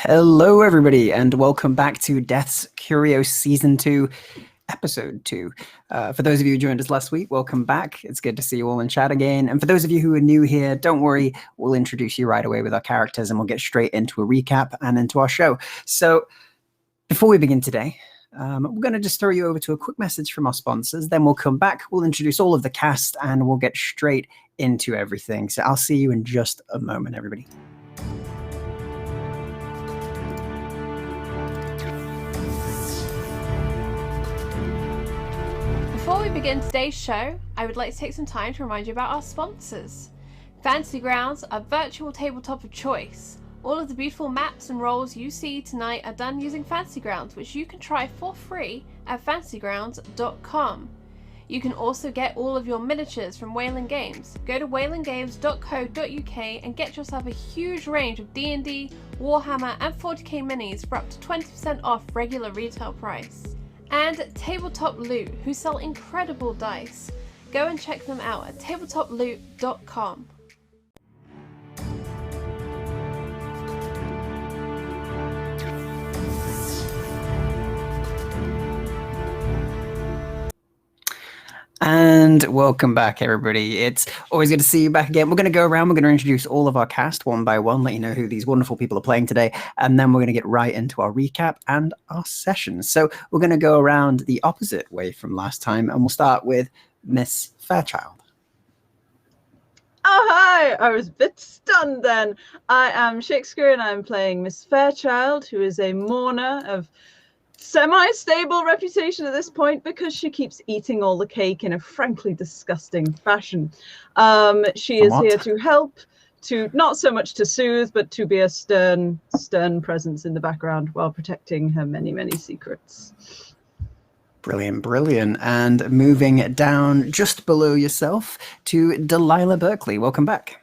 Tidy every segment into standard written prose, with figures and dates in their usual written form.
Hello, everybody, and welcome back to Death's Curios Season 2, Episode 2. For those of you who joined us last week, welcome back. It's good to see you all in chat again. And for those of you who are new here, don't worry, we'll introduce you right away with our characters and we'll get straight into a recap and into our show. So, before we begin today, we're going to just throw you over to a quick message from our sponsors. Then we'll come back, we'll introduce all of the cast, and we'll get straight into everything. So I'll see you in just a moment, everybody. Before we begin today's show, I would like to take some time to remind you about our sponsors. Fantasy Grounds, our virtual tabletop of choice. All of the beautiful maps and roles you see tonight are done using Fantasy Grounds, which you can try for free at fantasygrounds.com. You can also get all of your miniatures from Wayland Games. Go to waylandgames.co.uk and get yourself a huge range of D&D, Warhammer and 40k minis for up to 20% off regular retail price. And Tabletop Loot, who sell incredible dice. Go and check them out at tabletoploot.com. And welcome back, everybody. It's always good to see you back again. We're going to go around, we're going to introduce all of our cast one by one, let you know who these wonderful people are playing today, and then we're going to get right into our recap and our sessions. So we're going to go around the opposite way from last time, and we'll start with Miss Fairchild. Oh, hi! I was a bit stunned then. I am Shakespeare, and I'm playing Miss Fairchild, who is a mourner of semi-stable reputation at this point because she keeps eating all the cake in a frankly disgusting fashion. She is here to help, to not so much to soothe, but to be a stern presence in the background while protecting her many secrets. Brilliant, brilliant. And moving down just below yourself to Delilah Berkeley. Welcome back.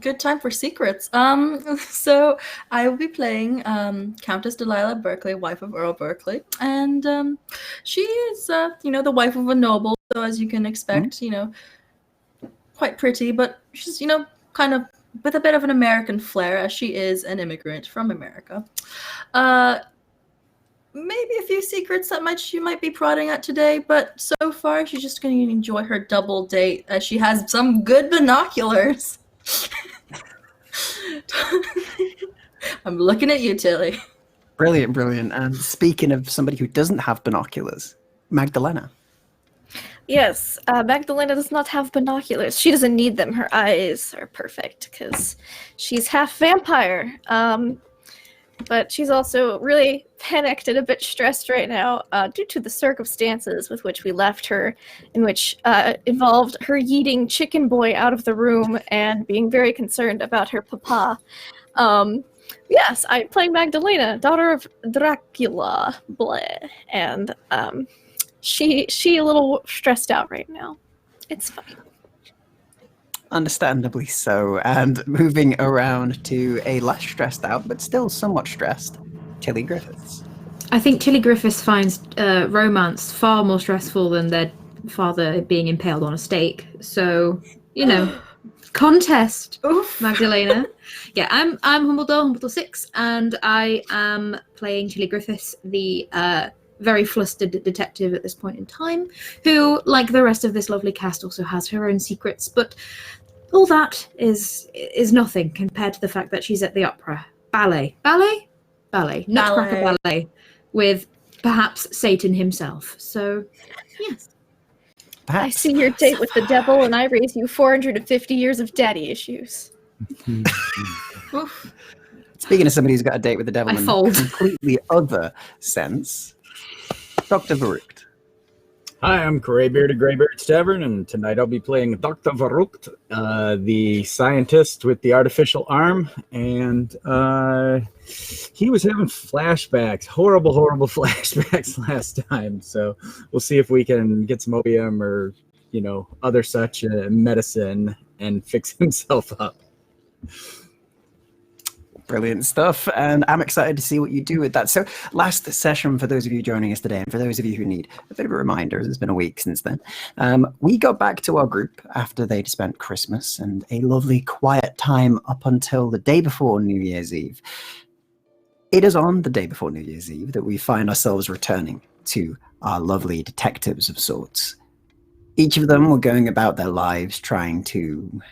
Good time for secrets. So I will be playing Countess Delilah Berkeley, wife of Earl Berkeley, and she is, the wife of a noble. So as you can expect, quite pretty, but she's, kind of with a bit of an American flair, as she is an immigrant from America. Maybe a few secrets that she might be prodding at today, but so far she's just going to enjoy her double date as she has some good binoculars. I'm looking at you, Tillie. Brilliant, brilliant. And speaking of somebody who doesn't have binoculars, Magdelena. Yes, Magdelena does not have binoculars. She doesn't need them. Her eyes are perfect because she's half vampire. But she's also really panicked and a bit stressed right now due to the circumstances with which we left her, in which involved her yeeting Chicken Boy out of the room and being very concerned about her papa. Yes, I'm playing Magdelena, daughter of Dracula, bleh. And she a little stressed out right now. It's fine. Understandably so. And moving around to a less stressed out, but still somewhat stressed, Tillie Griffiths. I think Tillie Griffiths finds romance far more stressful than their father being impaled on a stake. So, contest, Oof. Magdelena. Yeah, I'm Humbledore 6, and I am playing Tillie Griffiths, the very flustered detective at this point in time, who, like the rest of this lovely cast, also has her own secrets, but all that is nothing compared to the fact that she's at the opera. Ballet, Nutcracker ballet, with perhaps Satan himself. So, yes. Perhaps. I see your date with the devil, and I raise you 450 years of daddy issues. Speaking of somebody who's got a date with the devil I in fold. a completely other sense, Dr. Verrucht. Hi, I'm Greybearded Greybeard's Tavern, and tonight I'll be playing Dr. Verrucht, the scientist with the artificial arm, and he was having flashbacks, horrible flashbacks last time, so we'll see if we can get some opium or, other such medicine and fix himself up. Brilliant stuff, and I'm excited to see what you do with that. So last session, for those of you joining us today, and for those of you who need a bit of a reminder, it's been a week since then, we got back to our group after they'd spent Christmas and a lovely quiet time up until the day before New Year's Eve. It is on the day before New Year's Eve that we find ourselves returning to our lovely detectives of sorts. Each of them were going about their lives trying to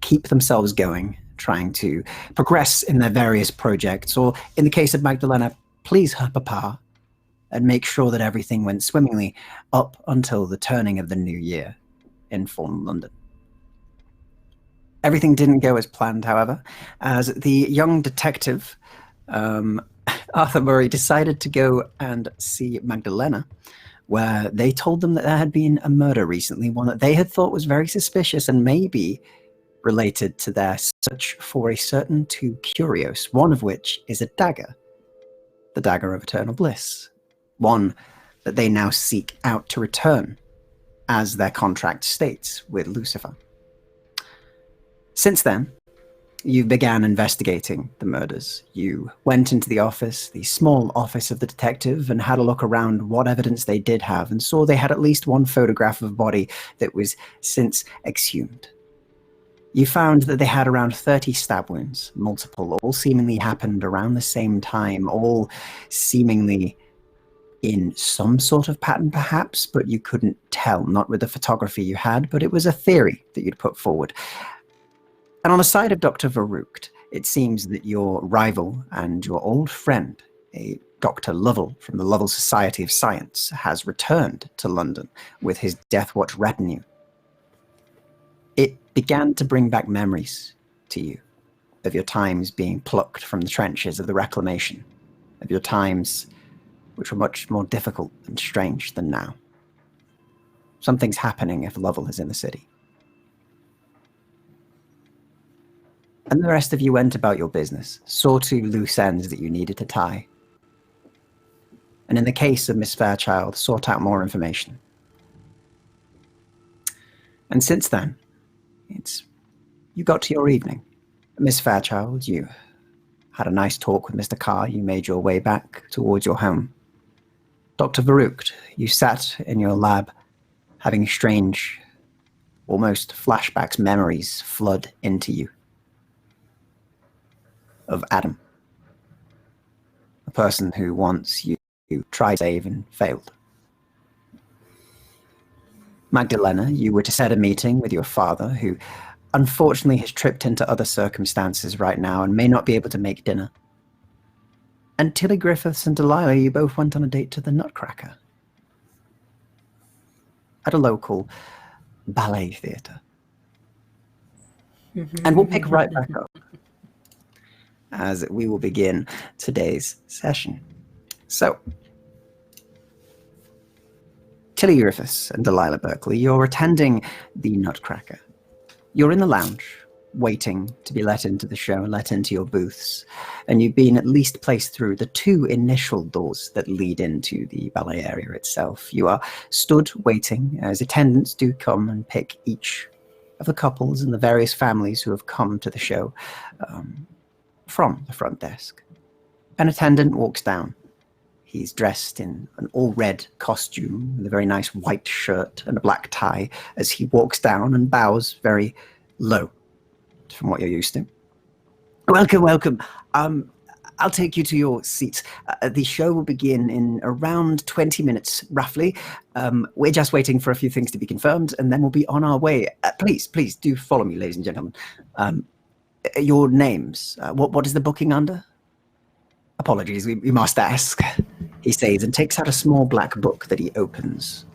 keep themselves going, trying to progress in their various projects, or in the case of Magdelena, please her papa, and make sure that everything went swimmingly up until the turning of the new year in Fawn, London. Everything didn't go as planned, however, as the young detective, Arthur Murray, decided to go and see Magdelena, where they told them that there had been a murder recently, one that they had thought was very suspicious and maybe related to their search for a certain two Curios, one of which is a dagger, the dagger of eternal bliss, one that they now seek out to return, as their contract states with Lucifer. Since then, you began investigating the murders. You went into the office, the small office of the detective, and had a look around what evidence they did have, and saw they had at least one photograph of a body that was since exhumed. You found that they had around 30 stab wounds, multiple, all seemingly happened around the same time, all seemingly in some sort of pattern perhaps, but you couldn't tell, not with the photography you had, but it was a theory that you'd put forward. And on the side of Dr. Verrucht, it seems that your rival and your old friend, a Dr. Lovell from the Lovell Society of Science, has returned to London with his Death Watch retinue. It began to bring back memories to you of your times being plucked from the trenches of the Reclamation, of your times which were much more difficult and strange than now. Something's happening if Lovell is in the city. And the rest of you went about your business, saw to loose ends that you needed to tie. And in the case of Miss Fairchild, sought out more information. And since then, you got to your evening. Miss Fairchild, you had a nice talk with Mr. Carr, you made your way back towards your home. Dr. Verrucht, you sat in your lab, having strange, almost flashbacks, memories flood into you. Of Adam, a person who once you tried to save and failed. Magdelena, you were to set a meeting with your father, who unfortunately has tripped into other circumstances right now and may not be able to make dinner. And Tillie Griffiths and Delilah, you both went on a date to the Nutcracker at a local ballet theatre. And we'll pick right back up as we will begin today's session. So, Tillie Griffiths and Delilah Berkeley, you're attending the Nutcracker. You're in the lounge, waiting to be let into the show, let into your booths, and you've been at least placed through the two initial doors that lead into the ballet area itself. You are stood waiting as attendants do come and pick each of the couples and the various families who have come to the show from the front desk. An attendant walks down. He's dressed in an all-red costume with a very nice white shirt and a black tie as he walks down and bows very low from what you're used to. Welcome, welcome. I'll take you to your seats. The show will begin in around 20 minutes, roughly. We're just waiting for a few things to be confirmed, and then we'll be on our way. Please do follow me, ladies and gentlemen. Your names. What is the booking under? Apologies, we must ask, he says, and takes out a small black book that he opens.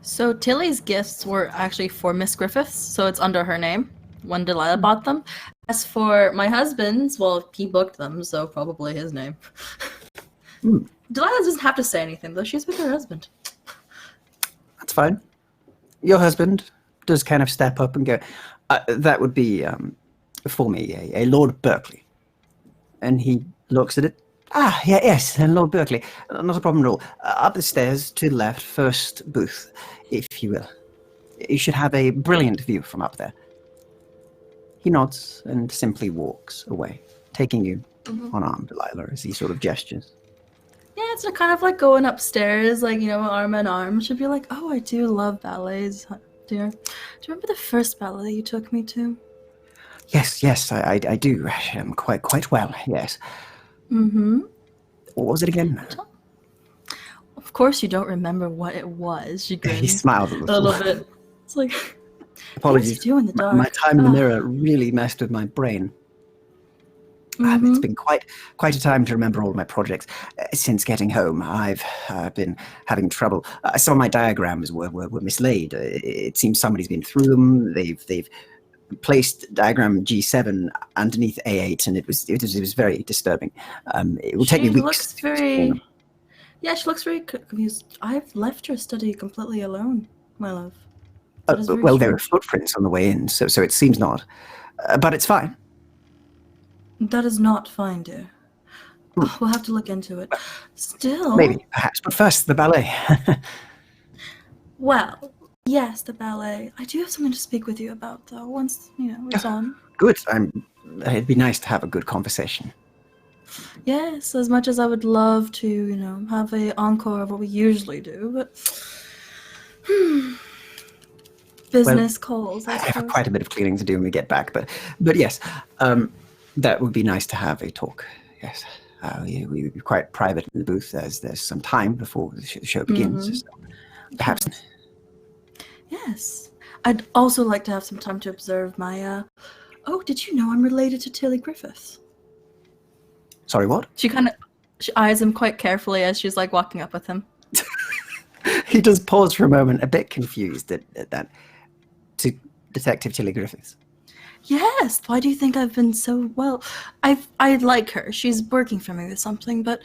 So Tillie's gifts were actually for Miss Griffiths, so it's under her name when Delilah bought them. As for my husband's, well, he booked them, so probably his name. Delilah doesn't have to say anything, though. She's with her husband. That's fine. Your husband does kind of step up and go, that would be, for me, a Lord Berkeley. And he looks at it. Yes, Lord Berkeley. Not a problem at all. Up the stairs to the left, first booth, if you will. You should have a brilliant view from up there. He nods and simply walks away, taking you on arm, Delilah, as he sort of gestures. Yeah, it's kind of like going upstairs, like, arm in arm. She'd be like, oh, I do love ballets, dear. Do you remember the first ballet you took me to? Yes, I do. Quite well, yes. Mm-hmm. What was it again? Of course you don't remember what it was. She He grins smiles a a little. little bit. It's like, Apologies. what do you do in the dark? My time in the mirror really messed with my brain. It's been quite a time to remember all my projects. Since getting home, I've been having trouble. Some of my diagrams were mislaid. It seems somebody's been through them. They've placed diagram G7 underneath A8, and it was very disturbing. It will take me weeks. Yeah, she looks very confused. I've left your study completely alone, my love. Well, there were footprints on the way in, so it seems not. But it's fine. That is not fine, dear. Oh, we'll have to look into it. Still... Maybe, perhaps. But first, the ballet. Well, yes, the ballet. I do have something to speak with you about, though, once, it's on. Good. It'd be nice to have a good conversation. Yes, as much as I would love to, have a encore of what we usually do, but... Business calls, I have quite a bit of cleaning to do when we get back, but yes, that would be nice to have a talk. Yes, we're quite private in the booth. There's some time before the show begins. So perhaps. Yes, I'd also like to have some time to observe my. Oh, did you know I'm related to Tillie Griffiths? Sorry, what? She eyes him quite carefully as she's like walking up with him. He does pause for a moment, a bit confused at that. To Detective Tillie Griffiths. Yes. Why do you think I've been so well? I like her. She's working for me with something, but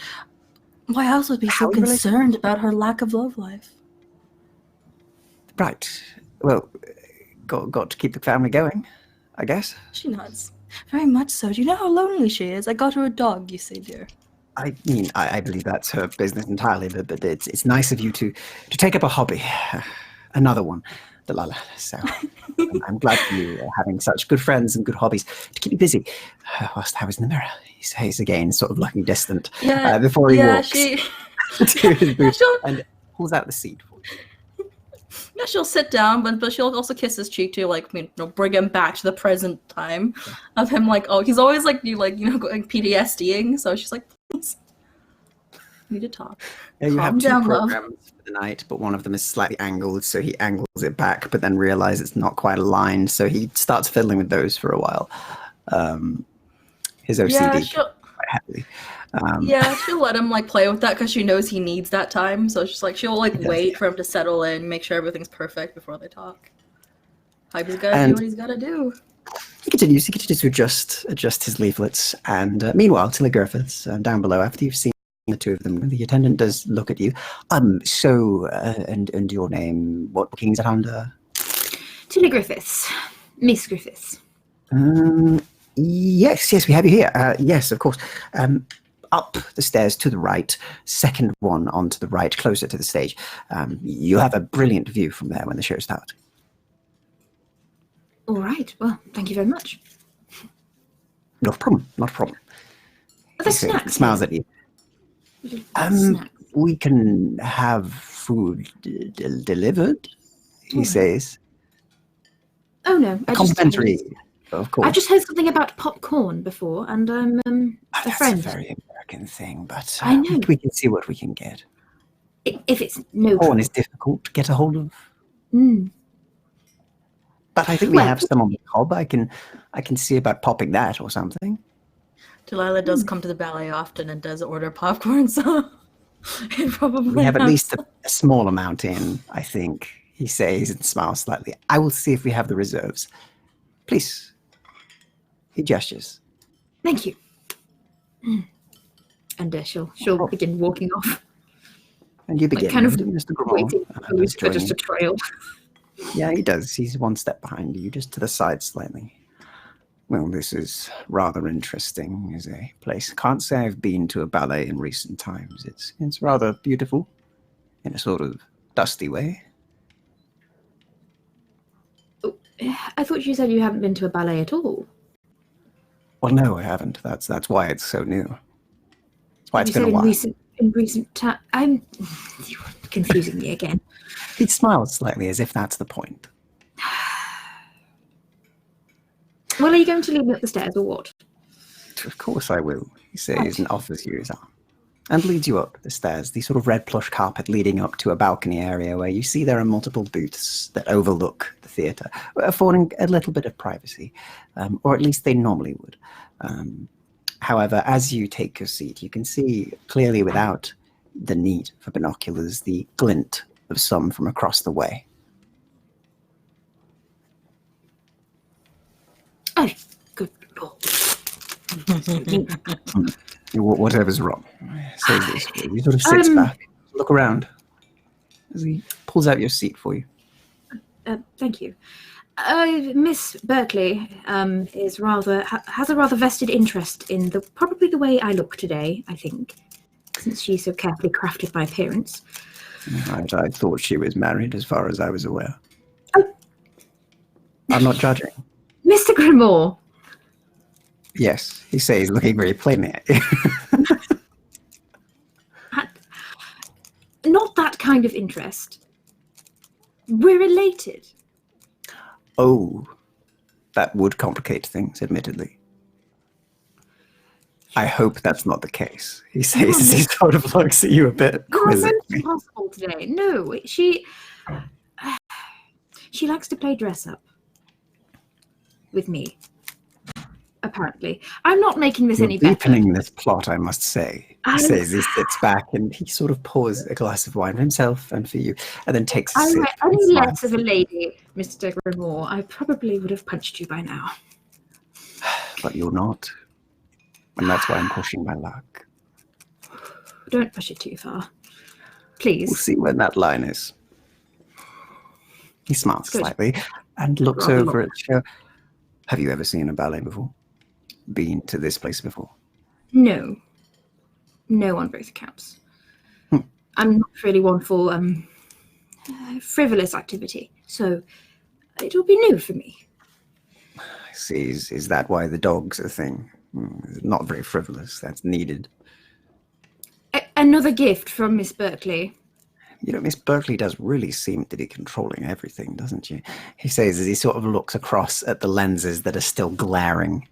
why else would be so concerned about her lack of love life? Right. Well, got to keep the family going, I guess. She nods. Very much so. Do you know how lonely she is? I got her a dog, you see, dear. I mean, I believe that's her business entirely, but it's nice of you to take up a hobby, another one. Delilah. So I'm glad for you having such good friends and good hobbies to keep you busy. Whilst I was in the mirror, he says again, sort of looking distant, before he walks to his booth and pulls out the seat for you. Yeah, she'll sit down, but she'll also kiss his cheek to bring him back to the present time of him. He's always going PTSDing. So she's like, please, we need to talk. Yeah, you have two programs for the night, but one of them is slightly angled, so he angles it back, but then realizes it's not quite aligned, so he starts fiddling with those for a while. His OCD quite heavily. She'll let him play with that because she knows he needs that time. So she'll wait for him to settle in, make sure everything's perfect before they talk. Hype's gotta do what he's gotta do. He continues to adjust his leaflets, and meanwhile, Tillie Griffiths down below, after you've seen the two of them, the attendant does look at you. And your name, what booking is it under? Tillie Griffiths. Miss Griffiths. Yes, we have you here. Yes, of course. Up the stairs to the right, second one onto the right, closer to the stage. You have a brilliant view from there when the show starts. All right. Well, thank you very much. Not a problem. The snacks. Smiles at you. We can have food delivered, he says. Oh no, complimentary, of course. I just heard something about popcorn before, and I'm a friend. That's a very American thing, but I know. We can see what we can get. If it's no corn is difficult to get a hold of. But I think we have some on the cob. I can see about popping that or something. Delilah does come to the ballet often and does order popcorn, so it probably we have at least a small amount in, I think, he says and smiles slightly. I will see if we have the reserves. Please. He gestures. Thank you. And she'll begin walking off. And you begin. Kind of Mr. waiting for just a trail. Yeah, he does. He's one step behind you, just to the side slightly. Well, this is rather interesting as a place. Can't say I've been to a ballet in recent times. It's rather beautiful, in a sort of dusty way. Oh, I thought you said you haven't been to a ballet at all. Well, no, I haven't. That's why it's so new. That's why it's been a while. In recent time, you're confusing me again. He smiles slightly, as if that's the point. Well, are you going to lead me up the stairs or what? Of course I will, he says and offers you his arm. And leads you up the stairs, the sort of red plush carpet leading up to a balcony area where you see there are multiple booths that overlook the theatre, affording a little bit of privacy, or at least they normally would. However, as you take your seat, you can see clearly without the need for binoculars the glint of some from across the way. Oh, good lord. Whatever's wrong. Says this. He sort of sits back, look around as he pulls out your seat for you. Thank you. Miss Berkeley has a rather vested interest in probably the way I look today, I think, since she so carefully crafted my appearance. Right, I thought she was married as far as I was aware. Oh. I'm not judging. Mr. Grimoire. Yes, he says, looking very plainly at you. Not that kind of interest. We're related. Oh, that would complicate things, admittedly. I hope that's not the case, he says as he sort of looks at you a bit quizzically. It's impossible today. No, she likes to play dress up with me. Apparently, I'm not making this any better. Deepening this plot, I must say. He says he sits back and he sort of pours a glass of wine for himself and for you, and then takes a sip. I'm less of a lady, Mr. Grimoire. I probably would have punched you by now. But you're not. And that's why I'm pushing my luck. Don't push it too far. Please. We'll see when that line is. He smiles slightly and looks over at you. Have you ever seen a ballet before? Been to this place before? No. No on both accounts. I'm not really one for frivolous activity, so it'll be new for me. I see. Is that why the dog's a thing? Not very frivolous. That's needed. Another gift from Miss Berkeley. You know, Miss Berkeley does really seem to be controlling everything, doesn't she? He says as he sort of looks across at the lenses that are still glaring.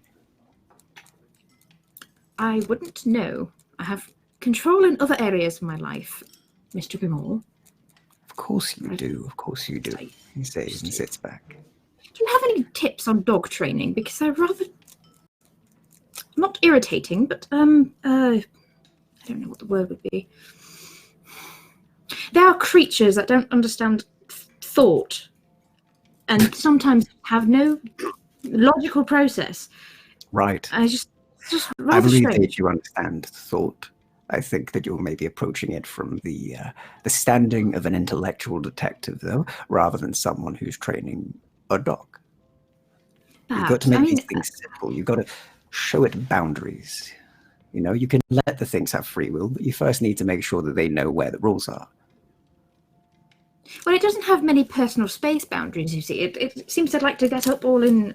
I wouldn't know. I have control in other areas of my life, Mr. Grimoire. Of course you do. Of course you do. He says and sits back. Do you have any tips on dog training? Because they're rather not irritating, but I don't know what the word would be. There are creatures that don't understand thought and sometimes have no logical process. Right. I believe strange. that you understand thought. I think that you're maybe approaching it from the standing of an intellectual detective, though, rather than someone who's training a dog. You've got to make these things simple. You've got to show it boundaries. You know, you can let the things have free will, but you first need to make sure that they know where the rules are. Well, it doesn't have many personal space boundaries, you see. It seems to like to get up all in,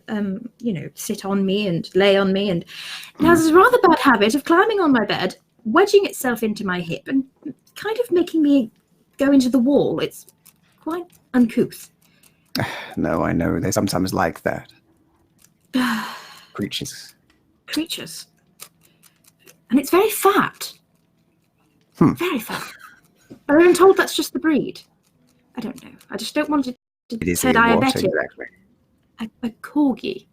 sit on me and lay on me. And it has a rather bad habit of climbing on my bed, wedging itself into my hip and kind of making me go into the wall. It's quite uncouth. No, I know. They're sometimes like that. Creatures. And it's very fat. Very fat. But I'm told that's just the breed. I don't know. I just don't want it to be said diabetic. Exactly? A corgi.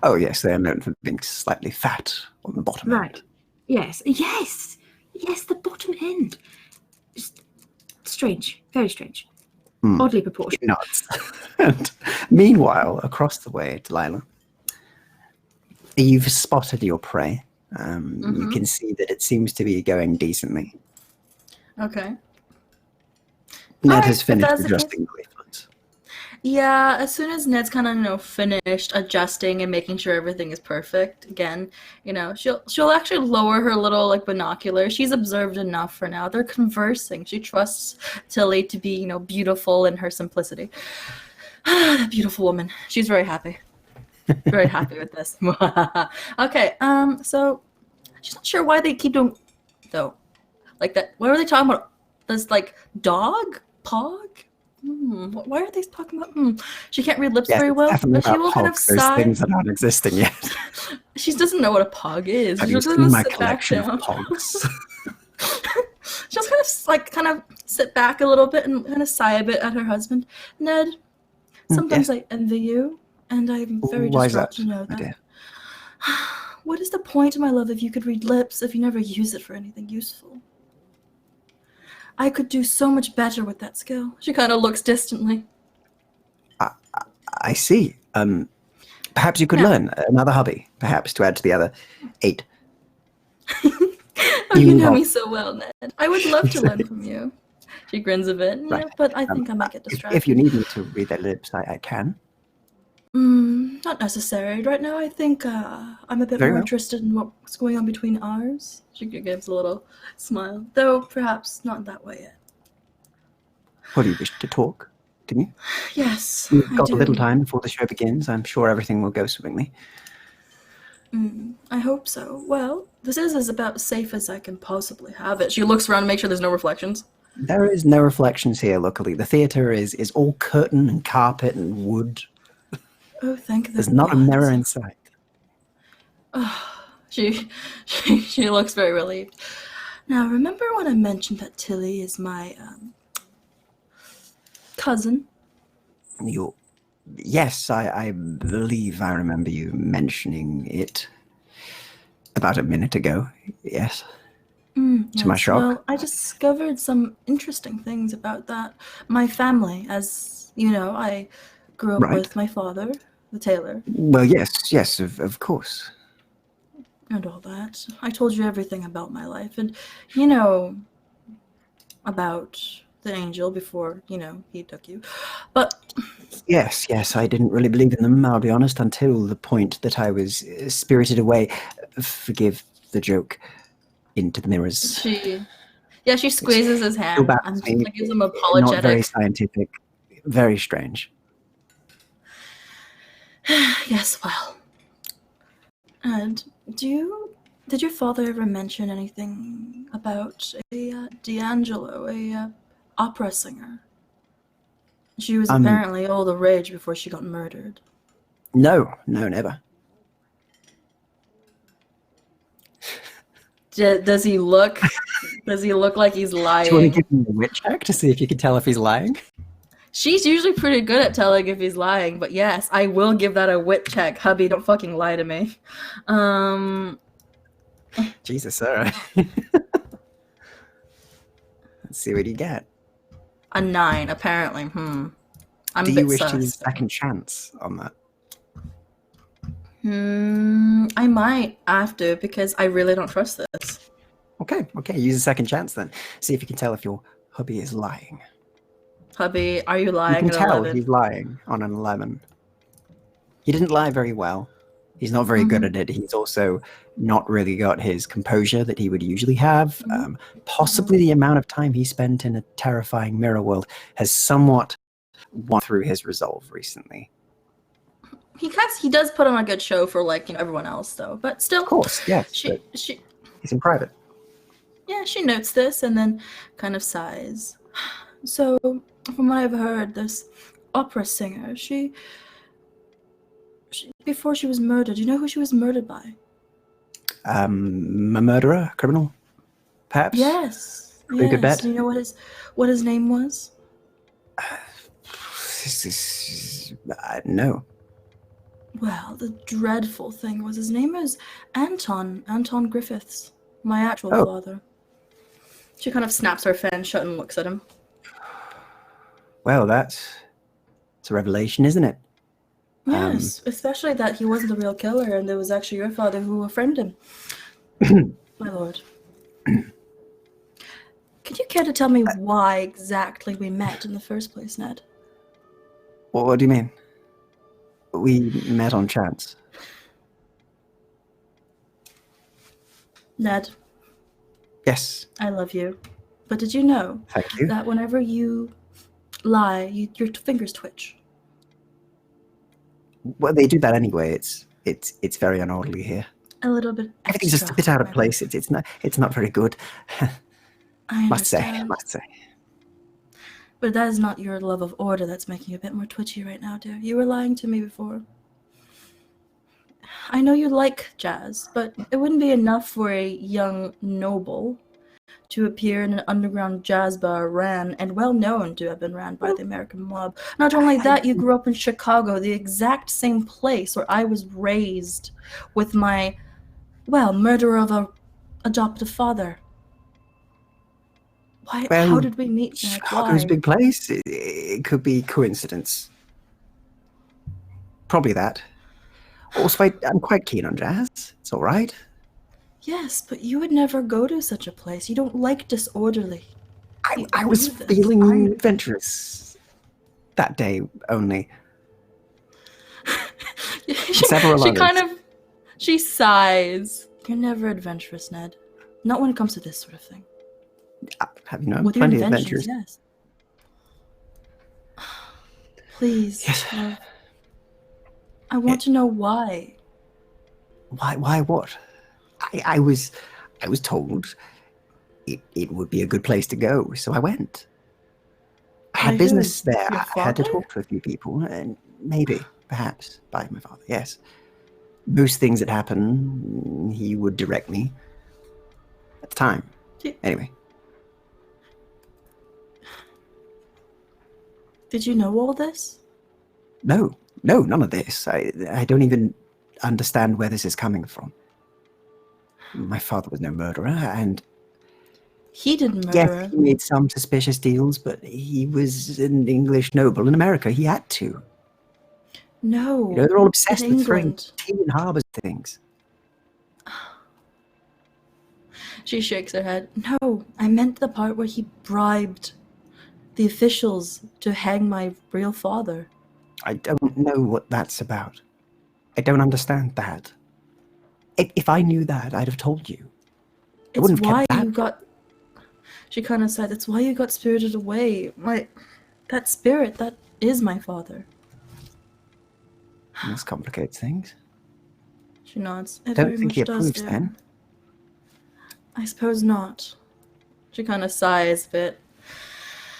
Oh, yes, they are known for being slightly fat on the bottom end. Yes, the bottom end. Just strange, very strange. Oddly proportioned. Nuts. And meanwhile, across the way, Delilah, you've spotted your prey. You can see that it seems to be going decently. Okay. Ned has finished adjusting the leaflets. Yeah, as soon as Ned's kind of, finished adjusting and making sure everything is perfect, again, she'll actually lower her little, binocular. She's observed enough for now. They're conversing. She trusts Tillie to be, beautiful in her simplicity. That beautiful woman. She's very happy. Very happy with this. Okay, so she's not sure why they keep doing, though. Like that, what were they talking about? This, dog? Pog? Why are they talking about? She can't read lips Yes, very it's well, definitely but she about will kind of pogs, those sigh. things that aren't existing yet. She doesn't know what a pog is. Have She'll you just seen my sit back collection of down. pogs? She'll kind of sit back a little bit and kind of sigh a bit at her husband. Ned, sometimes Yes. I envy you, and I'm very Why is distraught that, to know my that. dear? What is the point, my love, if you could read lips if you never use it for anything useful? I could do so much better with that skill. She kind of looks distantly. I see. Perhaps you could Now- learn another hobby, perhaps to add to the other 8. Oh, you know me so well, Ned. I would love to learn from you. She grins a bit, Right. but I think I might get distracted. If you need me to read their lips, I can. Not necessary. Right now, I think I'm a bit Very more well. interested in what's going on between ours. She gives a little smile, though perhaps not that way yet. What do you wish to talk? Didn't you? Yes, We've I got do. a little time before the show begins. I'm sure everything will go swimmingly. I hope so. Well, this is as about as safe as I can possibly have it. She looks around to make sure there's no reflections. There is no reflections here, luckily. The theatre is all curtain and carpet and wood. Oh, thank the There's not a gods. mirror in sight. She looks very relieved. Now, remember when I mentioned that Tillie is my cousin? Yes, I believe I remember you mentioning it about a minute ago. Yes. To my shock. Well, I discovered some interesting things about that. My family, as you know, I grew up Right. with my father, the tailor, Well, yes, of course. and all that. I told you everything about my life, and you know about the angel before, he took you. But Yes, I didn't really believe in them, I'll be honest, until the point that I was spirited away, forgive the joke, into the mirrors. she squeezes his hand Feel bad and for me. gives him Not apologetic. very scientific, very strange. Yes, well. And did your father ever mention anything about a D'Angelo, a opera singer? She was apparently all the rage before she got murdered. No, never. Does he look? Does he look like he's lying? Do you want to give me a wit check to see if you can tell if he's lying? She's usually pretty good at telling if he's lying, but yes, I will give that a wit check. Hubby, don't fucking lie to me. Jesus, sir. Let's see what you get. A 9, apparently. I'm Do a you bit wish to sus. use a second chance on that? I might after, because I really don't trust this. Okay, use a second chance then. See if you can tell if your hubby is lying. Hubby, are you You lying can at tell 11? he's lying on an 11. He didn't lie very well. He's not very good at it. He's also not really got his composure that he would usually have. Possibly the amount of time he spent in a terrifying mirror world has somewhat won through his resolve recently. He does put on a good show for everyone else though, but still. Of course, yes. She He's in private. Yeah, she notes this and then kind of sighs. So, from what I've heard, this opera singer, she before she was murdered, do you know who she was murdered by? A murderer, criminal, perhaps. Yes. Pretty good bet. Do you know what his name was? No. Well, the dreadful thing was his name is Anton Griffiths, my actual father. She kind of snaps her fan shut and looks at him. Well, it's a revelation, isn't it? Yes, especially that he wasn't the real killer and it was actually your father who befriended him. My lord. Could you care to tell me why exactly we met in the first place, Ned? What do you mean? We met on chance. Ned, Yes. I love you. But did you know Thank you. that whenever you lie, your fingers twitch? Well, they do that anyway. It's very unorderly here. A little bit Everything's just a bit out of place. It's not very good. I must say. understand. But that is not your love of order that's making you a bit more twitchy right now, dear. You were lying to me before. I know you like jazz, but it wouldn't be enough for a young noble to appear in an underground jazz bar ran and well known to have been ran by the American mob. Not only that, you grew up in Chicago, the exact same place where I was raised with my, well, murderer of a adoptive father. Why? Well, how did we meet? Chicago's a big place. It could be coincidence. Probably that. Also, I'm quite keen on jazz. It's all right. Yes, but you would never go to such a place. You don't like disorderly. I was feeling adventurous that day only. Several others. She sighs. You're never adventurous, Ned. Not when it comes to this sort of thing. Have you known With your plenty of inventions, adventures? yes. Please, Yes. love. I want to know why. Why what? I was told it would be a good place to go, so I went. I had By business who? there. Your I had to father? talk to a few people, and maybe, perhaps, by my father, yes. Most things that happen, he would direct me at the time. Anyway. Did you know all this? No, none of this. I don't even understand where this is coming from. My father was no murderer, and He didn't murder yes, her. he made some suspicious deals, but he was an English noble in America. He had to. No. You know, they're all obsessed in with throwing England. tea in harbours things. She shakes her head. No, I meant the part where he bribed the officials to hang my real father. I don't know what that's about. I don't understand that. If I knew that, I'd have told you. I It's wouldn't have why kept that. you got... She kind of sighed. That's why you got spirited away. That spirit, that is my father. This complicates things. She nods. It Don't very think he much does, approves dear. then. I suppose not. She kind of sighs a bit.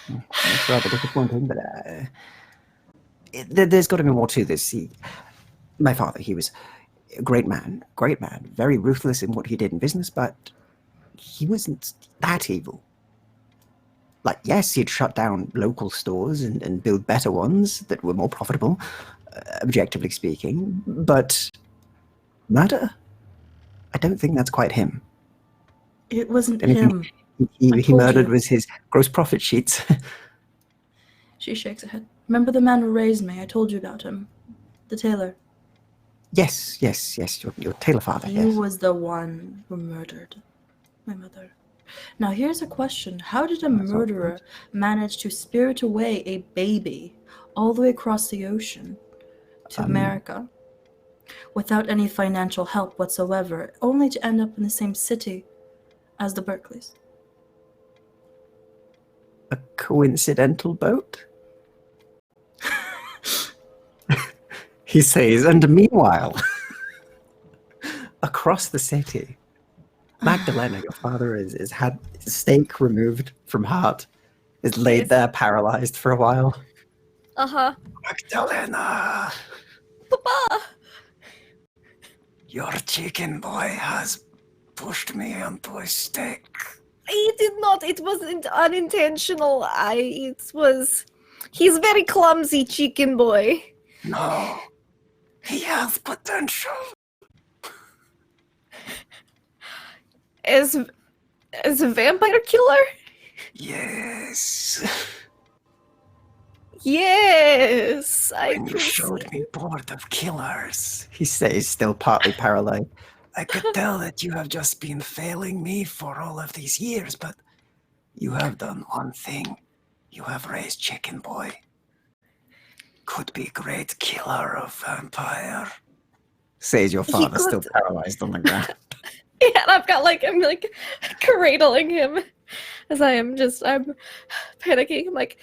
It's rather disappointing, but there's got to be more to this. My father, he was a great man, very ruthless in what he did in business, but he wasn't that evil. Like, yes, he'd shut down local stores and build better ones that were more profitable, objectively speaking, but murder? I don't think that's quite him. It wasn't Anything him. he told murdered you. was his gross profit sheets. She shakes her head. Remember the man who raised me? I told you about him. The tailor. Yes, your tailor father, He yes. was the one who murdered my mother. Now here's a question. How did a That's all murderer right. manage to spirit away a baby all the way across the ocean to America without any financial help whatsoever, only to end up in the same city as the Berkeleys? A coincidental boat? He says, and meanwhile, across the city, Magdelena, your father, is had his stake removed from heart, is laid Yes. there paralyzed for a while. Uh-huh. Magdelena, Papa! your chicken boy has pushed me onto a stake. He did not. It wasn't unintentional. He's very clumsy, chicken boy. No, he has potential. As a vampire killer? Yes. Yes. When you showed me board of killers, he says, still partly paralyzed, I could tell that you have just been failing me for all of these years, but you have done one thing. You have raised Chicken Boy. Could be great killer of vampire. Says your father, still paralyzed on the ground. Yeah, and I'm like cradling him as I'm panicking. I'm like,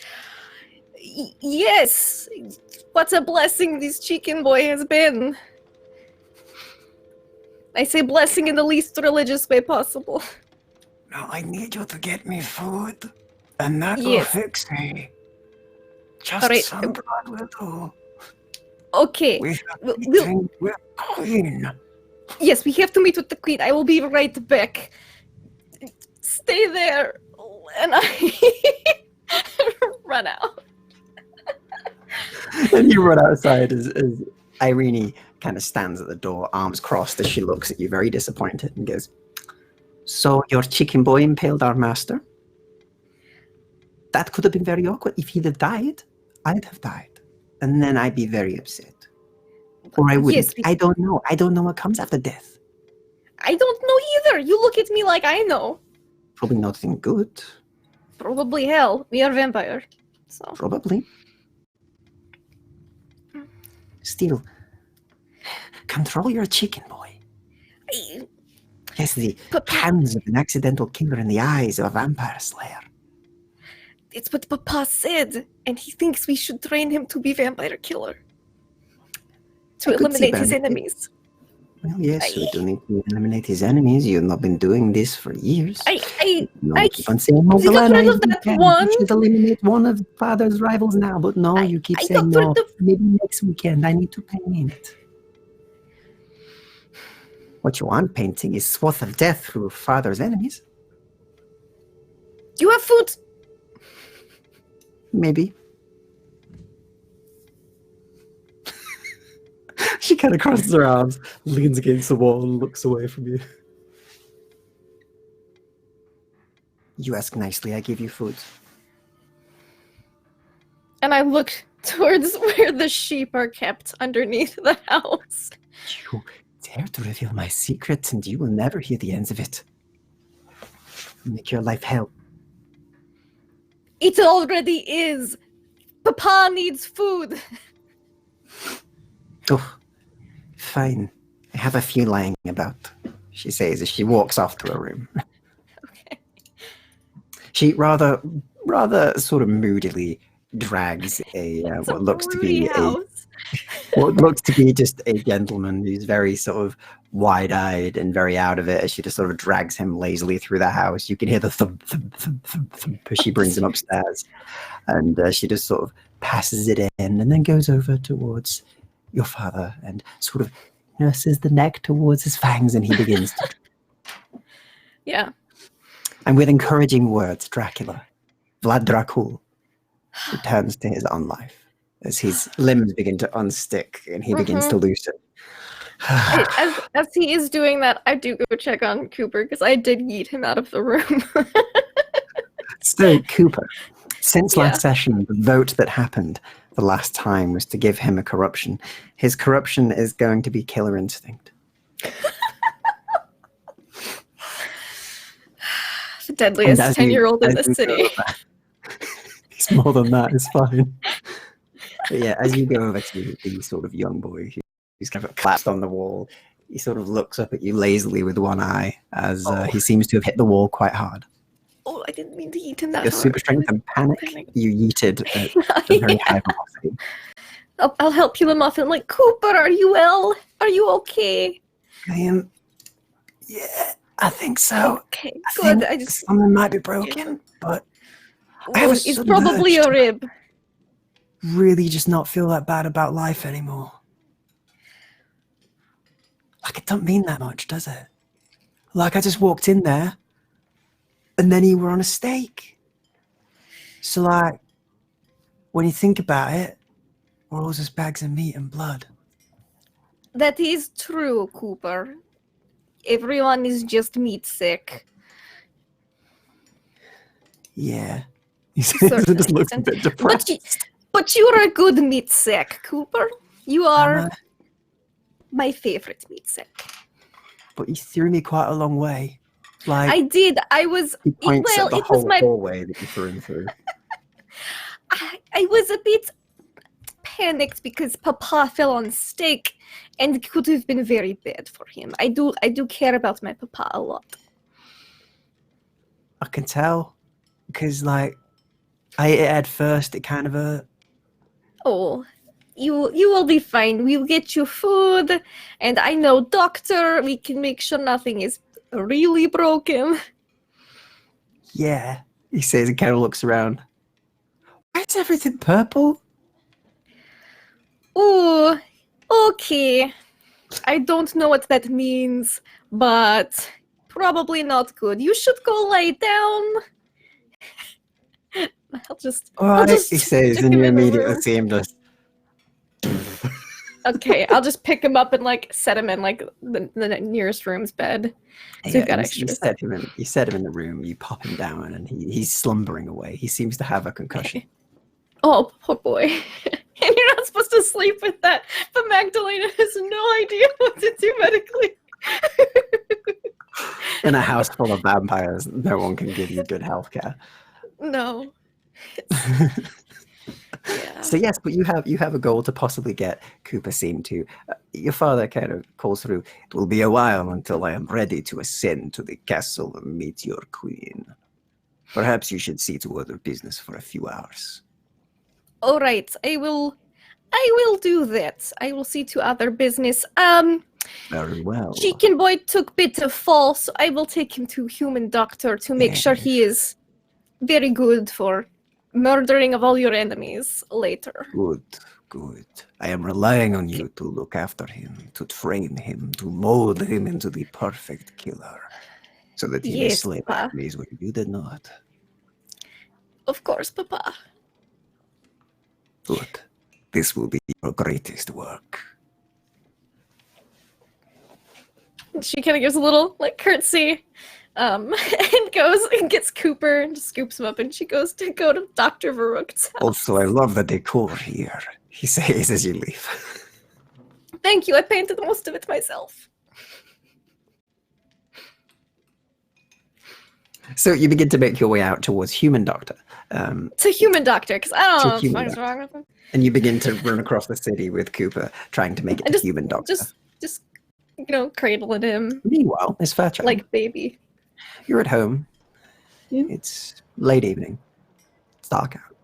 yes, what a blessing this chicken boy has been. I say blessing in the least religious way possible. Now I need you to get me food, and that will Yes. fix me. Just All right. some blood will do. Okay. We have We'll- meeting with Queen. Yes, we have to meet with the queen. I will be right back. Stay there. And I run out. And you run outside as Irene kind of stands at the door, arms crossed, as she looks at you very disappointed and goes, "So your chicken boy impaled our master? That could have been very awkward. If he'd have died, I'd have died. And then I'd be very upset. Or I wouldn't. Yes, I don't know. I don't know what comes after death. I don't know either. You look at me like I know. Probably nothing good. Probably hell. We are vampire. So Probably. Still, control your chicken boy. I- Yes, the Papa, hands of an accidental killer in the eyes of a vampire slayer. it's what Papa said, and he thinks we should train him to be vampire killer. To I could see eliminate his benefit. enemies. Well, yes, we do need to eliminate his enemies. You've not been doing this for years. I You keep on saying, we got rid of that one. You should eliminate one of father's rivals now, but no, you keep I saying got rid no. of- Maybe next weekend I need to paint. What you want painting is swath of death through father's enemies. You have food. Maybe. She kind of crosses her arms, leans against the wall, and looks away from you. You ask nicely, I give you food. And I look towards where the sheep are kept underneath the house. You dare to reveal my secret, and you will never hear the ends of it. Make your life hell. It already is. Papa needs food. Oh, fine. I have a few lying about, she says as she walks off to her room. Okay. She rather sort of moodily drags It's what a looks to broody be house. what looks to be just a gentleman who's very sort of wide-eyed and very out of it as she just sort of drags him lazily through the house. You can hear the thump, thump, thump, thump, thump as she brings him upstairs. And she just sort of passes it in and then goes over towards your father and sort of nurses the neck towards his fangs, and he begins to... Yeah. And with encouraging words, Dracula, Vlad Dracul, returns to his own life as his limbs begin to unstick and he begins to loosen. As he is doing that, I do go check on Cooper because I did yeet him out of the room. So, Cooper, since Yeah. last session, the vote that happened the last time was to give him a corruption. His corruption is going to be killer instinct. The deadliest And as you- 10-year-old in the as you city. go over- He's more than that, it's fine. But yeah, as you go over to the sort of young boy who's kind of collapsed on the wall, he sort of looks up at you lazily with one eye as he seems to have hit the wall quite hard. Oh, I didn't mean to eat him that Your hard. super strength and panic, you yeeted at a very high velocity. I'll help you him off and like, Cooper, are you well? Are you okay? I am... Yeah, I think so. Okay, I good. think I just something might be broken, but I have a it's sudden probably urge a to rib. really just not feel that bad about life anymore. Like, it don't mean that much, does it? Like, I just walked in there, and then you were on a stake. So, like, when you think about it, we're all just bags of meat and blood. That is true, Cooper. Everyone is just meat sick. Yeah. He Certain just looks a extent. bit depressed. But you're a good meat sick, Cooper. You are my favorite meat sick. But you threw me quite a long way. Like, I did. I was he points well. at the It was whole my. hallway that you threw him through. I was a bit panicked because Papa fell on stake, and it could have been very bad for him. I do care about my Papa a lot. I can tell. Because, like, I ate it head first, it kind of hurt. Oh, you will be fine. We'll get you food, and I know doctor. We can make sure nothing is really broken. Yeah, he says and kind of looks around. Why is everything purple? Ooh, okay. I don't know what that means, but probably not good. You should go lie down. I'll just He says, stick and him you in the immediately room. see him just. Okay, I'll just pick him up and like set him in like the nearest room's bed. So we've got extras. You set him in the room, you pop him down, and he's slumbering away. He seems to have a concussion. Oh, poor boy. And you're not supposed to sleep with that, but Magdalena has no idea what to do medically. In a house full of vampires, no one can give you good health care. No. Yeah. So yes, but you have a goal to possibly get Cooper seen to. Your father kind of calls through. It will be a while until I am ready to ascend to the castle and meet your queen. Perhaps you should see to other business for a few hours. All right, I will do that. I will see to other business. Very well. Chicken Boy took bit of fall, so I will take him to human doctor to make sure he is very good for murdering of all your enemies later. Good. I am relying on you to look after him, to train him, to mold him into the perfect killer, so that he may slay Papa. enemies when you did not. Of course, Papa. Good. This will be your greatest work. She kind of gives a little like curtsy, and goes and gets Cooper and just scoops him up, and she goes to go to Dr. Varuk's house. Also, I love the decor here, he says as you leave. Thank you. I painted most of it myself. So you begin to make your way out towards Human Doctor. To human doctor, because I don't know what the human fuck's wrong with him. And you begin to run across the city with Cooper, trying to make it to Human Doctor. Just cradling him Meanwhile, Miss Fairchild, like baby. you're at home. Yeah. It's late evening. It's dark out,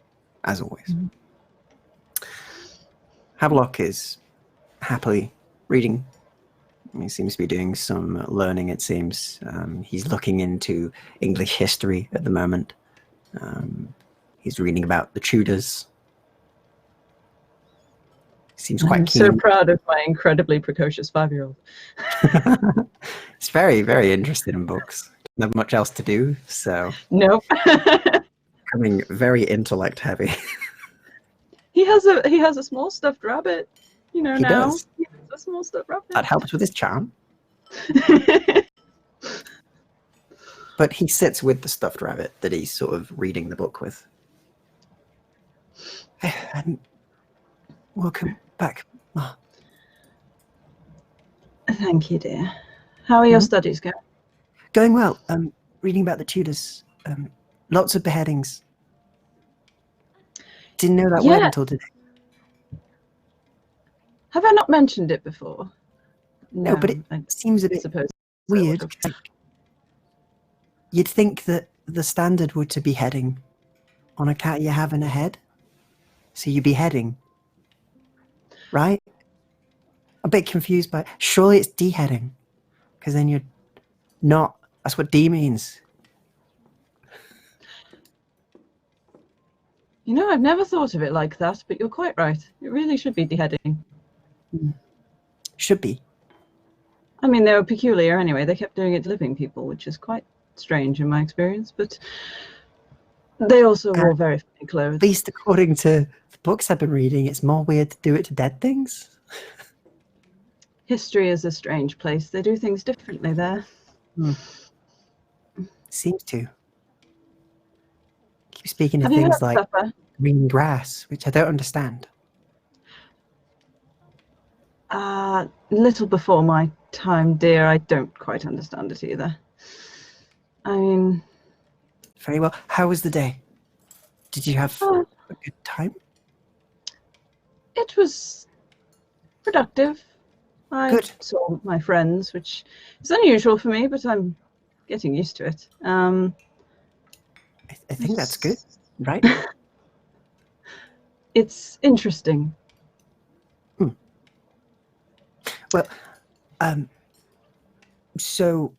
as always. Mhm. Havelock is happily reading. He seems to be doing some learning, it seems. He's looking into English history at the moment. He's reading about the Tudors. Seems quite I'm keen. so proud of my incredibly precocious 5-year-old. It's very, very interested in books. Doesn't have much else to do, so Nope. becoming very intellect heavy. He has a small stuffed rabbit. He now. does. He has a small stuffed rabbit. That helps with his charm. But he sits with the stuffed rabbit that he's sort of reading the book with. And welcome back, Ma. Thank you, dear. How are your studies going? Going well. Reading about the Tudors. Lots of beheadings. Didn't know that word Yeah. until today. Have I not mentioned it before? No, but I it seems a bit suppose weird. sort of. Like, you'd think that the standard would to beheading on a cat you have in a head. So you're beheading. Right? A bit confused by surely it's deheading. Because then you're not. That's what D means. I've never thought of it like that, but you're quite right. It really should be beheading. Should be. I mean, they were peculiar anyway. They kept doing it to living people, which is quite strange in my experience, but they also wore very funny clothes. At least according to the books I've been reading, it's more weird to do it to dead things. History is a strange place. They do things differently there. Seems to. Keep speaking of Have you things had like supper? green grass, which I don't understand. Little before my time, dear. I don't quite understand it either. I mean, Very well. How was the day? Did you have a good time? it was productive. I Good. saw my friends, which is unusual for me, but I'm getting used to it. I think that's good, right? It's interesting. Well, so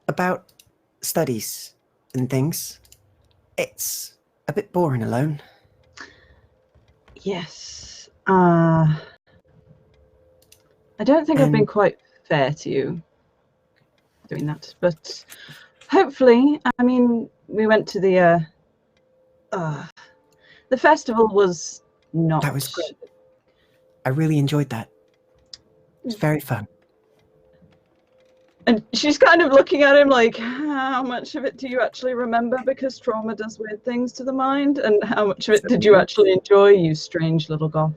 about studies and things, it's a bit boring alone. Yes. I don't think I've been quite fair to you doing that, but hopefully, I mean, we went to the festival was not. That was great. I really enjoyed that. It was very fun. And she's kind of looking at him like, how much of it do you actually remember? Because trauma does weird things to the mind. And how much of it did you actually enjoy, you strange little goth?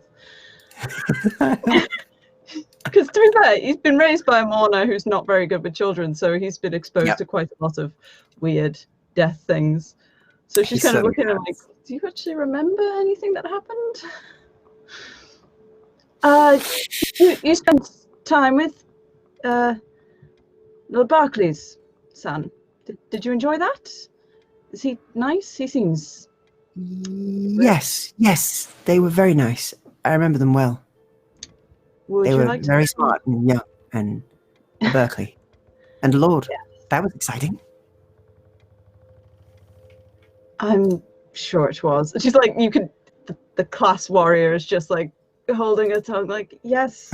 Because to be fair, he's been raised by a mourner who's not very good with children. So he's been exposed to quite a lot of weird death things. So she's kind of looking at him like, do you actually remember anything that happened? You spent time with Lord Barclay's son. Did you enjoy that? Is he nice? He seems... Yes, they were very nice. I remember them well. They were very smart and young and Berkeley. And Lord, that was exciting. I'm sure it was. She's like, you could... The class warrior is just like holding her tongue like, yes,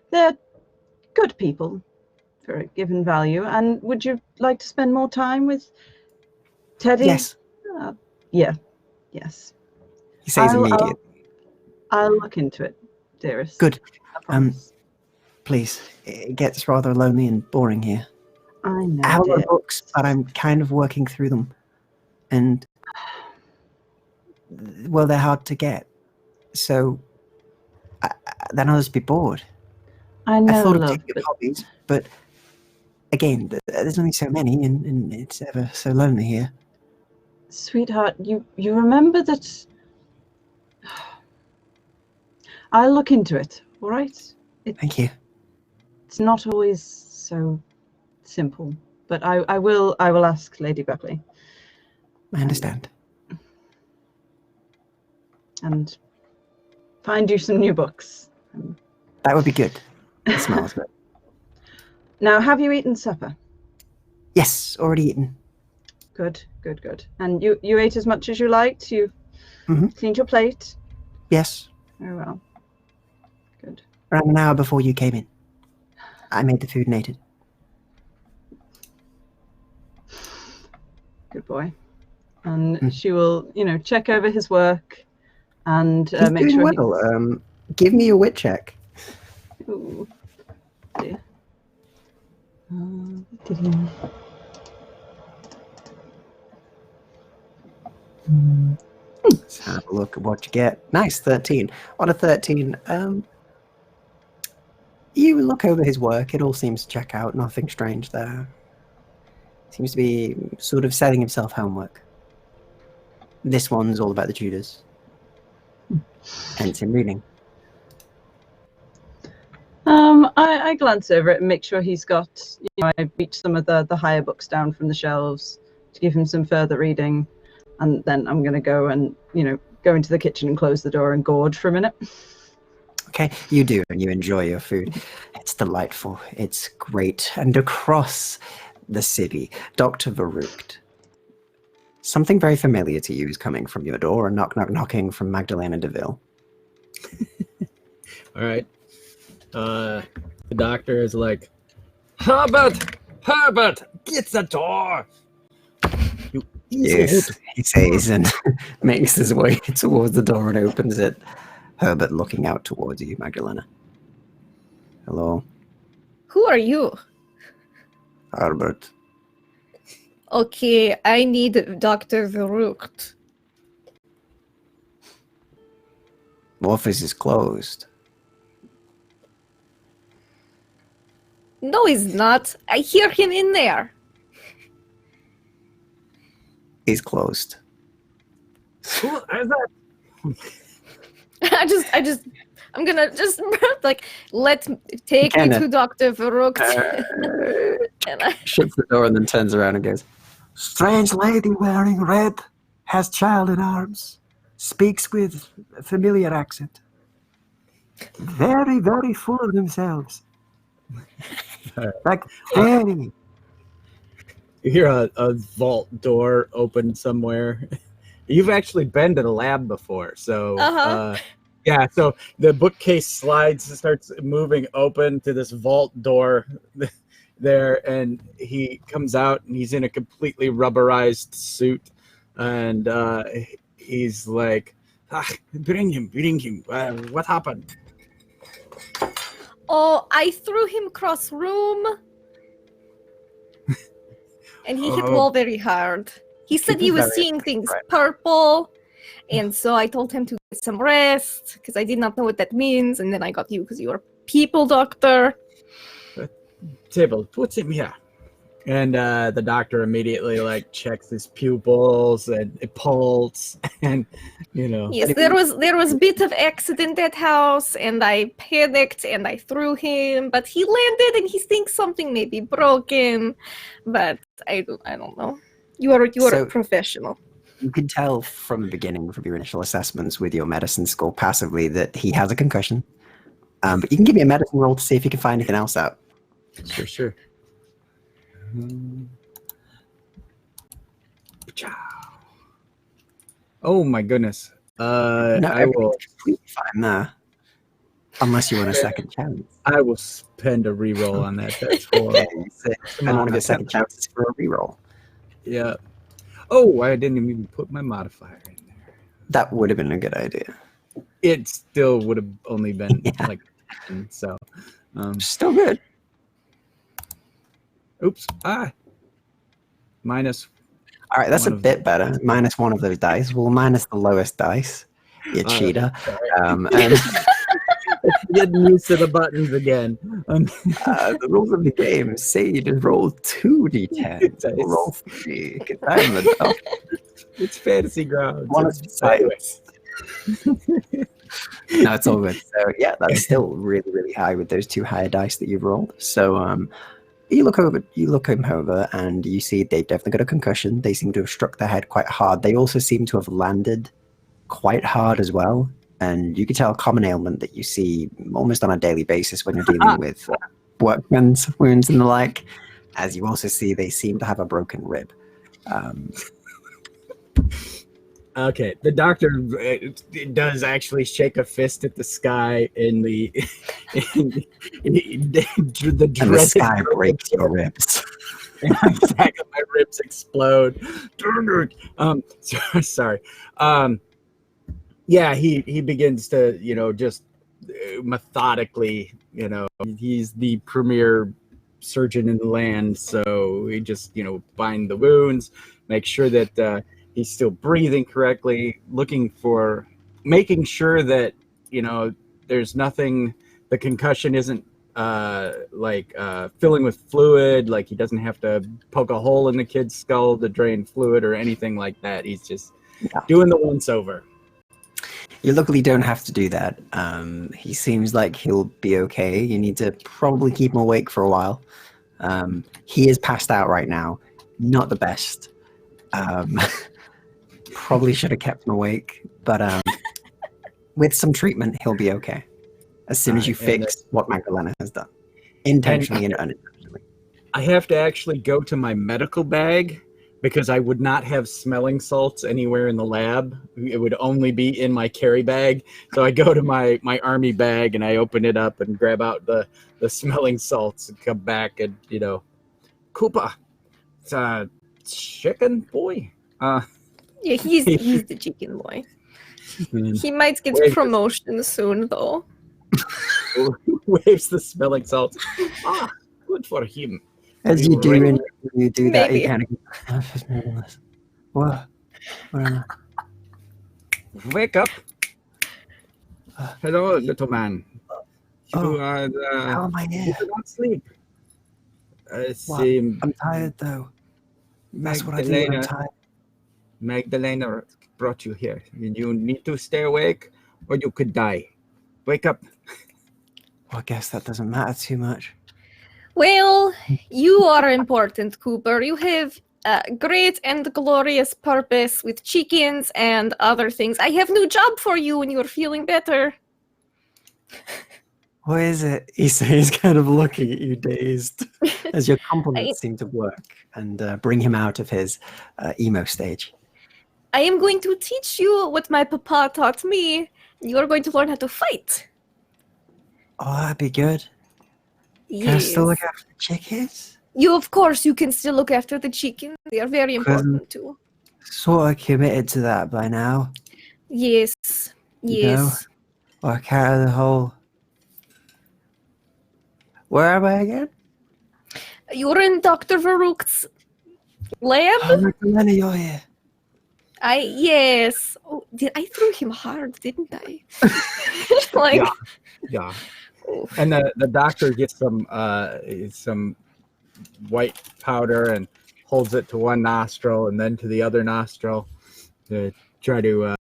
they're good people for a given value. And would you like to spend more time with Teddy? Yes. Yes. He says immediately. I'll look into it, dearest. Good. Please. It gets rather lonely and boring here. I know. I have a lot of books, but I'm kind of working through them. And, well, they're hard to get. So then I'll just be bored. I know, I thought love, of taking up hobbies, but again, there's only so many, and it's ever so lonely here. Sweetheart, you remember that... I'll look into it, all right? Thank you. It's not always so simple, but I will ask Lady Berkeley. I understand. And find you some new books. That would be good. It smells good. Now, have you eaten supper? Yes, already eaten. Good. And you ate as much as you liked? You cleaned your plate? Yes. Very well. Good. Around an hour before you came in. I made the food and ate it. Good boy. And she will, check over his work and He's make doing sure well. Give me a wit check. Ooh, dear. Let's have a look at what you get. Nice, 13. On a 13, you look over his work. It all seems to check out. Nothing strange there. Seems to be sort of setting himself homework. This one's all about the Tudors. And it's in reading. I glance over it and make sure he's got, I reach some of the higher books down from the shelves to give him some further reading. And then I'm going to go and, go into the kitchen and close the door and gorge for a minute. Okay, you do, and you enjoy your food. It's delightful. It's great. And across the city, Dr. Verrucht. Something very familiar to you is coming from your door, and knocking from Magdelena DeVille. All right. The doctor is like, Herbert, get the door. Yes, he says, and makes his way towards the door and opens it. Herbert looking out towards you, Magdelena. Hello, Who are you? Herbert. Okay, I need Dr. Verrucht. Office is closed. No, he's not. I hear him in there. He's closed. Who is that? I'm gonna just take me to Dr. Verrucht. Shuts the door and then turns around and goes, strange lady wearing red, has child in arms, speaks with a familiar accent. Very, very full of themselves. Like, very. You hear a vault door open somewhere, you've actually been to the lab before, so Uh-huh. yeah. So the bookcase slides and starts moving open to this vault door there, and he comes out, and he's in a completely rubberized suit, and he's like, bring him. What happened? Oh, I threw him cross room. And he hit Oh. wall very hard. He said he was seeing things purple. And so I told him to get some rest because I did not know what that means. And then I got you because you are a people doctor. Table, put him here. And the doctor immediately like checks his pupils and pulse, and Yes, there was a bit of accident at house, and I panicked and I threw him, but he landed and he thinks something may be broken, but I don't know. You are So- a professional. You can tell from the beginning, from your initial assessments with your medicine score passively, that he has a concussion. But you can give me a medicine roll to see if you can find anything else out. Sure. Oh my goodness. No, I will. completely fine there. Unless you want a second chance. I will spend a reroll on that. That's Okay, horrible. and one of your second chances for a reroll. Yeah. Oh, I didn't even put my modifier in there. That would have been a good idea. It still would have only been Yeah. like 10, so. Still good. Oops. Minus. All right, that's a One of bit better. Minus one of those dice. Well, minus the lowest dice. You cheater. And Getting used to the buttons again. the rules of the game say you just roll 2d10. Nice. Roll 3. Get that in the top. It's fantasy grounds. One It's of the sides. anyway. No, it's all good. So yeah, that's still really, really high with those two higher dice that you've rolled. So you look him over, and you see they've definitely got a concussion. They seem to have struck their head quite hard. They also seem to have landed quite hard as well. And you can tell a common ailment that you see almost on a daily basis when you're dealing with workmen's wounds and the like. As you also see, they seem to have a broken rib. Okay, the doctor does actually shake a fist at the sky in the the And the dreaded sky breaks your ribs. exactly, my ribs explode. Sorry. Yeah, he begins to just methodically, he's the premier surgeon in the land, so he just bind the wounds, make sure that he's still breathing correctly, making sure that there's nothing, the concussion isn't filling with fluid, like he doesn't have to poke a hole in the kid's skull to drain fluid or anything like that. He's just doing the once over. You luckily don't have to do that. He seems like he'll be okay. You need to probably keep him awake for a while. He is passed out right now. Not the best. Probably should have kept him awake, but with some treatment, he'll be okay. As soon as you fix what Magdelena has done, intentionally and unintentionally. I have to actually go to my medical bag because I would not have smelling salts anywhere in the lab. It would only be in my carry bag. So I go to my army bag and I open it up and grab out the smelling salts and come back and, Koopa, it's a chicken boy. Yeah, he's the chicken boy. Man, He might get promotion soon, though. waves the smelling salts. Good for him. As you do, when you do that, Maybe. you kind of. What? Where am Wake up. Hello, little man. You are I? How am I you here? do not sleep. I What? see I'm tired though. That's what I do. I'm tired. Magdelena brought you here. You need to stay awake or you could die. Wake up. Well, I guess that doesn't matter too much. Well, you are important, Cooper. You have a great and glorious purpose with chickens and other things. I have a new job for you when you're feeling better. What is it? He's kind of looking at you dazed as your compliments seem to work and bring him out of his emo stage. I am going to teach you what my papa taught me. You are going to learn how to fight. Oh, that'd be good. Can I still look after the chickens? Of course, you can still look after the chickens. They are very important too. Sort of committed to that by now. Yes. You know? Work out of the whole... Where am I again? You're in Dr. Varuk's lab? Oh, Magdelena, you're here. Yes. Oh, I threw him hard, didn't I? Yeah. And the doctor gets some white powder and holds it to one nostril and then to the other nostril to try to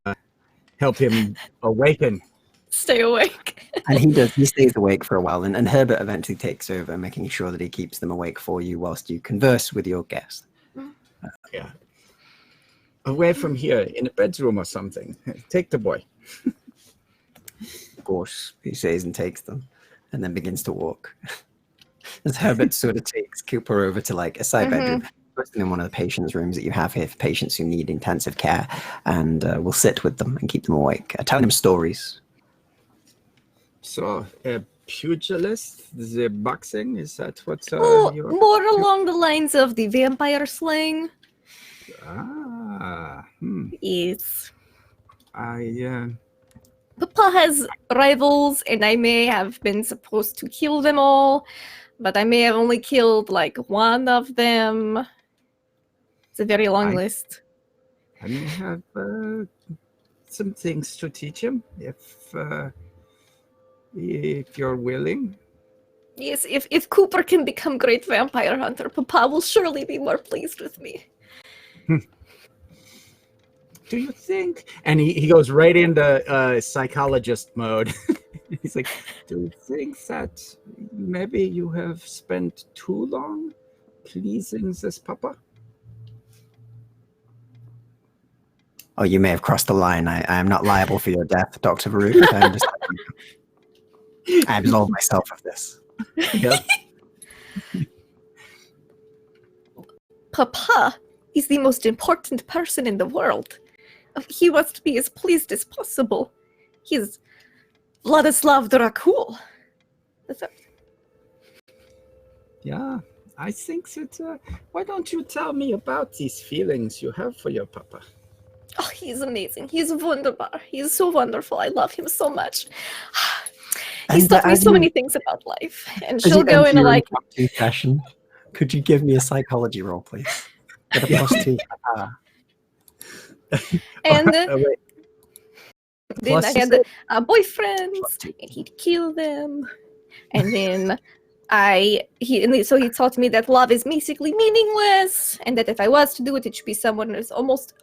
help him awaken. Stay awake. And he stays awake for a while, and Herbert eventually takes over, making sure that he keeps them awake for you whilst you converse with your guest. Yeah. Away from here, in a bedroom or something. Take the boy. Of course, he says and takes them, and then begins to walk. As Herbert sort of takes Cooper over to like a side bedroom, puts them in one of the patients' rooms that you have here for patients who need intensive care, and will sit with them and keep them awake, telling them stories. So, pugilist, the boxing, is that what more along the lines of the vampire slang. Yes. Papa has rivals, and I may have been supposed to kill them all, but I may have only killed like one of them. It's a very long list. I may have some things to teach him, if you're willing. Yes, if Cooper can become great vampire hunter, Papa will surely be more pleased with me. Do you think? And he goes right into psychologist mode. He's like, do you think that maybe you have spent too long pleasing this papa? Oh, you may have crossed the line. I am not liable for your death, Dr. Varuk. I absolve myself of this. Yep. Papa is the most important person in the world. He must be as pleased as possible. He's Vladislav Dracul. Yeah, I think that, why don't you tell me about these feelings you have for your papa? Oh, he's amazing. He's wonderful. He's so wonderful. I love him so much. He's taught me so many things about life. And she'll go into like... Session, could you give me a psychology roll, please? With a +2. And then I had boyfriends, and he'd kill them. And then so he taught me that love is basically meaningless, and that if I was to do it, it should be someone who's almost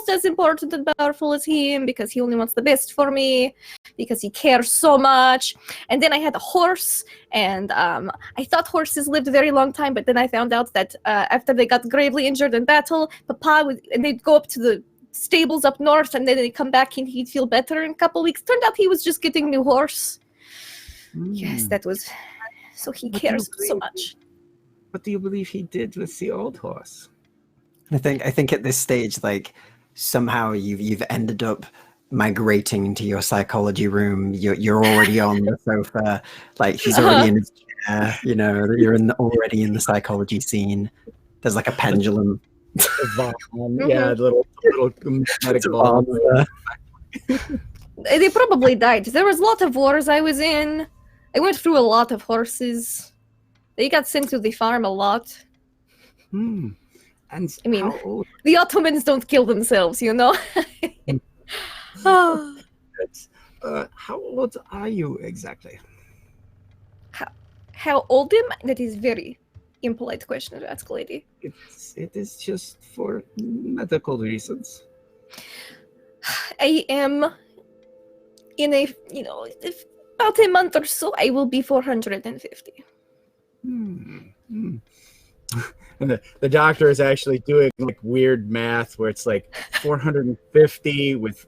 as important and powerful as him, because he only wants the best for me, because he cares so much. And then I had a horse, and I thought horses lived a very long time, but then I found out that after they got gravely injured in battle, and they'd go up to the stables up north, and then they'd come back and he'd feel better in a couple weeks. Turned out he was just getting a new horse. Yes, that was... So he cares so much. What do you believe he did with the old horse? I think at this stage, like, somehow you've ended up migrating into your psychology room. You're already on the sofa, like he's already in his chair. You know, you're already in the psychology scene. There's like a pendulum. Yeah, little medical. They probably died. There was a lot of wars I was in. I went through a lot of horses. They got sent to the farm a lot. And I mean, the Ottomans don't kill themselves, you know? How old are you exactly? How old am I? That is very impolite question to ask, lady. It is just for medical reasons. I am in a, about a month or so, I will be 450. And the doctor is actually doing like weird math where it's like 450 with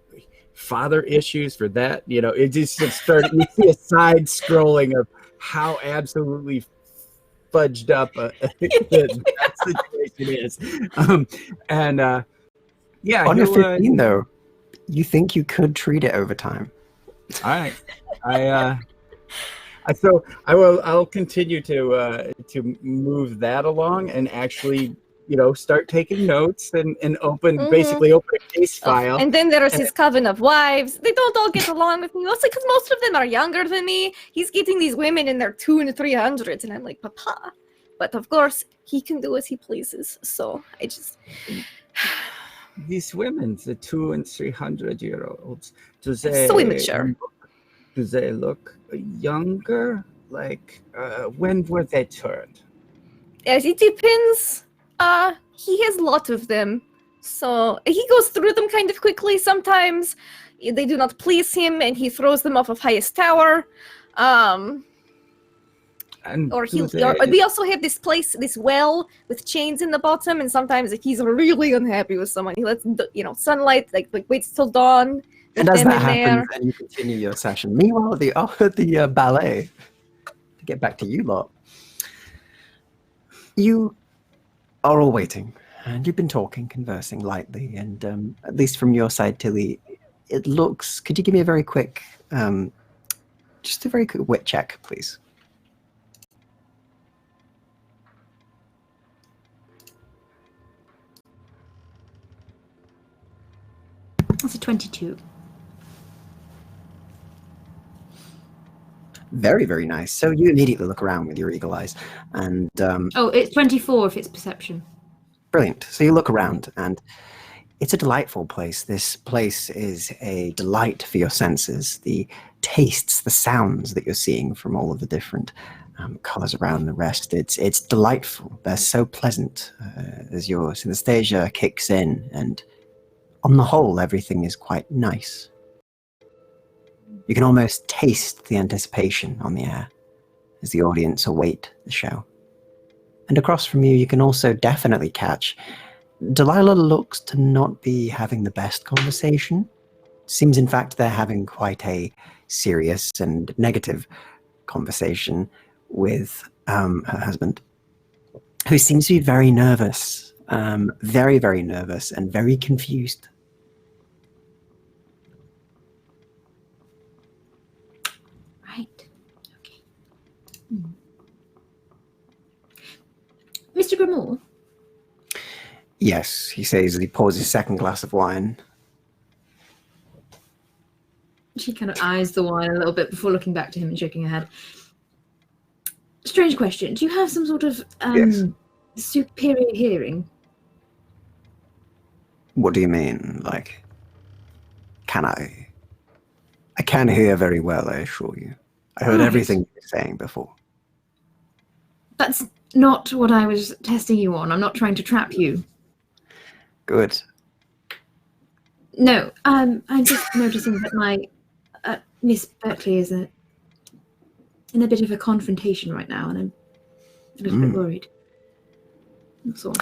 father issues for that. It just started. You see a side scrolling of how absolutely fudged up that situation is. Yeah, On your he'll, 15, though, you think you could treat it over time. all right. I'll continue to move that along and actually, start taking notes and basically open a case file. And then there's his coven of wives. They don't all get along with me, mostly because most of them are younger than me. He's getting these women in their 200s and 300s, and I'm like, Papa. But of course, he can do as he pleases. So I just. These women, the 200 and 300-year-olds, do they So immature. Do they look younger? Like, when were they turned? As it depends. He has a lot of them. So he goes through them kind of quickly. Sometimes they do not please him and he throws them off of highest tower. And Or we also have this place, this well with chains in the bottom, and sometimes if he's really unhappy with someone, he lets sunlight, like waits till dawn. And as that happens, then you continue your session. Meanwhile, at the ballet, to get back to you lot, you are all waiting, and you've been talking, conversing lightly, and at least from your side, Tillie, it looks. Could you give me a very quick, just a very quick wit check, please? That's a 22. Very, very nice. So you immediately look around with your eagle eyes, and It's 24 if it's perception. brilliant. So you look around, and it's a delightful place. This place is a delight for your senses. The tastes, the sounds that you're seeing from all of the different colors around the rest. It's delightful. They're so pleasant as your synesthesia kicks in, and on the whole, everything is quite nice. You can almost taste the anticipation on the air as the audience await the show. And across from you, you can also definitely catch Delilah looks to not be having the best conversation. Seems, in fact, they're having quite a serious and negative conversation with her husband, who seems to be very nervous, very, very nervous and very confused. Right. Okay. Mr. Grimoire? Yes, he says as he pours his second glass of wine. She kind of eyes the wine a little bit before looking back to him and shaking her head. Strange question. Do you have some sort of Yes. superior hearing? What do you mean? Like, can I? I can hear very well, I assure you. I heard Right. everything you were saying before. That's not what I was testing you on. I'm not trying to trap you. Good. No, I'm just noticing that my Miss Berkeley is in a bit of a confrontation right now, and I'm a little bit worried. That's all.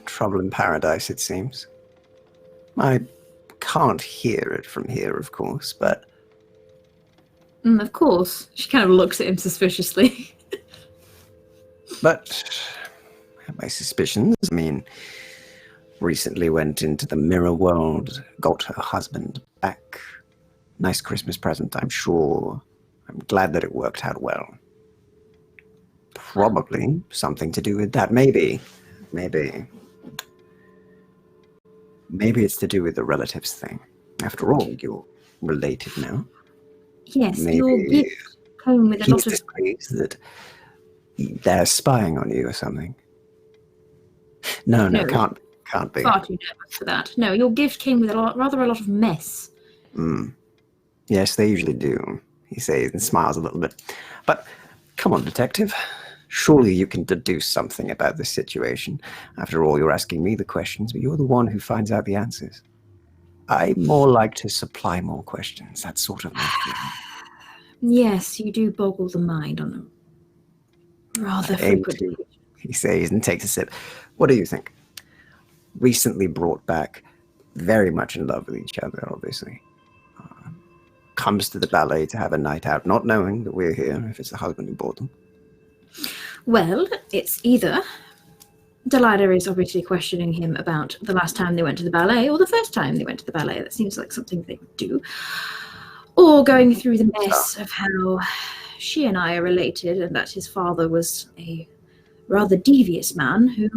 Trouble in paradise, it seems. I can't hear it from here, of course, but Of course. She kind of looks at him suspiciously. But I have my suspicions. I mean, recently went into the mirror world, got her husband back. Nice Christmas present, I'm sure. I'm glad that it worked out well. Probably something to do with that. Maybe it's to do with the relatives thing. After all, you're related now. Yes, Maybe your gift came with a he's lot of... displeased that they're spying on you or something. No, No. can't be. Far too nervous for that. No, your gift came with rather a lot of mess. Yes, they usually do, he says and smiles a little bit. But come on, detective. Surely you can deduce something about this situation. After all, you're asking me the questions, but you're the one who finds out the answers. I more like to supply more questions. That's sort of my feeling. Yes, you do boggle the mind on a rather Aim frequent... to, he says and takes a sip. What do you think? Recently brought back, very much in love with each other, obviously. Comes to the ballet to have a night out, not knowing that we're here, if it's the husband who brought them. Well, it's either Delilah is obviously questioning him about the last time they went to the ballet, or the first time they went to the ballet. That seems like something they would do. Or going through the mess of how she and I are related, and that his father was a rather devious man who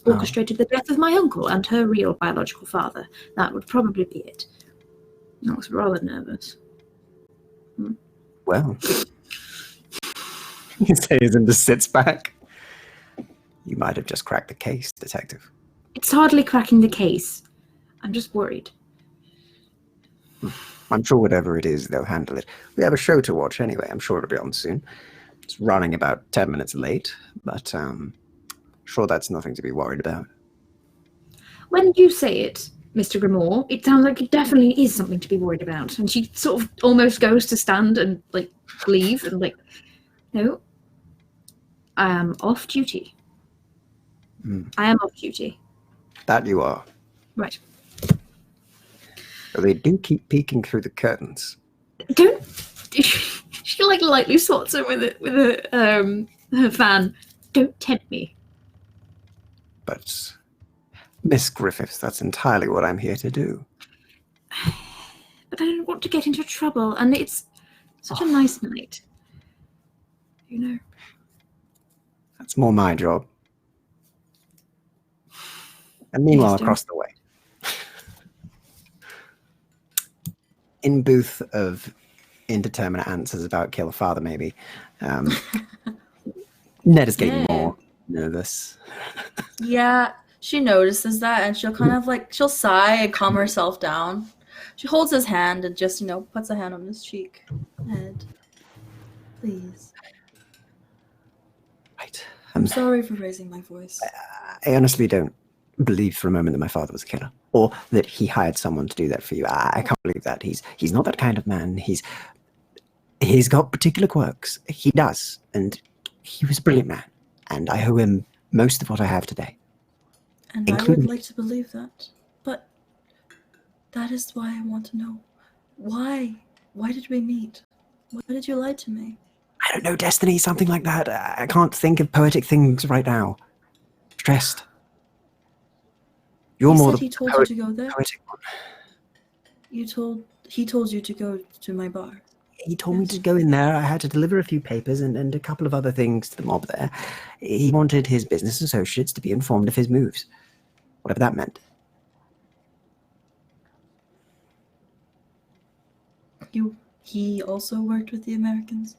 orchestrated the death of my uncle and her real biological father. That would probably be it. I was rather nervous. Well, he says and just sits back. You might have just cracked the case, Detective. It's hardly cracking the case. I'm just worried. I'm sure whatever it is, they'll handle it. We have a show to watch anyway. I'm sure it'll be on soon. It's running about 10 minutes late, but sure that's nothing to be worried about. When you say it, Mr. Grimoire, it sounds like it definitely is something to be worried about. And she sort of almost goes to stand and, like, leave and, like, no, I am off duty. I am off duty. That you are. Right. But they do keep peeking through the curtains. Don't. She like lightly swats him with her fan. Don't tempt me. But, Miss Griffiths, that's entirely what I'm here to do. But I don't want to get into trouble, and it's such a nice night. You know. That's more my job. And meanwhile, Yes, across the way, in booth of indeterminate answers about kill a father, maybe, Ned is getting more nervous. Yeah, she notices that, and she'll kind of like, she'll sigh and calm herself down. She holds his hand and just, puts a hand on his cheek. Ned, please. Right. I'm sorry for raising my voice. I honestly don't believe for a moment that my father was a killer, or that he hired someone to do that for you. I can't believe that. He's not that kind of man. He's got particular quirks. He does, and he was a brilliant man, and I owe him most of what I have today. And I would like to believe that, but that is why I want to know. Why? Why did we meet? Why did you lie to me? I don't know, destiny, something like that. I can't think of poetic things right now. Stressed. You're more he told you to go there? Poetic one. He told you to go to my bar. He told me to go in there. I had to deliver a few papers and a couple of other things to the mob there. He wanted his business associates to be informed of his moves, whatever that meant. He also worked with the Americans?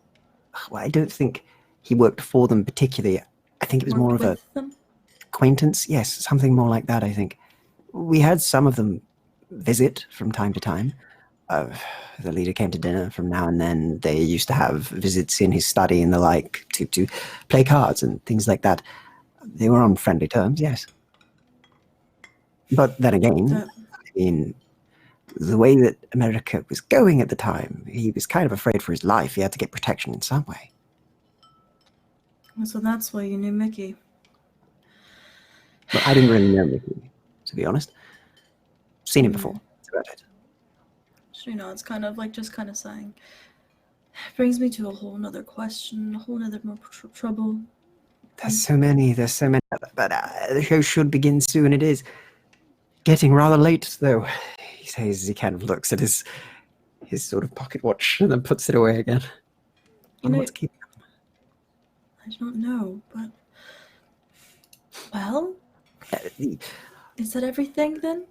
Well, I don't think he worked for them particularly. I think it was more of a acquaintance. Yes, something more like that, I think. We had some of them visit from time to time. The leader came to dinner from now and then. They used to have visits in his study and the like to play cards and things like that. They were on friendly terms, yes. But then again, I mean, the way that America was going at the time, he was kind of afraid for his life. He had to get protection in some way. So that's why you knew Mickey. But I didn't really know Mickey, to be honest. Seen him before. That's about it. It's kind of like just kind of sighing. Brings me to a whole nother question, a whole nother more trouble. There's so many. But the show should begin soon. It is getting rather late, though. He says as he kind of looks at his sort of pocket watch and then puts it away again. What's keeping him? I don't know, but well, is that everything then?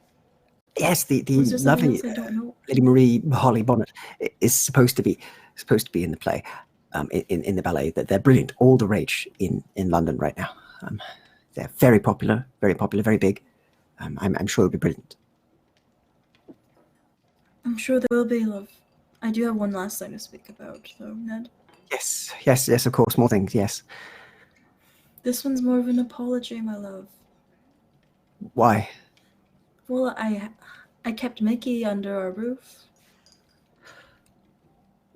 Yes, the lovely Lady Marie Holly Bonnet is supposed to be in the play, in the ballet. That they're brilliant, all the rage in London right now. They're very popular, very big. I'm sure it'll be brilliant. I'm sure there will be, love. I do have one last thing to speak about, though, Ned. Yes, of course, more things, yes. This one's more of an apology, my love. Why? Well, I kept Mickey under our roof.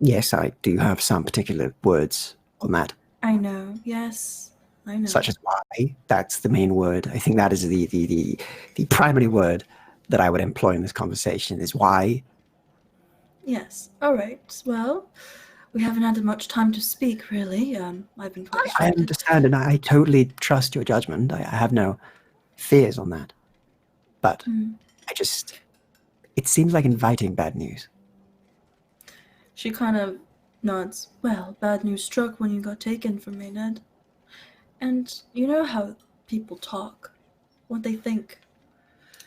Yes, I do have some particular words on that. I know, yes, I know. Such as why. That's the main word. I think that is the primary word that I would employ in this conversation is why. Yes, all right. Well, we haven't had much time to speak, really. I've been quite I distracted. understand, and I totally trust your judgment. I have no fears on that. But it seems like inviting bad news. She kind of nods. Well, bad news struck when you got taken from me, Ned. And you know how people talk, what they think.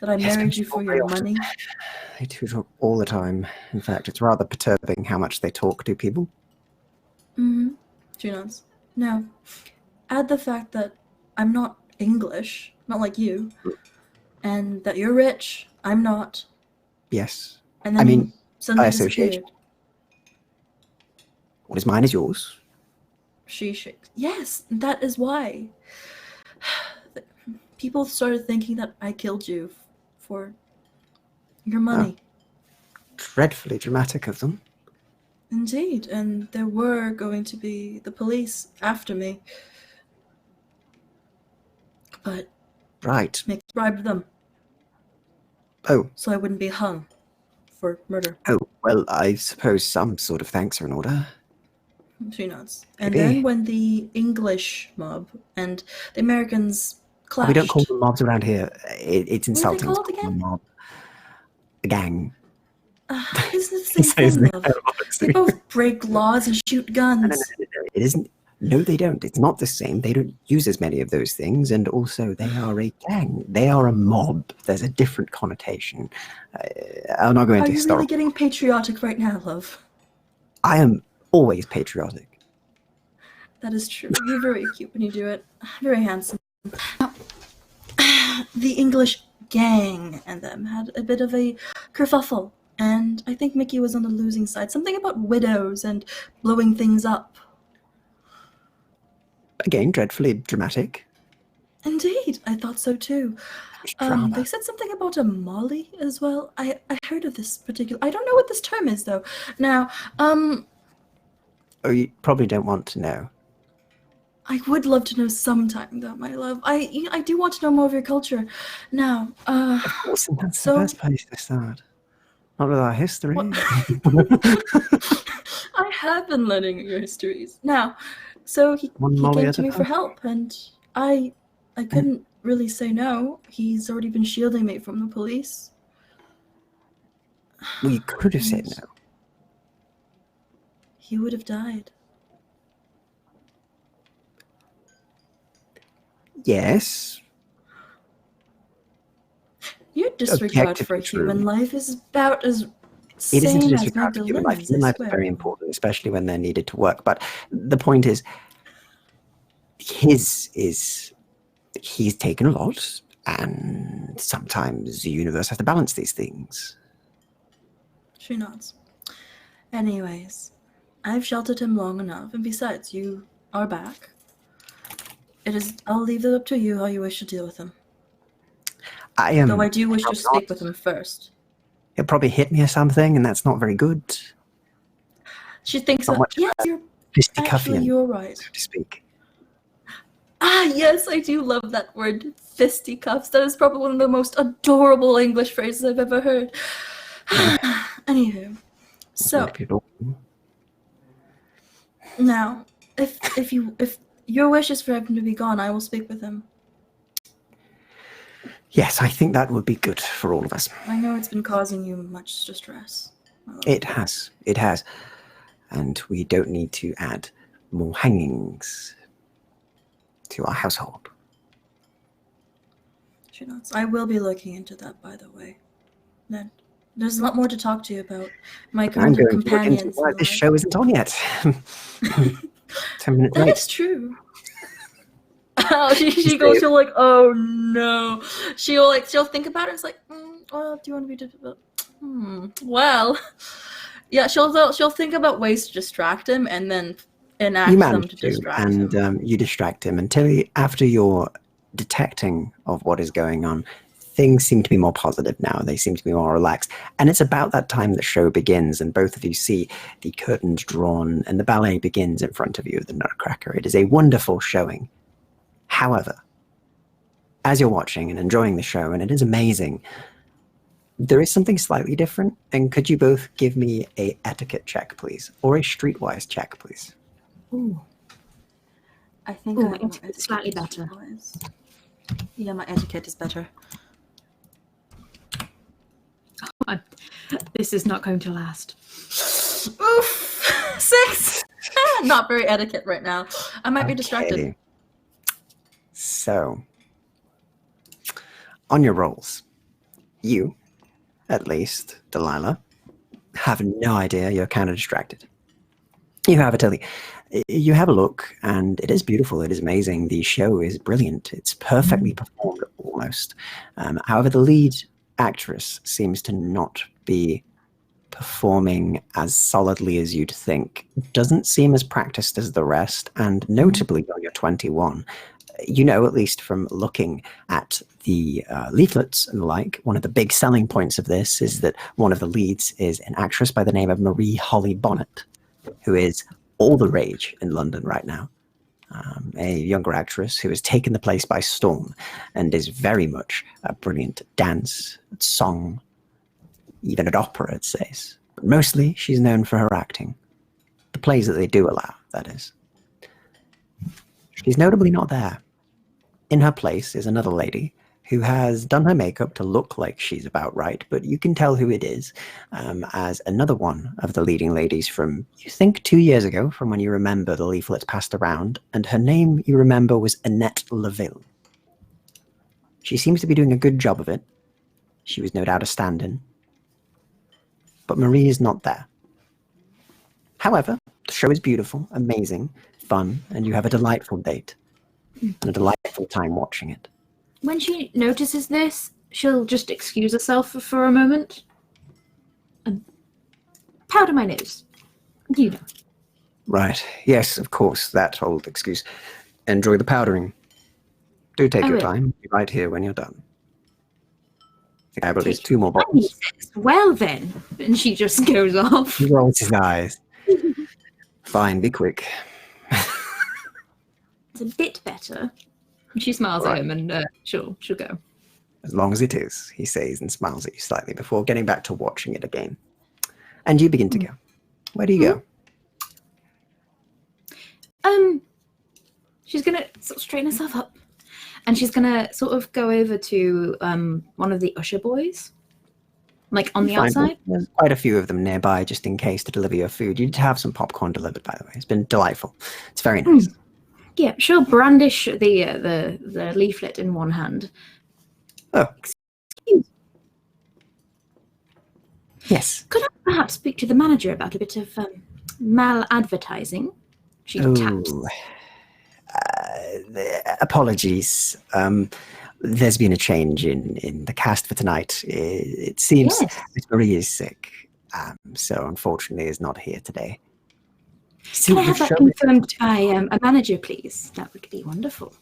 That I Yes, married you for very your often. money. They do talk all the time. In fact, it's rather perturbing how much they talk to people. She nods. Now, add the fact that I'm not English, not like you, and that you're rich, I'm not. Yes. And then you suddenly by association. disappeared. What is mine is yours. She shakes. Yes, that is why. People started thinking that I killed you for your money. Dreadfully dramatic of them. Indeed, and there were going to be the police after me. But Right. Mick bribed them. Oh. So I wouldn't be hung for murder. Oh, well, I suppose some sort of thanks are in order. She nods. And Maybe. then when the English mob and the Americans clashed... We don't call them mobs around here. It's insulting. What do they call it again? Mob. A gang. Isn't it the same thing, love? They both break laws and shoot guns. No. It isn't. No, they don't. It's not the same. They don't use as many of those things, and also they are a gang. They are a mob. There's a different connotation. I'm not going to Are you really getting patriotic right now, love? I am always patriotic. That is true. You're very cute when you do it. Very handsome. The English gang and them had a bit of a kerfuffle, and I think Mickey was on the losing side. Something about widows and blowing things up. Again, dreadfully dramatic. Indeed, I thought so too. They said something about a molly as well. I heard of this particular... I don't know what this term is, though. Now, Oh, you probably don't want to know. I would love to know sometime, though, my love. I do want to know more of your culture. Now, Of course, and that's the best place to start. Not with our history. I have been learning your histories. Now, so he came to me for help, and I couldn't really say no. He's already been shielding me from the police. Well, you could have said no. He would have died. Yes. Your disregard for human life is about as It isn't a same as disregard for human life. Magdalena's, Human I life is swear. very important, especially when they're needed to work. But the point is, he's taken a lot, and sometimes the universe has to balance these things. She nods. Anyways, I've sheltered him long enough, and besides, you are back. I'll leave it up to you how you wish to deal with him. Though I do wish to speak with him first. He'll probably hit me or something, and that's not very good. She thinks Not that, much yes, you're right. so to speak. Ah, yes, I do love that word, fisticuffs. That is probably one of the most adorable English phrases I've ever heard. Anywho, so now, if your wish is for him to be gone, I will speak with him. Yes, I think that would be good for all of us. I know it's been causing you much distress. It has. And we don't need to add more hangings to our household. She nods. I will be looking into that, by the way. Ned, there's a lot more to talk to you about. My current companions. Why this show isn't on yet. 10 minutes late. That is true. Oh, she goes, she'll like, oh no. She'll think about it. It's like, well, do you want to be difficult? Well, yeah. She'll think about ways to distract him and then enact them to distract him. And you distract him. And Tillie, after your detecting of what is going on, things seem to be more positive now. They seem to be more relaxed. And it's about that time the show begins, and both of you see the curtains drawn and the ballet begins in front of you of the Nutcracker. It is a wonderful showing. However, as you're watching and enjoying the show, and it is amazing, There is something slightly different, and could you both give me a etiquette check, please, or a streetwise check, please? Ooh. I think Ooh, I have my etiquette is slightly better. streetwise. Yeah, my etiquette is better. This is not going to last. Oof! 6! Not very etiquette right now. I might be distracted. Okay. So, on your rolls, you, at least, Delilah, have no idea you're kind of distracted. You have a Tillie. You have a look, and it is beautiful. It is amazing. The show is brilliant. It's perfectly performed, almost. However, the lead actress seems to not be performing as solidly as you'd think. Doesn't seem as practiced as the rest, and notably, when you're 21, you know, at least from looking at the leaflets and the like, one of the big selling points of this is that one of the leads is an actress by the name of Marie Holly Bonnet, who is all the rage in London right now. A younger actress who has taken the place by storm and is very much a brilliant dance, song, even at opera, it says. But mostly, she's known for her acting. The plays that they do allow, that is. She's notably not there. In her place is another lady who has done her makeup to look like she's about right, but you can tell who it is as another one of the leading ladies from, you think, 2 years ago, from when you remember the leaflets passed around, and her name, you remember, was Annette Laville. She seems to be doing a good job of it. She was no doubt a stand-in. But Marie is not there. However, the show is beautiful, amazing, fun, and you have a delightful date and a delightful time watching it. When she notices this, she'll just excuse herself for a moment and powder my nose. You know. Right. Yes, of course, that old excuse. Enjoy the powdering. Do take your time. Be right here when you're done. I think I have at least 2 more bottles. Well then. And she just goes off. He rolls his eyes. Fine, be quick. It's a bit better. She smiles at him and she'll go. As long as it is, he says and smiles at you slightly before getting back to watching it again. And you begin to go. Where do you go? She's gonna sort of straighten herself up. And she's gonna sort of go over to one of the usher boys. Like on the outside. There's quite a few of them nearby just in case to deliver your food. You did have some popcorn delivered, by the way. It's been delightful. It's very nice. Yeah, she'll brandish the leaflet in one hand. Oh. Excuse. Yes. Could I perhaps speak to the manager about a bit of mal-advertising? She taps. Apologies. There's been a change in the cast for tonight. It seems Miss Marie is sick, so unfortunately is not here today. Can I have that confirmed by a manager, please? That would be wonderful.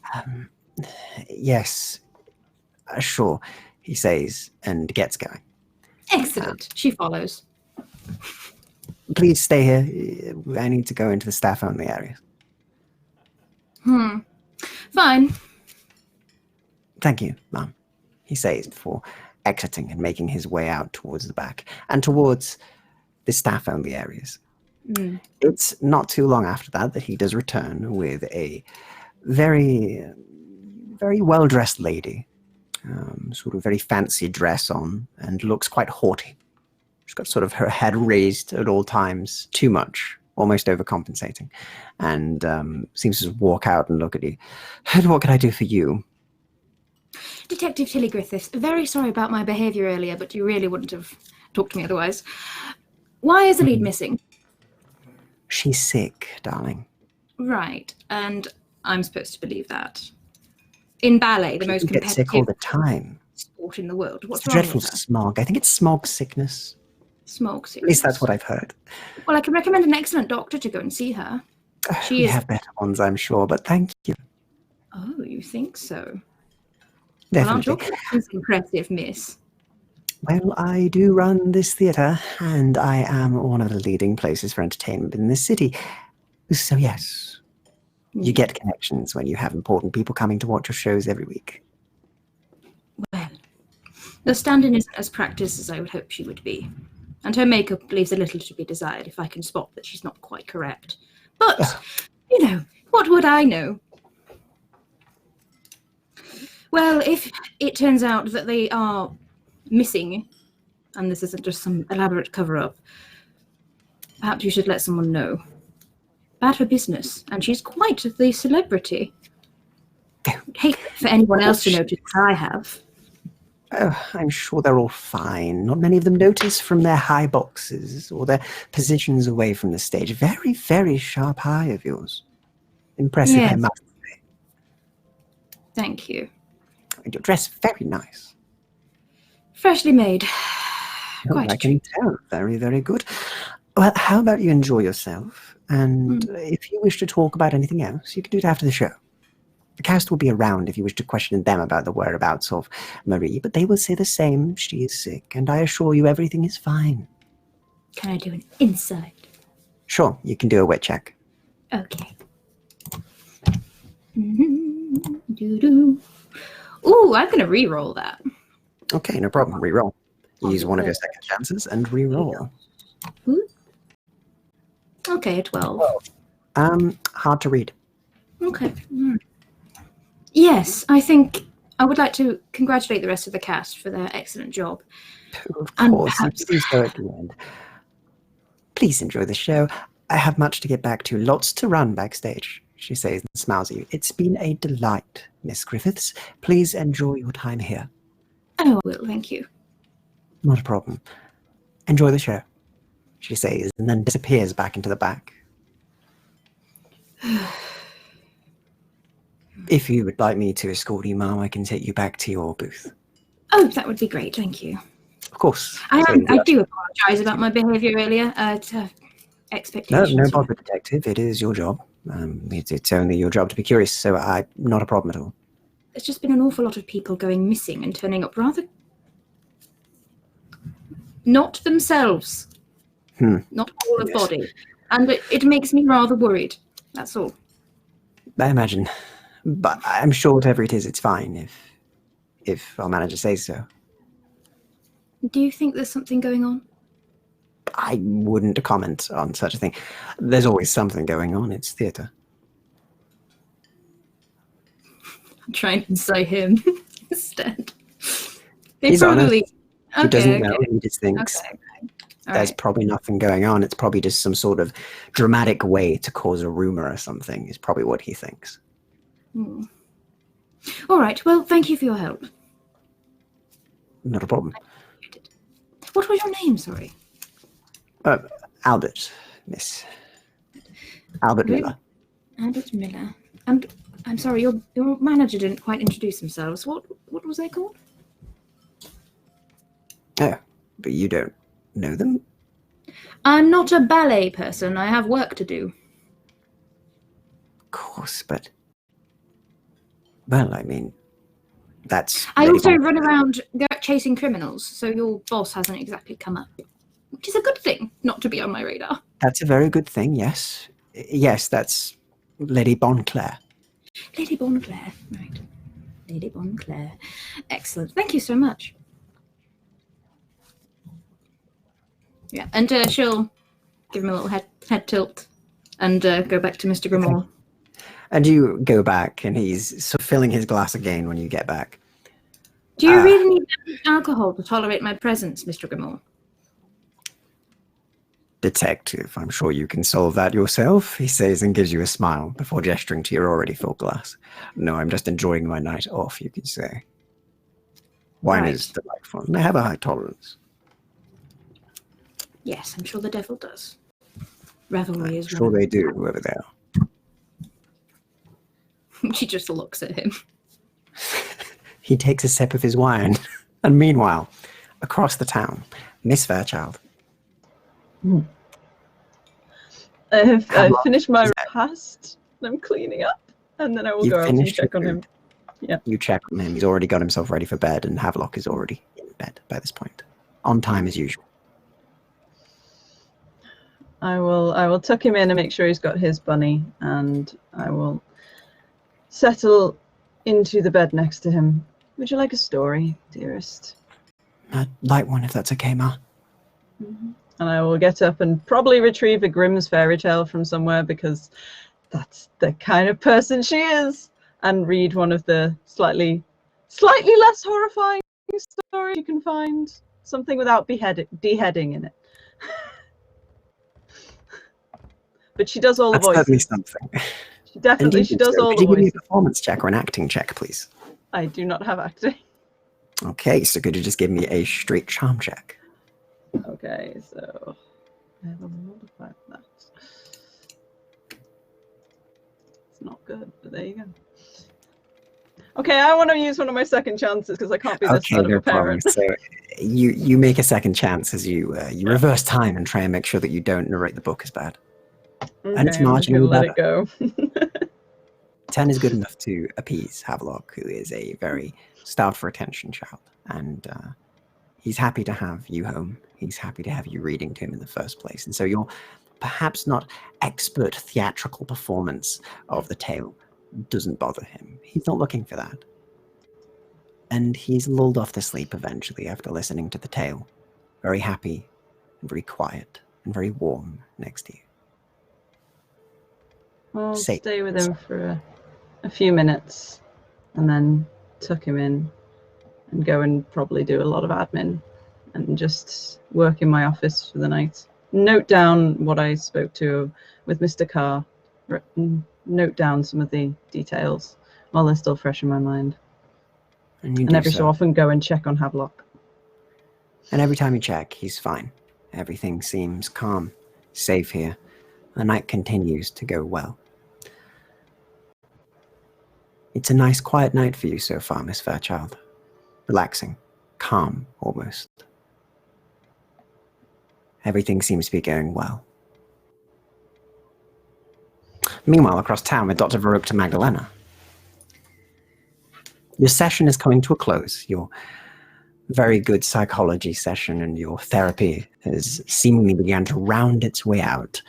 Yes, sure, he says, and gets going. Excellent. She follows. Please stay here. I need to go into the staff-only areas. Fine. Thank you, Mum, he says before exiting and making his way out towards the back and towards the staff-only areas. It's not too long after that he does return with a very, very well-dressed lady, sort of very fancy dress on, and looks quite haughty. She's got sort of her head raised at all times, too much, almost overcompensating, and seems to walk out and look at you. And what can I do for you? Detective Tillie Griffiths, very sorry about my behaviour earlier, but you really wouldn't have talked to me otherwise. Why is the lead missing? She's sick, darling. Right, and I'm supposed to believe that. In ballet, the most competitive sick all the time. Sport in the world. What's it's wrong dreadful with her? smog. I think it's smog sickness. Smog sickness. At least that's what I've heard. Well, I can recommend an excellent doctor to go and see her. We have better ones, I'm sure, but thank you. Oh, you think so? Definitely. Well, aren't your connections impressive, miss? Well, I do run this theatre, and I am one of the leading places for entertainment in this city. So yes, you get connections when you have important people coming to watch your shows every week. Well, The stand-in isn't as practiced as I would hope she would be. And her makeup leaves a little to be desired if I can spot that she's not quite correct. But, you know, what would I know? Well, if it turns out that they are missing, and this isn't just some elaborate cover-up, perhaps you should let someone know. Bad for business, and she's quite the celebrity. I'd hate for anyone else to notice as I have. Oh, I'm sure they're all fine. Not many of them notice from their high boxes or their positions away from the stage. Very, very sharp eye of yours. Impressive, I Yes. must say. Thank you. And your dress, very nice. Freshly made. Oh, Quite I a can treat. tell. Very, very good. Well, how about you enjoy yourself? And if you wish to talk about anything else, you can do it after the show. The cast will be around if you wish to question them about the whereabouts of Marie, but they will say the same. She is sick, and I assure you everything is fine. Can I do an insight? Sure, you can do a wit check. Okay. Doo-doo. Ooh, I'm gonna re-roll that. Okay, no problem. Reroll. Use one of your second chances and reroll. Ooh. Okay, a 12. Hard to read. Okay. Yes, I think I would like to congratulate the rest of the cast for their excellent job. Of And course, you perhaps- do so at the end. Please enjoy the show. I have much to get back to. Lots to run backstage, she says and smiles at you. It's been a delight, Miss Griffiths. Please enjoy your time here. Oh, I will, thank you. Not a problem. Enjoy the show, she says, and then disappears back into the back. If you would like me to escort you, Ma'am, I can take you back to your booth. Oh, that would be great, thank you. Of course. I So, do apologise about my behaviour earlier. No, Expectations. no bother, detective. It is your job. It's only your job to be curious, so not a problem at all. There's just been an awful lot of people going missing and turning up rather not themselves. Not all of body. And it makes me rather worried. That's all. I imagine. But I'm sure whatever it is, it's fine if our manager says so. Do you think there's something going on? I wouldn't comment on such a thing. There's always something going on. It's theatre. I'm trying to say him instead. He's honest. He Okay, doesn't okay. know. He just thinks Okay. All there's right. probably nothing going on. It's probably just some sort of dramatic way to cause a rumor or something, is probably what he thinks. All right. Well, thank you for your help. Not a problem. What was your name? Sorry. Albert, Miss. Albert Really? Miller. Albert Miller. And I'm sorry, your manager didn't quite introduce themselves. What was they called? Oh, but you don't know them? I'm not a ballet person. I have work to do. Of course, but... Well, I mean, that's... I Lady also Bon- run around chasing criminals, so your boss hasn't exactly come up. Which is a good thing, not to be on my radar. That's a very good thing, yes. Yes, that's Lady Bonclair. Lady Bonclair, right. Lady Bonclair. Excellent. Thank you so much. Yeah, and she'll give him a little head tilt and go back to Mr. Grimmauld. And you go back, and he's sort of filling his glass again when you get back. Do you really need alcohol to tolerate my presence, Mr. Grimmauld? Detective, I'm sure you can solve that yourself, he says and gives you a smile before gesturing to your already full glass. No, I'm just enjoying my night off, you could say. Wine Right. is delightful, and I have a high tolerance. Yes, I'm sure the devil does. Revelry is Sure they do, whoever they are. She just looks at him. He takes a sip of his wine, and meanwhile, across the town, Miss Fairchild. I've How long finished my is that? repast. I'm cleaning up, and then I will You've go out and finished check your on him. food. You check on him. He's already got himself ready for bed, and Havelock is already in bed by this point. On time as usual. I will tuck him in and make sure he's got his bunny, and I will settle into the bed next to him. Would you like a story, dearest? A light one, if that's okay, Ma. And I will get up and probably retrieve a Grimm's fairy tale from somewhere, because that's the kind of person she is, and read one of the slightly less horrifying stories you can find. Something without deheading in it. But she does all That's the certainly voices. something. She does all Could the you give me a voices. performance check or an acting check, please? I do not have acting. Okay, so could you just give me a straight charm check? Okay, so I have a modify for that. It's not good, but there you go. Okay, I want to use one of my second chances because I can't be this Okay, bad of no a problem. parent. So you make a second chance as you reverse time and try and make sure that you don't narrate the book as bad. And it's Okay, I'm just gonna marginally let it better. go. 10 is good enough to appease Havelock, who is a very starved for attention child. And he's happy to have you home. He's happy to have you reading to him in the first place. And so your perhaps not expert theatrical performance of the tale doesn't bother him. He's not looking for that. And he's lulled off to sleep eventually after listening to the tale. Very happy, and very quiet, and very warm next to you. I'll Safe. stay with him for a few minutes and then tuck him in and go and probably do a lot of admin and just work in my office for the night. Note down what I spoke to with Mr. Carr. Note down some of the details while they're still fresh in my mind. And every so often go and check on Havelock. And every time you check, he's fine. Everything seems calm, safe here. The night continues to go well. It's a nice, quiet night for you so far, Miss Fairchild. Relaxing, calm, almost. Everything seems to be going well. Meanwhile, across town with Dr. and Magdelena. Your session is coming to a close. Your very good psychology session and your therapy has seemingly began to round its way out.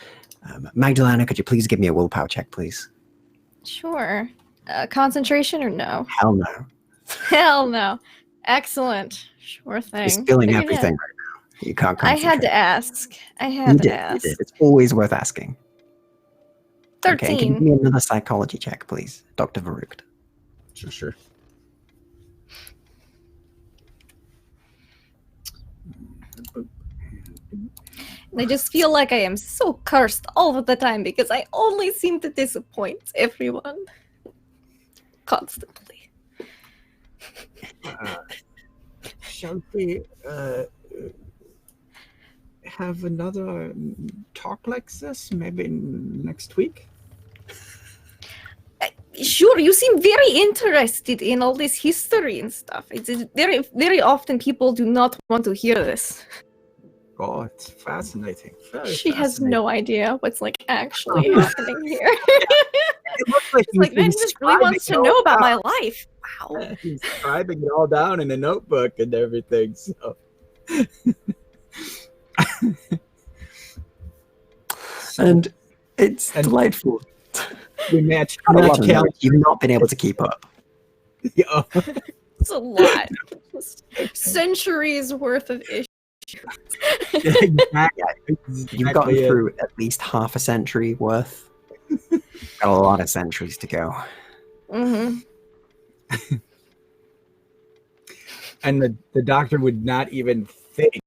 Magdelena, could you please give me a willpower check, please? Sure. Concentration or no? Hell no. Hell no. Excellent. Sure thing. You're spilling Figured everything it. right now. You can't I concentrate. had to ask. You did. It's always worth asking. 13. Okay, can you give me another psychology check, please, Dr. Varukt? Sure. And I just feel like I am so cursed all of the time because I only seem to disappoint everyone. Constantly. Shall we have another talk like this maybe next week? Sure, you seem very interested in all this history and stuff. It's very, very often people do not want to hear this. Oh, it's fascinating. She has no idea what's like actually happening here. It looks like She's like, man, just really wants to know about my life. Wow. He's scribing it all down in a notebook and everything. So, And it's delightful. we match. You've not been able to keep up. Yeah. It's a lot. Just centuries worth of issues. Exactly. You've gotten through at least half a century worth. Got a lot of centuries to go. Mm-hmm. And the doctor would not even think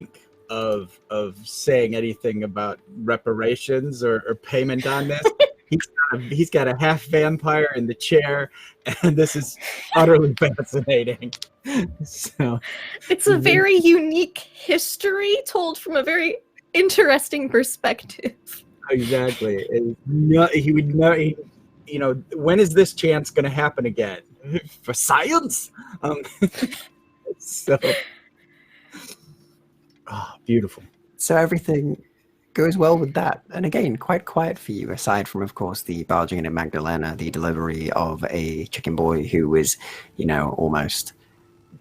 of saying anything about reparations or payment on this. He's got a half vampire in the chair, and this is utterly fascinating. So It's a very unique history told from a very interesting perspective. exactly, he would know. You know, when is this chance going to happen again? For science? So, beautiful. So everything goes well with that. And again, quite quiet for you, aside from, of course, the barging in at Magdelena, the delivery of a chicken boy who was, almost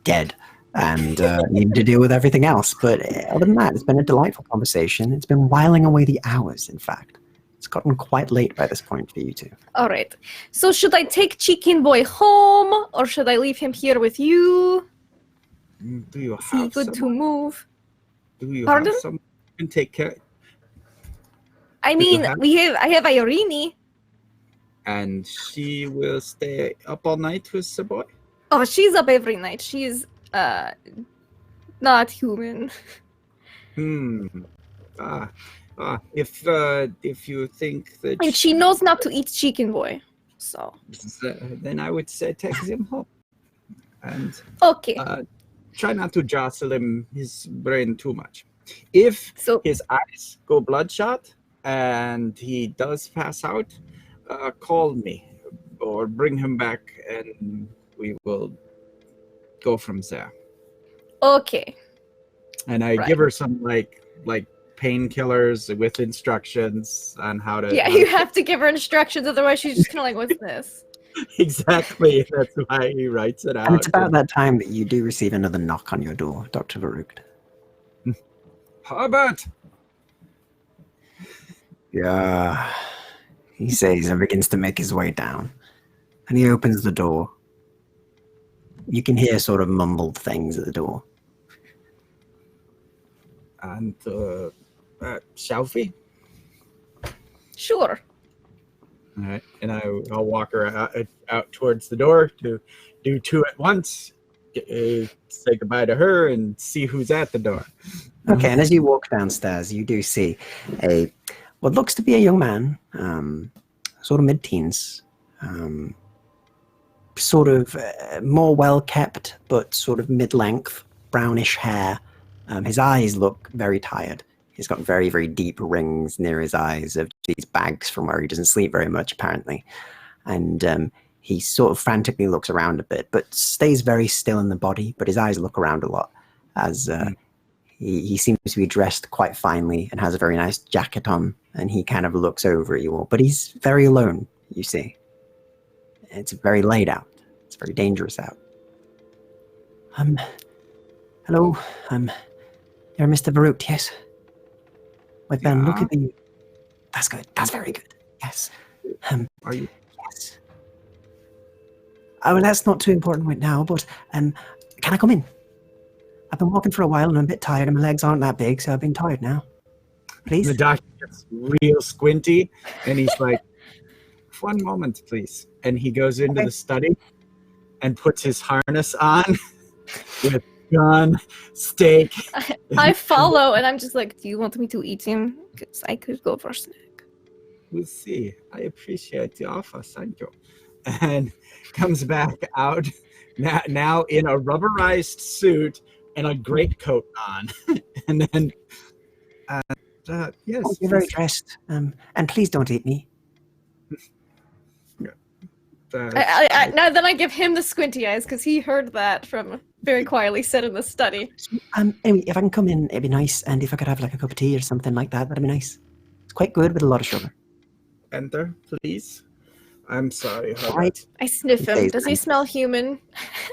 dead and needed to deal with everything else. But other than that, it's been a delightful conversation. It's been whiling away the hours, in fact. It's gotten quite late by this point for you two. All right. So should I take Chicken Boy home or should I leave him here with you? Do you Is he have good to someone? move? Do you Pardon? have someone who can take care? I Do you mean, have- I have Irene. And she will stay up all night with the boy? Oh, she's up every night. She's not human. If you think that And she knows not to eat chicken boy. So then I would say take him home. And okay. try not to jostle his brain too much. If So his eyes go bloodshot and he does pass out, call me or bring him back and we will go from there. okay. And I give her some like painkillers with instructions on how to. Yeah, you have to give her instructions, otherwise she's just kind of like, "What's this?" Exactly. That's why he writes it out. And it's about that time that you do receive another knock on your door, Dr. Varuk. Herbert! Yeah, he says and begins to make his way down. And he opens the door. You can hear sort of mumbled things at the door. And shall we? Sure. All right. And I'll walk her out towards the door to do two at once. Say goodbye to her and see who's at the door. Okay, and as you walk downstairs, you do see what looks to be a young man, sort of mid-teens, sort of more well-kept, but sort of mid-length, brownish hair. His eyes look very tired. He's got very, very deep rings near his eyes of these bags from where he doesn't sleep very much, apparently. And he sort of frantically looks around a bit, but stays very still in the body, but his eyes look around a lot as he seems to be dressed quite finely and has a very nice jacket on, and he kind of looks over at you all. But he's very alone, you see. It's very late out. It's very dangerous out. Hello. You're Mr. Varut, yes? Wait, Ben, look Yeah. at me. That's good. That's very good. Yes. Are you? Yes. Oh, well, that's not too important right now, but can I come in? I've been walking for a while and I'm a bit tired and my legs aren't that big, so I've been tired now. Please? The doctor gets real squinty and he's like, 1 moment, please. And he goes into the study and puts his harness on with gun, steak. I follow, and I'm just like, "Do you want me to eat him? Because I could go for a snack." We'll see. I appreciate the offer. Thank you. And comes back out now in a rubberized suit and a greatcoat on. And then, yes. Oh, you're very dressed. And please don't eat me. Then I give him the squinty eyes because he heard that from very quietly said in the study. Anyway, if I can come in, it'd be nice. And if I could have like a cup of tea or something like that, that'd be nice. It's quite good with a lot of sugar. Enter, please. I'm sorry. Herbert. All right. I sniff him. Stays Does he nice. smell human?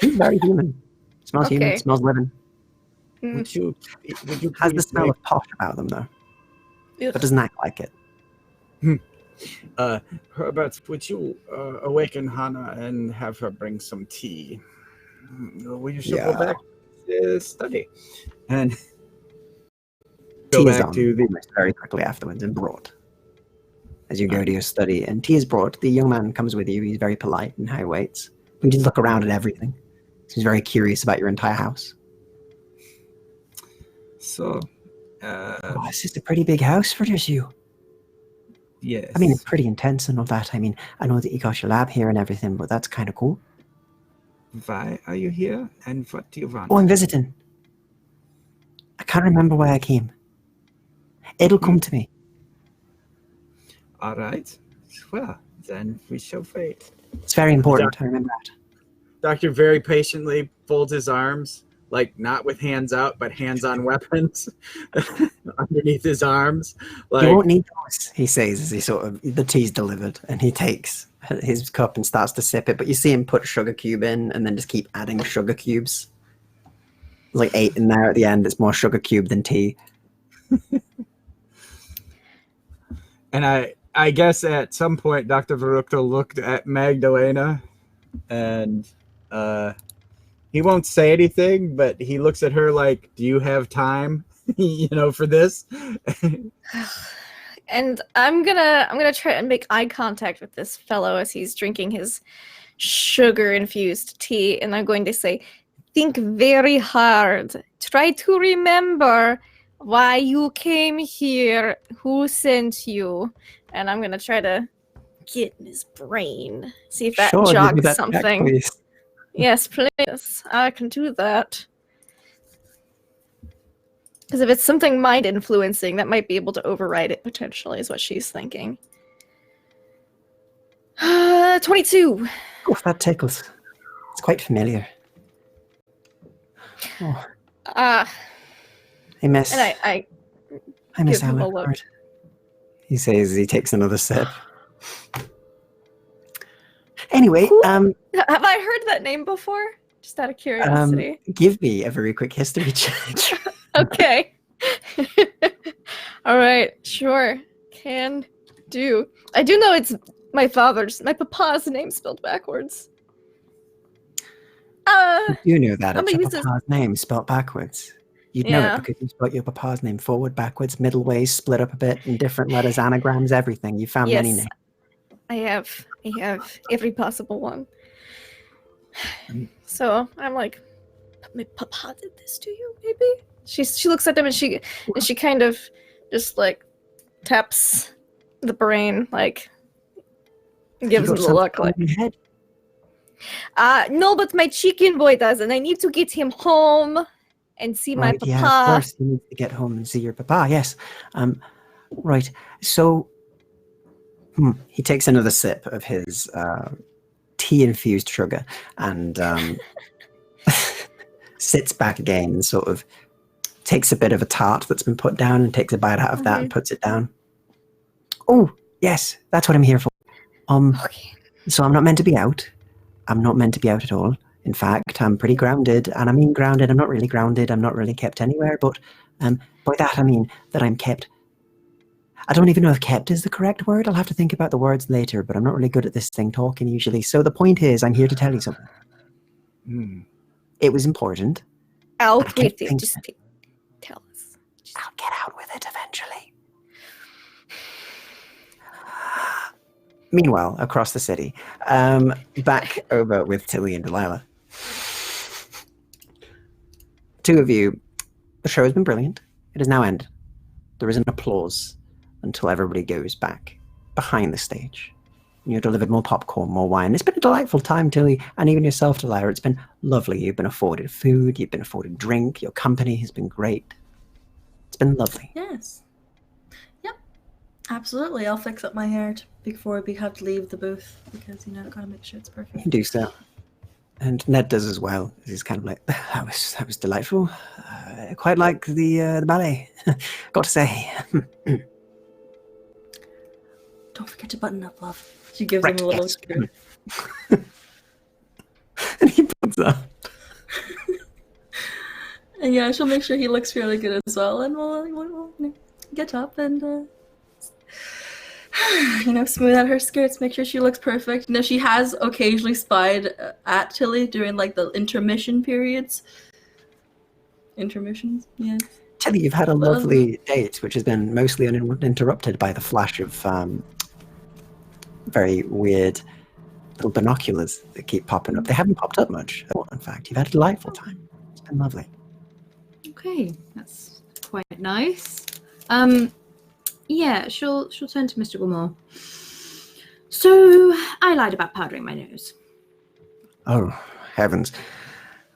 He's very human. Smells human. Okay. Smells living. Would you Has the please smell make- of posh about them though, Ugh. but doesn't act like it. Herbert, would you awaken Hannah and have her bring some tea? We should go Yeah. back to the study and Tea go is back on to the. almost very quickly afterwards and brought. As you go to your study, and tea is brought. The young man comes with you. He's very polite and high waits. You just look around at everything. He's very curious about your entire house. So, Oh, it's just a pretty big house for just you. yes. I mean, it's pretty intense and all that. I mean, I know that you got your lab here and everything, but that's kind of cool. Why are you here, and what do you want? Oh, I'm visiting. I can't remember why I came. It'll come to me. All right. Well, then we shall wait. It's very important. I remember that. Doctor very patiently folds his arms, like not with hands out, but hands on weapons underneath his arms. Like, You won't need those, he says as he sort of, the tea's delivered, and he takes his cup and starts to sip it, but you see him put sugar cube in and then just keep adding sugar cubes. There's like 8 in there at the end. It's more sugar cube than tea. and I guess at some point, Dr. Varukta looked at Magdelena and he won't say anything, but he looks at her like, "Do you have time, for this?" And I'm gonna try and make eye contact with this fellow as he's drinking his sugar-infused tea, and I'm going to say, think very hard. Try to remember why you came here, who sent you, and I'm gonna try to get in his brain, see if that Sure, you do jogs that check, something. please. Yes, please. I can do that. Because if it's something mind influencing, that might be able to override it potentially, is what she's thinking. 22. Oh, that tickles. It's quite familiar. Oh, I miss. and I miss give him a Alucard. look. He says as he takes another sip. Anyway, Have I heard that name before? Just out of curiosity. give me a very quick history check. Okay. All right, sure. Can do. I do know it's my papa's name spelled backwards. You know that I'm it's gonna your use this- papa's name spelled backwards. You'd know Yeah. it because you spelled your papa's name forward, backwards, middle ways, split up a bit, in different letters, anagrams, everything. You found many Yes, names. I have every possible one. So I'm like, my papa did this to you, maybe? She looks at them and she kind of just like taps the brain, like gives You him got the look something like, on your head? no, but my chicken boy does, and I need to get him home and see my Right, papa. yeah, of course. You need to get home and see your papa, yes. Right, so he takes another sip of his tea-infused sugar and sits back again and sort of takes a bit of a tart that's been put down and takes a bite out of that and puts it down. Oh, yes, that's what I'm here for. Okay. So I'm not meant to be out. I'm not meant to be out at all. In fact, I'm pretty grounded, and I mean grounded. I'm not really grounded. I'm not really kept anywhere, but by that I mean that I'm kept. I don't even know if kept is the correct word. I'll have to think about the words later, but I'm not really good at this thing talking usually. So the point is, I'm here to tell you something. It was important. Out I kept with it. thinking- Just tell us. I'll get out with it eventually. Meanwhile, across the city, back over with Tillie and Delilah. Two of you, the show has been brilliant. It has now ended. There is an applause until everybody goes back behind the stage. You're delivered more popcorn, more wine. It's been a delightful time, Tillie, and even yourself, Delilah. It's been lovely. You've been afforded food. You've been afforded drink. Your company has been great. It's been lovely. Yes. Yep. Absolutely. I'll fix up my hair before we have to leave the booth because, gotta make sure it's You perfect. can do so. And Ned does as well. He's kind of like, that was delightful. Quite like the ballet. Got to say. Don't forget to button up, love. She gives Right, him a little yes. screw. And he puts up. And yeah, she'll make sure he looks really good as well, and we'll get up and smooth out her skirts, make sure she looks perfect. She has occasionally spied at Tillie during like the intermission periods. Intermissions, yes. Tillie, you've had a lovely date, which has been mostly uninterrupted by the flash of very weird little binoculars that keep popping up. They haven't popped up much, in fact. You've had a delightful time. It's been lovely. Okay, that's quite nice. Yeah, she'll turn to Mr. Gilmore. So I lied about powdering my nose. Oh, heavens.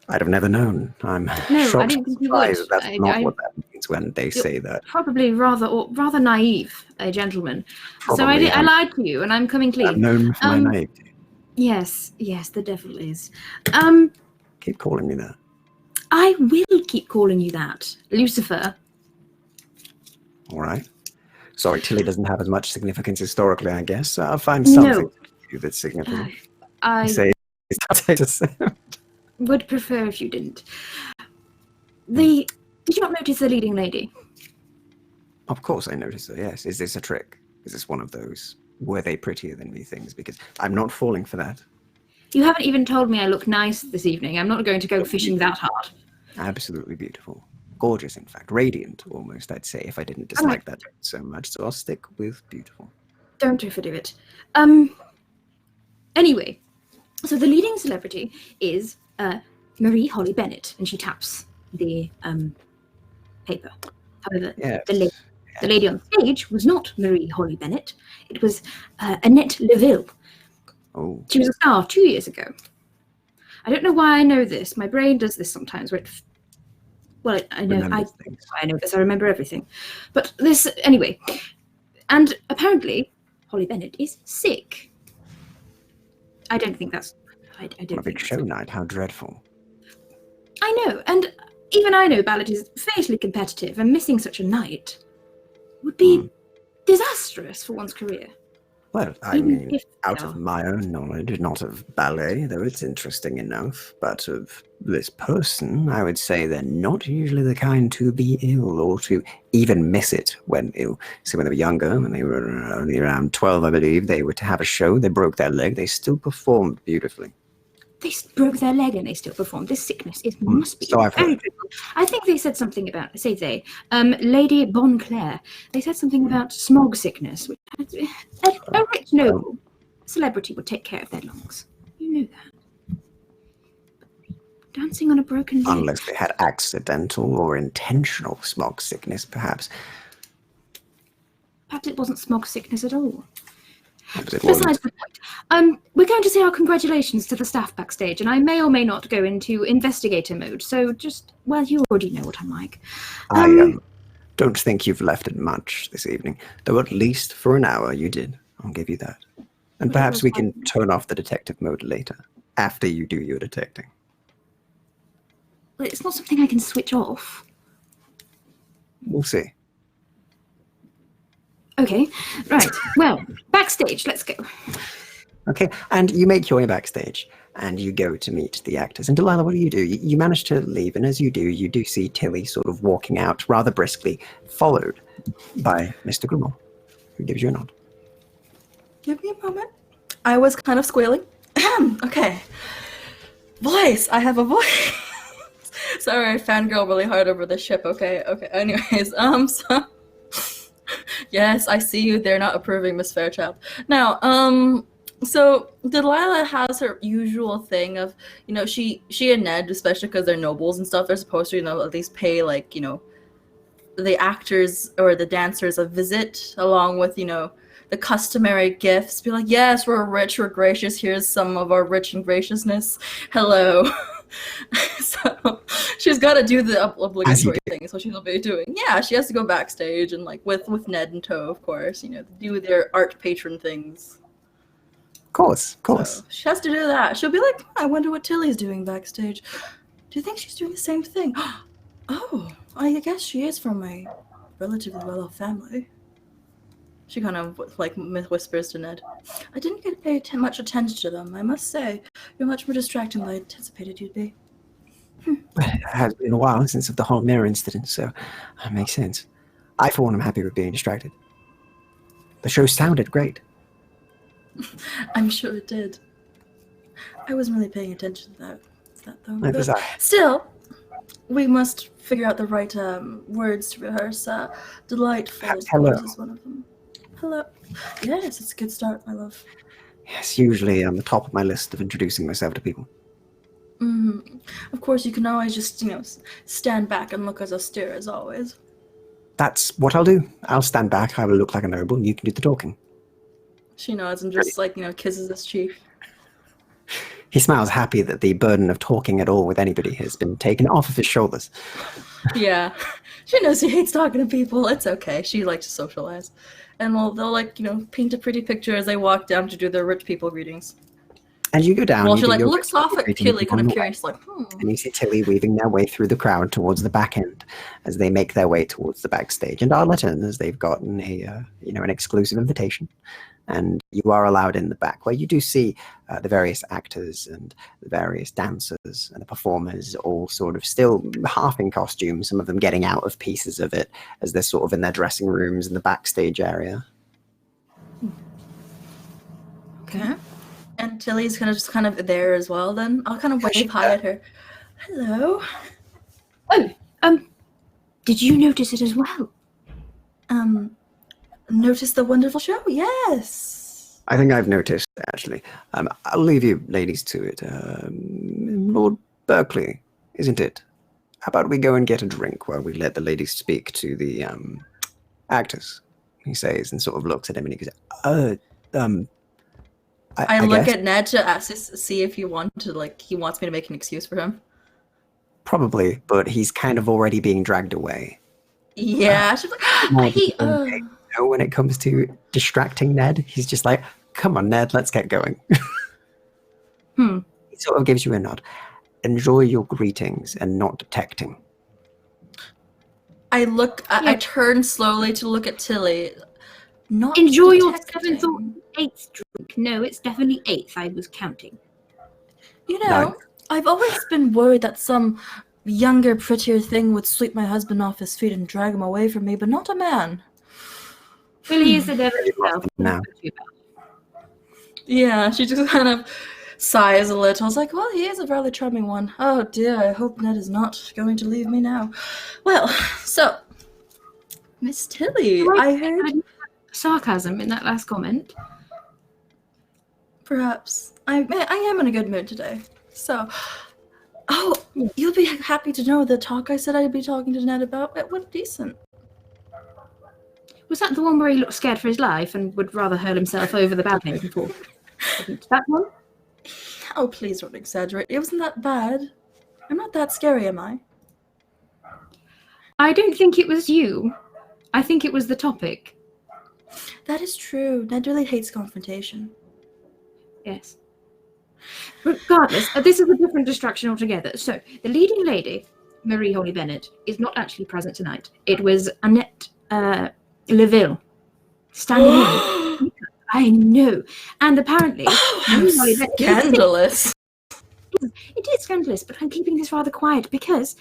I'd have never known. I'm No, shocked I didn't think you surprised would. that's not I- what that means when they say that. Probably rather naive, a gentleman. So I Probably, I lied to you, and I'm coming I'm clean. known for my naivety. Yes, the devil is. Keep calling me that. I will keep calling you that, Lucifer. All right. Sorry, Tillie doesn't have as much significance historically, I guess. I'll find something to do that's significant. I Say, would prefer if you didn't. Did you not notice the leading lady? Of course I noticed that, yes. Is this a trick? Is this one of those, were they prettier than me things? Because I'm not falling for that. You haven't even told me I look nice this evening. I'm not going to go fishing that hard. Absolutely beautiful. Gorgeous, in fact. Radiant, almost, I'd say, if I didn't dislike that so much. So I'll stick with beautiful. Don't overdo it. Anyway, so the leading celebrity is Marie Holly Bennett, and she taps the paper. However, Yes. the lady on stage was not Marie Holly Bennett. It was Annette Leville. Oh, She was a star 2 years ago. I don't know why I know this. My brain does this sometimes. Where I know remembers things. I know this. I remember everything. But this anyway. And apparently, Holly Bennett is sick. I don't think that's. I don't What a think big that's show night. How dreadful. I know, and even I know ballot is fiercely competitive, and missing such a night would be disastrous for one's career. Well, I Even mean, if out they of are. my own knowledge, not of ballet, though it's interesting enough, but of this person, I would say they're not usually the kind to be ill or to even miss it when ill. So when they were younger, when they were only around 12, I believe, they were to have a show, they broke their leg, they still performed beautifully. They broke their leg and they still performed. This sickness must be So I've very heard. dreadful. I think they said something about, Lady Bonclair. They said something about smog sickness. Which a rich noble celebrity would take care of their lungs. You know that. Dancing on a broken leg. Unless they had accidental or intentional smog sickness, perhaps. Perhaps it wasn't smog sickness at all. Perhaps it wasn't. Besides the point, we're going to say our congratulations to the staff backstage, and I may or may not go into investigator mode. So just, well, you already know what I'm like. I don't think you've left it much this evening, though at least for an hour you did. I'll give you that. And perhaps we can turn off the detective mode later, after you do your detecting. Well, it's not something I can switch off. We'll see. Okay, right. Well, backstage, let's go. Okay, and you make your way backstage, and you go to meet the actors. And Delilah, what do? You manage to leave, and as you do see Tillie sort of walking out rather briskly, followed by Mr. Grimmel, who gives you a nod. Give me a moment. I was kind of squealing. Okay. Voice. I have a voice. Sorry, I fangirl really hard over the ship. Okay. Anyways, so yes, I see you. They're not approving, Miss Fairchild. Now, so Delilah has her usual thing of, she and Ned, especially because they're nobles and stuff, they're supposed to, at least pay the actors or the dancers a visit along with, the customary gifts. Be like, yes, we're rich, we're gracious. Here's some of our rich and graciousness. Hello. So she's got to do the obligatory thing. So she'll be doing. Yeah, she has to go backstage and with Ned in tow, of course. Do their art patron things. Of course. So she has to do that. She'll be like, I wonder what Tillie's doing backstage. Do you think she's doing the same thing? Oh, I guess she is from a relatively well-off family. She kind of whispers to Ned. I didn't get to pay much attention to them, I must say. You're much more distracting than I anticipated you'd be. It has been a while since the whole mirror incident, so that makes sense. I, for one, am happy with being distracted. The show sounded great. I'm sure it did. I wasn't really paying attention to that though. Neither was I. Still, we must figure out the right words to rehearse. Delightful Hello. is one of them. Hello. Yes, it's a good start, my love. Yes, usually on the top of my list of introducing myself to people. Mm-hmm. Of course, you can always just, stand back and look as austere as always. That's what I'll do. I'll stand back, I will look like a noble, and you can do the talking. She nods and just, kisses his cheek. He smiles, happy that the burden of talking at all with anybody has been taken off of his shoulders. Yeah. She knows he hates talking to people. It's okay. She likes to socialize. And they'll paint a pretty picture as they walk down to do their rich people greetings. And you go down. Well, you she do your looks off at Tillie, kind of curious, And you see Tillie weaving their way through the crowd towards the back end as they make their way towards the backstage. And our listeners, they've gotten an exclusive invitation. And you are allowed in the back, where you do see the various actors and the various dancers and the performers all sort of still half in costume, some of them getting out of pieces of it as they're sort of in their dressing rooms in the backstage area. Okay. And Tillie's kind of there as well. Then I'll kind of wave hi at her. Hello. Oh, did you notice it as well? Notice the wonderful show? Yes. I think I've noticed, actually. I'll leave you ladies to it. Lord Berkeley, isn't it? How about we go and get a drink while we let the ladies speak to the actors, he says, and sort of looks at him and he goes, I look guess. at Ned to ask to see if he wants me to make an excuse for him. Probably, but he's kind of already being dragged away. Yeah, she's like, when it comes to distracting Ned, he's just like, come on, Ned, let's get going. He sort of gives you a nod. Enjoy your greetings and not detecting. I turn slowly to look at Tillie. Not Enjoy your detecting. 7th or 8th drink. No, it's definitely 8th. I was counting. You know, I've always been worried that some younger, prettier thing would sweep my husband off his feet and drag him away from me, but not a man. Well, he is the devil himself. Now. Yeah, she just kind of sighs a little. I was like, well, he is a rather charming one. Oh dear, I hope Ned is not going to leave me now. Well, so, Miss Tillie, I heard... sarcasm in that last comment. Perhaps. I am in a good mood today. So, you'll be happy to know the talk I said I'd be talking to Ned about. It went decent. Was that the one where he looked scared for his life and would rather hurl himself over the balcony before? That one? Oh, please don't exaggerate. It wasn't that bad. I'm not that scary, am I? I don't think it was you. I think it was the topic. That is true. Ned really hates confrontation. Yes. Regardless, this is a different distraction altogether. So, the leading lady, Marie Holly Bennett, is not actually present tonight. It was Annette Leville standing in. I know. And apparently, Marie Holly Bennett... Scandalous. It is scandalous, but I'm keeping this rather quiet because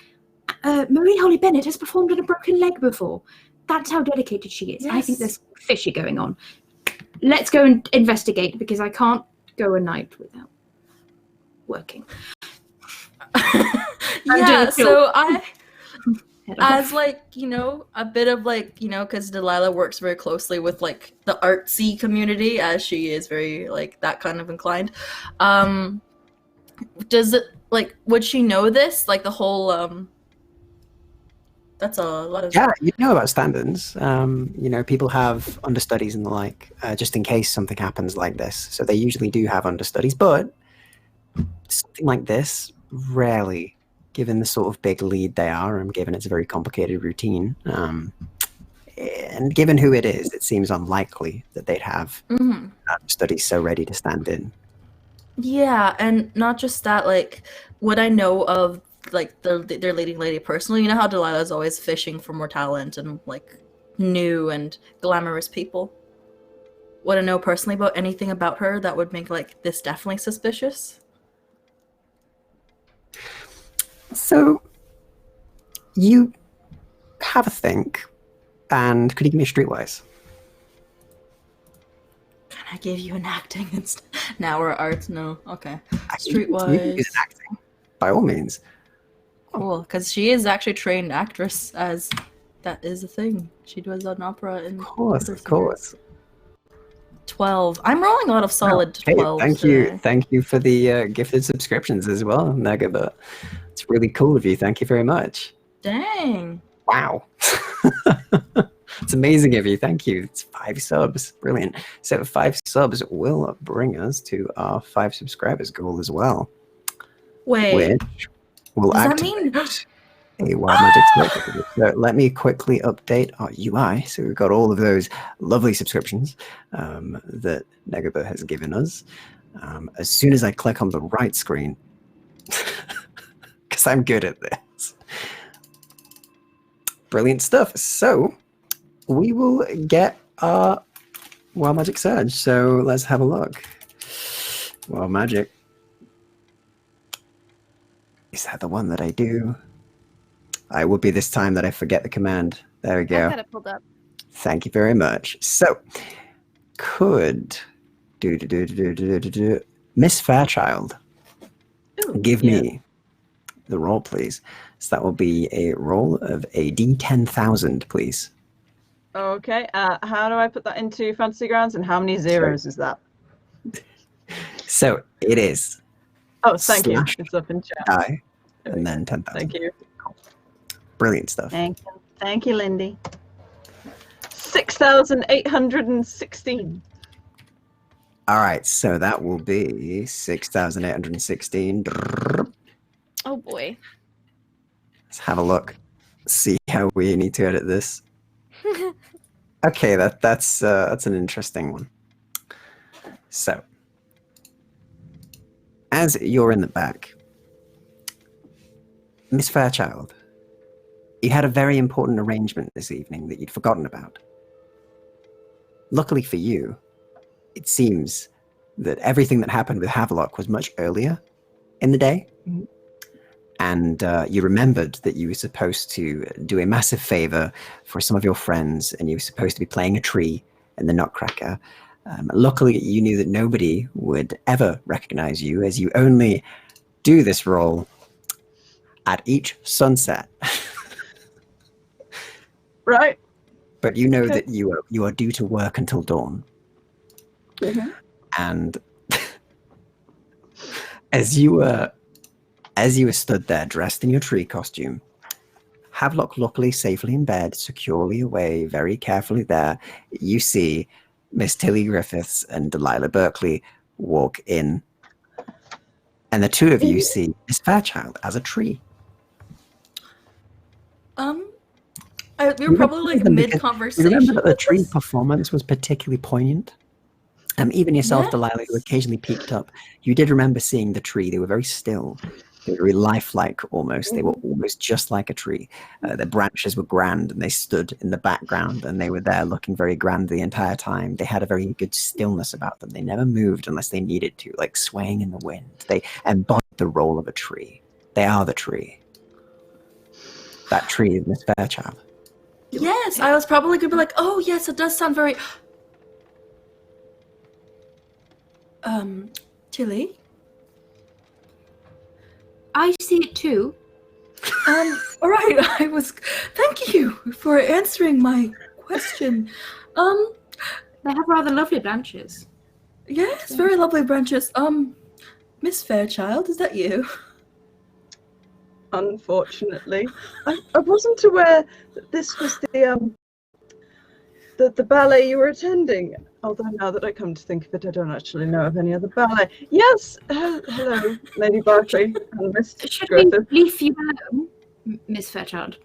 Marie Holly Bennett has performed on a broken leg before. That's how dedicated she is. Yes. I think there's fishy going on. Let's go and investigate because I can't go a night without working. Yeah, so I, as a bit of because Delilah works very closely with the artsy community, as she is very that kind of inclined. Does it would she know this? The whole that's a lot of... Yeah, you know about stand-ins. People have understudies and the like, just in case something happens like this. So they usually do have understudies, but something like this, rarely, given the sort of big lead they are, and given it's a very complicated routine, and given who it is, it seems unlikely that they'd have understudies so ready to stand in. Yeah, and not just that, would I know of their leading lady personally? You know how Delilah's always fishing for more talent and new and glamorous people? Would I know personally about anything about her that would make this definitely suspicious? So you have a think, and could you give me a streetwise? Can I give you an acting instead? Now we're arts? No. Okay. You can use an acting, by all means. Cool, because she is actually a trained actress, as that is a thing. She does an opera in... Of course. 12. I'm rolling a lot of solid 12. Thank you for the gifted subscriptions as well, Megabot. It's really cool of you. Thank you very much. Dang. Wow. It's amazing of you. Thank you. It's 5 subs. Brilliant. So 5 subs will bring us to our 5 subscribers goal as well. Wait. Which will does activate that mean... a Wild Magic Select. So let me quickly update our UI. So we've got all of those lovely subscriptions that Negaba has given us. As soon as I click on the right screen, because I'm good at this. Brilliant stuff. So we will get our Wild Magic Surge. So let's have a look. Wild Magic. Is that the one that I do? It would be this time that I forget the command. There we go. I got it pulled up. Thank you very much. So, could Miss Fairchild, Ooh, give yeah. me the roll, please. So that will be a roll of a D10,000, please. Okay. How do I put that into Fantasy Grounds, and how many zeros is that? So it is Oh, thank you. slash It's up in chat. die, and then 10,000. Thank you. Brilliant stuff. Thank you. Thank you, Lindy. 6,816. All right, so that will be 6,816. Oh boy. Let's have a look. See how we need to edit this. Okay, that's an interesting one. So, as you're in the back, Miss Fairchild, you had a very important arrangement this evening that you'd forgotten about. Luckily for you, it seems that everything that happened with Havelock was much earlier in the day. And you remembered that you were supposed to do a massive favor for some of your friends, and you were supposed to be playing a tree in the Nutcracker. Luckily, you knew that nobody would ever recognize you, as you only do this role at each sunset. Right. But you know that you are due to work until dawn. Mhm. And as you were stood there dressed in your tree costume, Havelock luckily safely in bed, securely away, very carefully there, you see Miss Tillie Griffiths and Delilah Berkeley walk in. And the two of you see Miss Fairchild as a tree. We were probably like mid-conversation. You remember that the with tree this? performance was particularly poignant? Even yourself, Yes. Delilah, who occasionally peeked up, you did remember seeing the tree. They were very still. They were very lifelike almost. They were almost just like a tree. Their branches were grand, and they stood in the background, and they were there looking very grand the entire time. They had a very good stillness about them. They never moved unless they needed to, like swaying in the wind. They embodied the role of a tree. They are the tree. That tree is Miss Fairchild. Yes, I was probably gonna be like, oh yes, it does sound very. Tillie. I see it too. All right. Thank you for answering my question. They have rather lovely branches. Yes, very lovely branches. Miss Fairchild, is that you? Unfortunately, I wasn't aware that this was the ballet you were attending. Although now that I come to think of it, I don't actually know of any other ballet. Yes, hello, Lady Berkeley and Miss Should we Griffith. leave you alone, Miss Fairchild?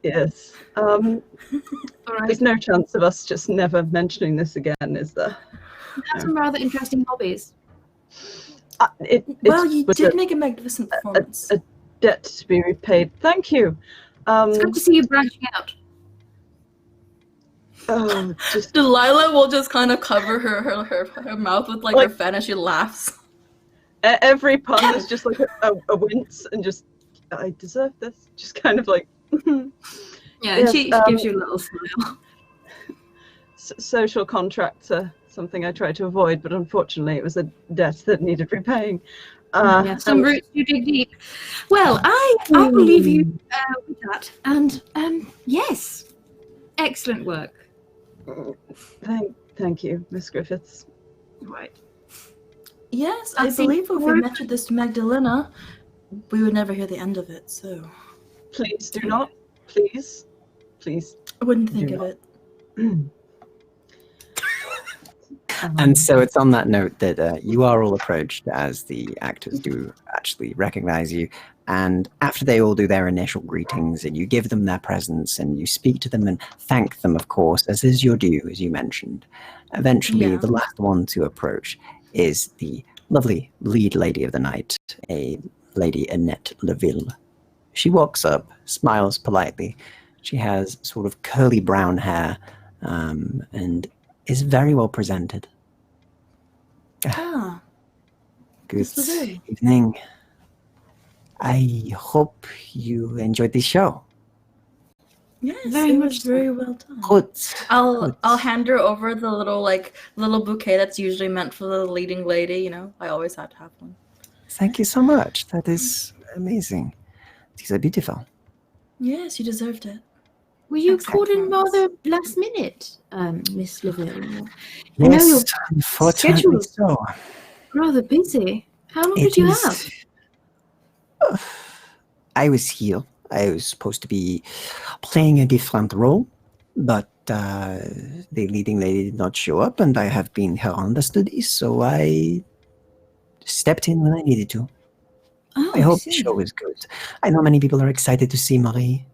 Yes. All right. There's no chance of us just never mentioning this again, is there? You have some rather interesting hobbies. Well, you did make a magnificent performance. A debt to be repaid. Thank you. It's good to see you branching out. Oh, just Delilah will just kind of cover her mouth with like her fan as she laughs. every pun is just like a wince, and just I deserve this. Just kind of like. Yeah, and she gives you a little smile. Social contracts are something I try to avoid, but unfortunately, it was a debt that needed repaying. Yeah, some roots you dig deep. Well, I will leave you with that. And yes, excellent work. Thank you, Miss Griffiths. Right. Yes, I I think believe if we we're- mentioned this to Magdelena, we would never hear the end of it, so Please do not. Please. I wouldn't think Do of not. it. And so it's on that note that you are all approached, as the actors do actually recognize you. And after they all do their initial greetings, and you give them their presents, and you speak to them and thank them, of course, as is your due, as you mentioned. Eventually, Yeah. the last one to approach is the lovely lead lady of the night, a Lady Annette Leville. She walks up, smiles politely. She has sort of curly brown hair, and is very well presented. Ah, Good Miss Leville. evening. I hope you enjoyed the show. Yes, Very it much was so. very well done. Good. I'll hand her over the little bouquet that's usually meant for the leading lady. You know, I always have to have one. Thank you so much. That is amazing. These are beautiful. Yes, you deserved it. Were you Exactly. called in rather last minute, Miss Laverne? I know Yes, your unfortunately schedule's so. rather busy. How long It did you is- have? I was here. I was supposed to be playing a different role, but the leading lady did not show up, and I have been her understudy, so I stepped in when I needed to. Oh, I hope the see. show is good. I know many people are excited to see Marie.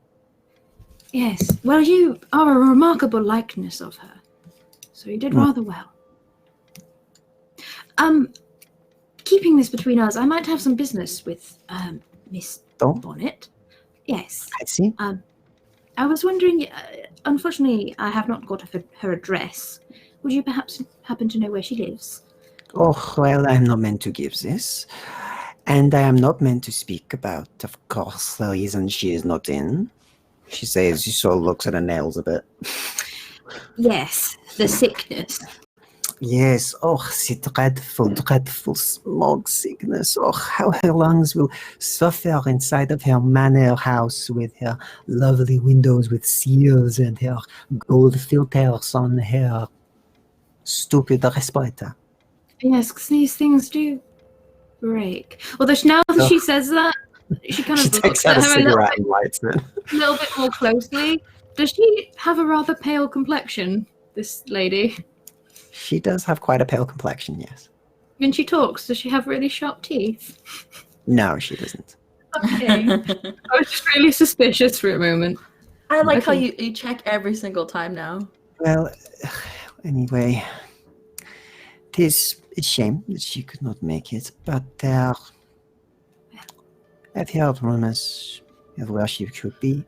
Yes. Well, you are a remarkable likeness of her, so you did rather well. Keeping this between us, I might have some business with Miss Oh, Bonnet. Yes. I see. I was wondering. Unfortunately, I have not got her address. Would you perhaps happen to know where she lives? Oh, well, I'm not meant to give this. And I am not meant to speak about, of course, the reason she is not in. She says, she sort of looks at her nails a bit. Yes, the sickness. Yes, oh, the dreadful, dreadful smog sickness. Oh, how her lungs will suffer inside of her manor house with her lovely windows with seals and her gold filters on her stupid respirator. Yes, 'cause these things do break. Although now that she says that, she kind She of takes looks out at a her cigarette and lights it. a little bit more closely. Does she have a rather pale complexion, this lady? She does have quite a pale complexion, yes. When she talks, does she have really sharp teeth? No, she doesn't. Okay. I was just really suspicious for a moment. I like how Okay. you check every single time now. Well, anyway, it is a shame that she could not make it, but I've heard rumors of where she could be.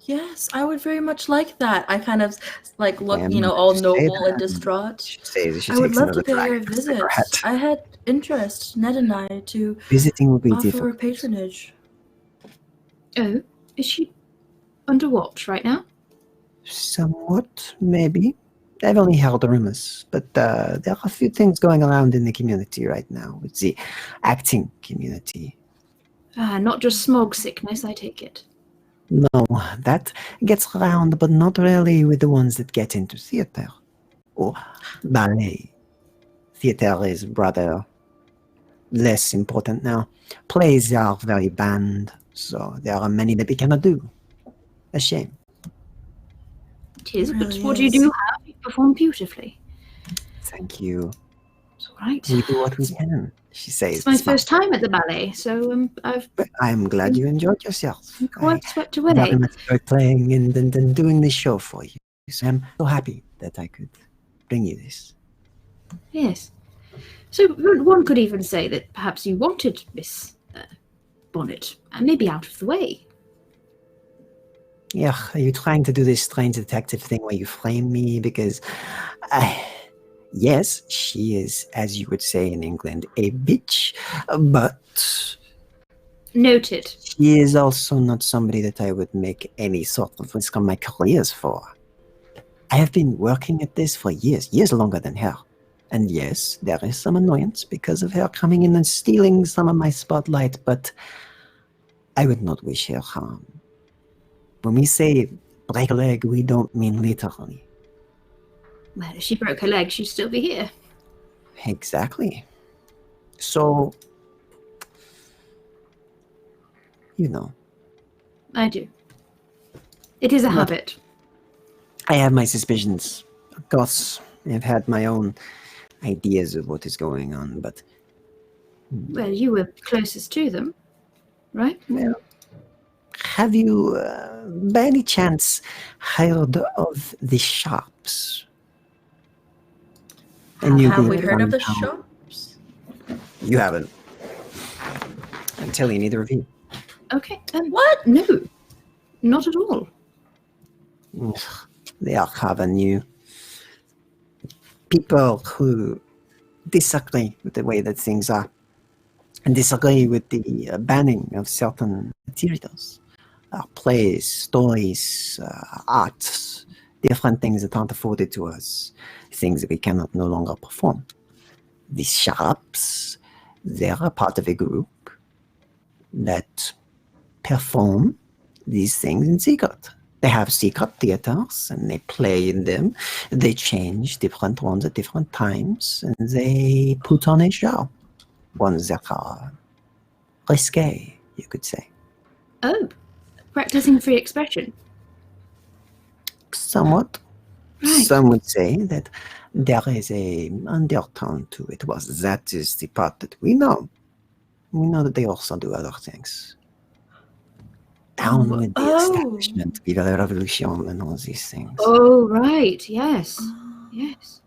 Yes, I would very much like that. I kind of look, am all to say noble and that. distraught. She says she I would takes love to another pay her drag a of her visit. cigarette. I had interest, Ned and I, to Visiting will be offer her difficult. patronage. Oh, is she under watch right now? Somewhat, maybe. I've only heard rumors, but there are a few things going around in the community right now, with the acting community. Not just smog sickness, I take it. No, that gets around, but not really with the ones that get into theater or ballet. Theater is rather less important now. Plays are very banned, so there are many that we cannot do. A shame. It is, It but really what you is. do have, you perform beautifully. Thank you. It's all right. We do what we can, she says. It's my smiling. first time at the ballet, so I've But I'm glad you enjoyed yourself. been quite swept away. Very much enjoyed playing and doing this show for you. So I'm so happy that I could bring you this. Yes. So one could even say that perhaps you wanted Miss Bonnet, and maybe out of the way. Yeah, are you trying to do this strange detective thing where you frame me? Because, yes, she is, as you would say in England, a bitch, but Noted. she is also not somebody that I would make any sort of risk on my careers for. I have been working at this for years longer than her. And yes, there is some annoyance because of her coming in and stealing some of my spotlight, but I would not wish her harm. When we say break a leg, we don't mean literally. Well, if she broke her leg, she'd still be here. Exactly. So, you know, I do. It is a Well- habit. I have my suspicions. Of course, I've had my own ideas of what is going on, but Well, you were closest to them, right? well, have you, by any chance, heard of the shops? A new Have we group heard of the downtown. shops? You haven't. And Tillie, neither of you. Okay. What? No, not at all. Ugh, they are having you. People who disagree with the way that things are and disagree with the banning of certain materials our plays, stories, arts, different things that aren't afforded to us, things that we cannot no longer perform. These sharps, they're a part of a group that perform these things in secret. They have secret theaters and they play in them. They change different ones at different times and they put on a show. Ones that are risque, you could say. Oh, practicing free expression. Somewhat. Right. Some would say that there is a undertone to it. Well, that is the part that we know. We know that they also do other things. Down with the establishment, vive la revolution, and all these things. Oh, right. Yes. Yes.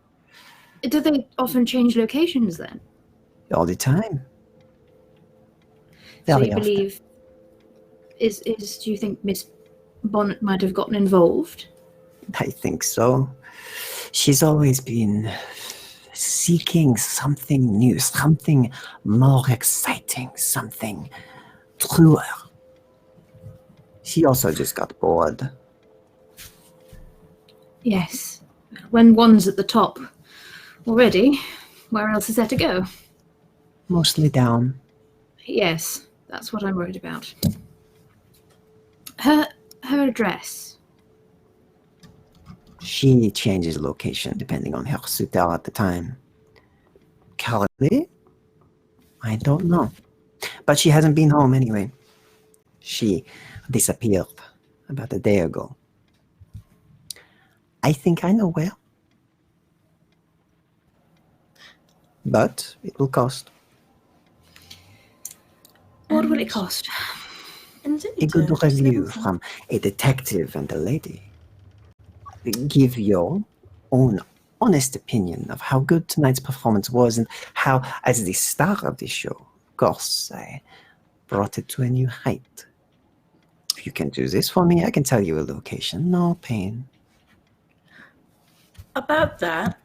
Do they often change locations then? All the time. So Very you often. believe do you think Miss Bonnet might have gotten involved? I think so. She's always been seeking something new, something more exciting, something truer. She also just got bored. Yes. When one's at the top already, where else is there to go? Mostly down. Yes, that's what I'm worried about. Her address. She changes location depending on her suitor at the time. Currently, I don't know. But she hasn't been home anyway. She disappeared about a day ago. I think I know where. But it will cost. What will it cost? A good review from a detective and a lady. Give your own honest opinion of how good tonight's performance was and how, as the star of the show, of course, I brought it to a new height. If you can do this for me, I can tell you a location. No pain. About that,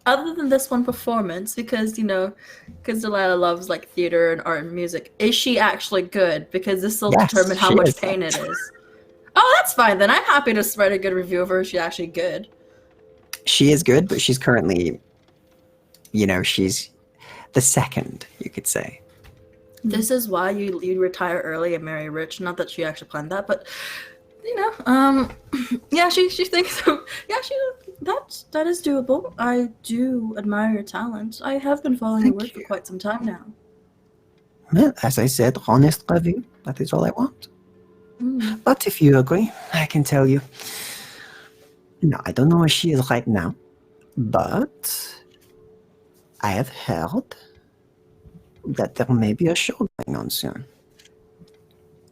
other than this one performance, because Delilah loves like theater and art and music, is she actually good? Because this will Yes, determine how she much is. pain it is. Oh, that's fine then. I'm happy to write a good review of her if she's actually good. She is good, but she's currently, she's the second, you could say. This is why you retire early and marry rich. Not that she actually planned that, but yeah, she thinks that is doable. I do admire your talent. I have been following your Thank work for you. quite some time now. Well, as I said, honest review. That is all I want. But if you agree, I can tell you. No, I don't know where she is right now, but I have heard that there may be a show going on soon.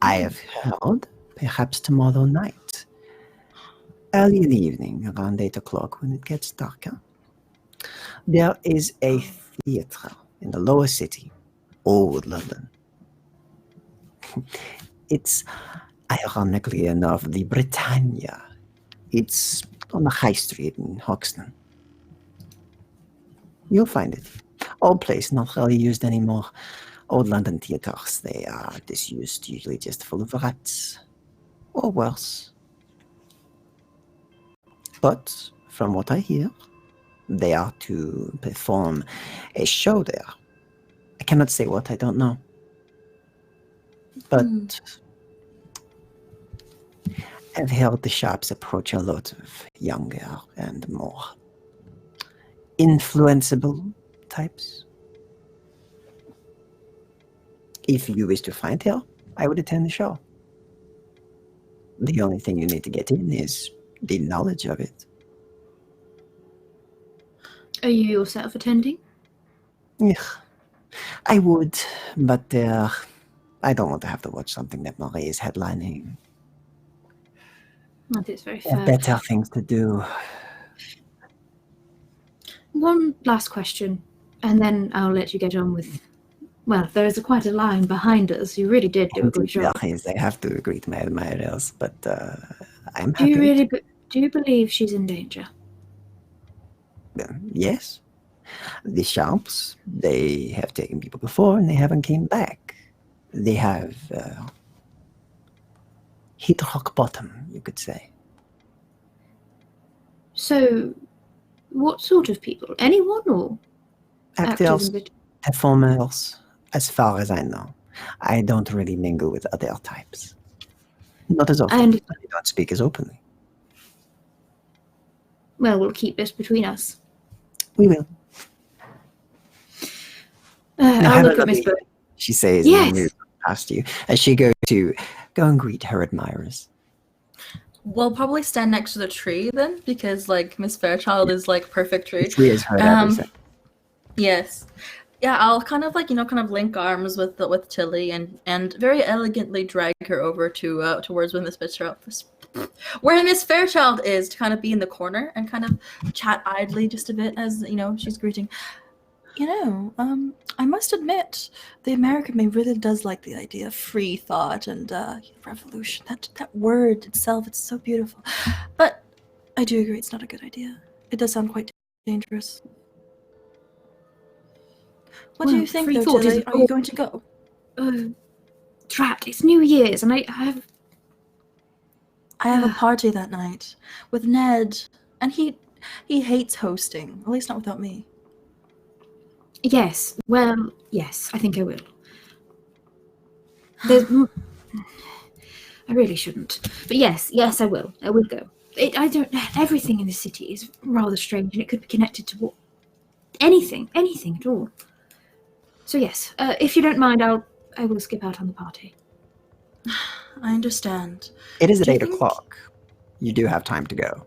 I have heard perhaps tomorrow night, early in the evening, around 8 o'clock when it gets darker. There is a theatre in the lower city, Old London. It's, ironically enough, the Britannia. It's on the High Street in Hoxton. You'll find it. Old place, not really used anymore. Old London theatres, they are disused, usually just full of rats. Or worse. But, from what I hear, they are to perform a show there. I cannot say what, I don't know. But I've heard the shops approach a lot of younger and more influenceable types. If you wish to find her, I would attend the show. The only thing you need to get in is the knowledge of it. Are you yourself attending? Yeah, I would, but I don't want to have to watch something that Marie is headlining. That is very There are fair. better things to do. One last question, and then I'll let you get on with. Well, there is quite a line behind us. You really did do a good job. I have to agree to my admirers, but I'm Do happy. you really? Do you believe she's in danger? Yes. The Sharps, they have taken people before and they haven't came back. They have hit rock bottom, you could say. So, what sort of people? Anyone or Actors, and performers, as far as I know. I don't really mingle with other types. Not as often. And I don't speak as openly. well, we'll keep this between us. We will. I'll look at Miss Bird. She says, Yes. and moves past you as she goes to go and greet her admirers. We'll probably stand next to the tree then, because like Miss Fairchild is like perfect tree. She has heard everything. Yes. Yeah, I'll kind of like, link arms with Tillie and very elegantly drag her over to towards where Miss Fairchild is, to kind of be in the corner and kind of chat idly just a bit as, she's greeting. I must admit, the American man really does like the idea of free thought and revolution. That word itself, it's so beautiful. But I do agree it's not a good idea. It does sound quite dangerous. What do you think, free though, thought Tillie? is- Are you going to go? Drat, it's New Year's, and I have. I have a party that night with Ned, and he hates hosting, at least not without me. Yes, well, yes, I think I will. There's. I really shouldn't. But yes, I will. I will go. Everything in the city is rather strange, and it could be connected to what. Anything at all. So yes, if you don't mind, I will skip out on the party. I understand. It is at do you 8 think- o'clock. You do have time to go.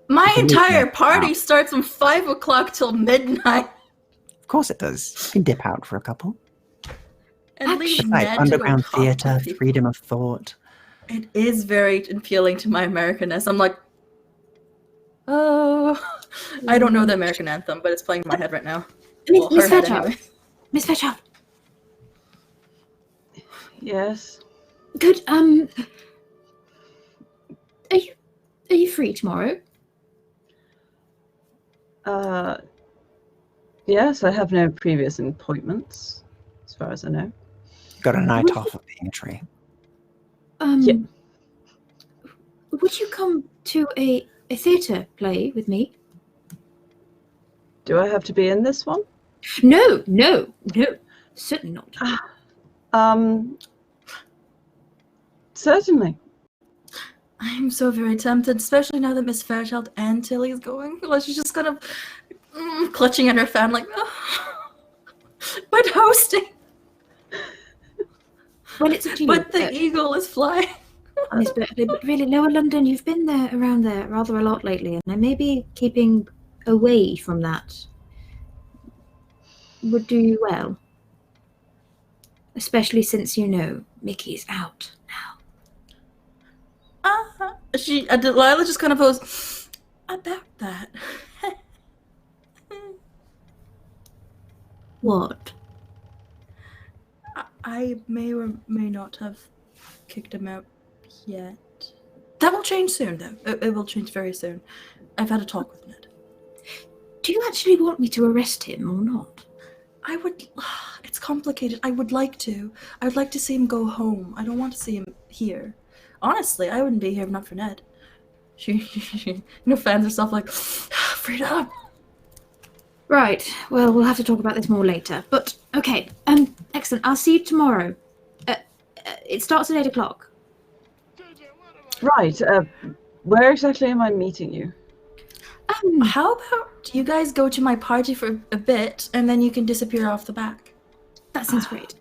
My You can leave entire now. party starts from 5 o'clock till midnight. Of course it does. You can dip out for a couple. And leave Actually, Like Ned underground to go talk to theater, people. freedom of thought. It is very appealing to my Americanness. I'm like, oh, I don't know the American anthem, but it's playing in my head right now. Well, Miss her head Fairchild. anyway. Miss Fairchild. Yes. Good. Are you free tomorrow? Yes, I have no previous appointments, as far as I know. Got a night Would off of being a tree. Yeah. Would you come to a theatre play with me? Do I have to be in this one? No, certainly not. Certainly. I'm so very tempted, especially now that Miss Fairchild and Tillie is going. Well, she's just kind of clutching at her fan like, oh. But hosting. Well, it's up to you. But the eagle is flying. Miss Berkeley, but really, Lower London, you've been there around there rather a lot lately, and I may be keeping away from that would do you well. Especially since, Mickey's out now. Delilah just kind of goes, about that. What? I may or may not have kicked him out yet. That will change soon, though. It will change very soon. I've had a talk with Ned. Do you actually want me to arrest him or not? I would. It's complicated. I would like to. I would like to see him go home. I don't want to see him here. Honestly, I wouldn't be here if not for Ned. She fans herself like, freedom. Right. Well, we'll have to talk about this more later. But okay. Excellent. I'll see you tomorrow. It starts at 8 o'clock. Right. Where exactly am I meeting you? How about you guys go to my party for a bit, and then you can disappear off the back? That sounds great.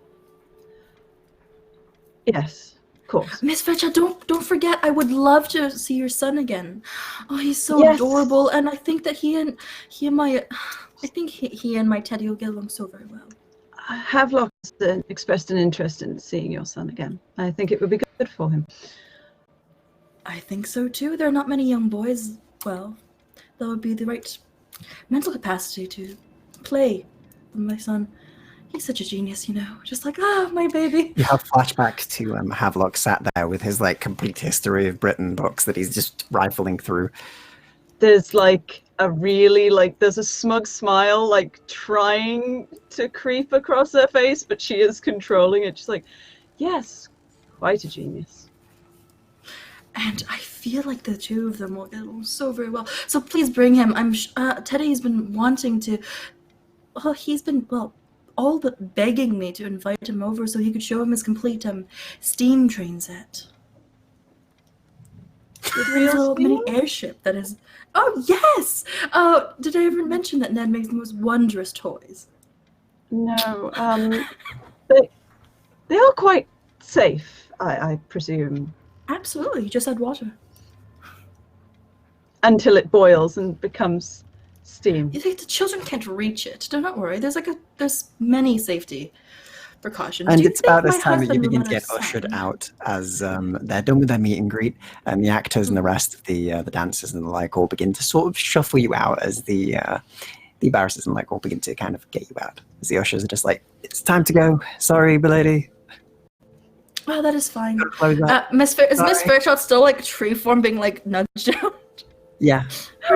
Yes, of course. Miss Fairchild, don't forget, I would love to see your son again. Oh, he's so Yes. adorable, and I think that he and my Teddy will get along so very well. Havelock has expressed an interest in seeing your son again. I think it would be good for him. I think so too. There are not many young boys, well, that would be the right mental capacity to play with my son. He's such a genius, just like, my baby. You have flashbacks to Havelock sat there with his complete history of Britain books that he's just rifling through. There's there's a smug smile trying to creep across her face, but she is controlling it. She's like, yes, quite a genius. And I feel like the two of them will get along so very well. So please bring him. Teddy's been wanting to. Well, he's been all but begging me to invite him over so he could show him his complete steam train set. His little mini airship that is. Oh yes! Oh, did I ever mention that Ned makes the most wondrous toys? No. They are quite safe, I presume. Absolutely. You just add water. Until it boils and becomes steam. You think the children can't reach it? Do not worry. There's many safety precautions. And Do you it's think about this my time that you husband begin would to get let us ushered sign? out as they're done with their meet and greet, and the actors and the rest of the dancers and the like all begin to sort of shuffle you out as the barristers and like all begin to kind of get you out. As the ushers are just like, "It's time to go. Sorry, milady." Oh, that is fine. Close up. Is Miss Sorry. Fairchild still like tree form being like nudged out? Yeah,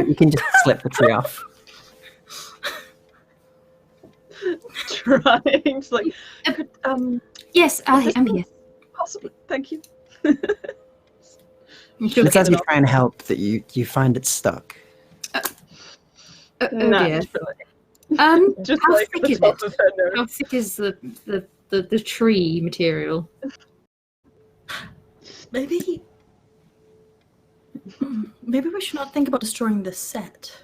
you can just slip the tree off. Trying to like, Yes, I'm here. possibly. Thank you. She'll It's get as it you off. try and help that you find it stuck. Oh dear. Naturally. Just how like thick at the is top it? of her nose. How thick is the tree material? Maybe we should not think about destroying this set.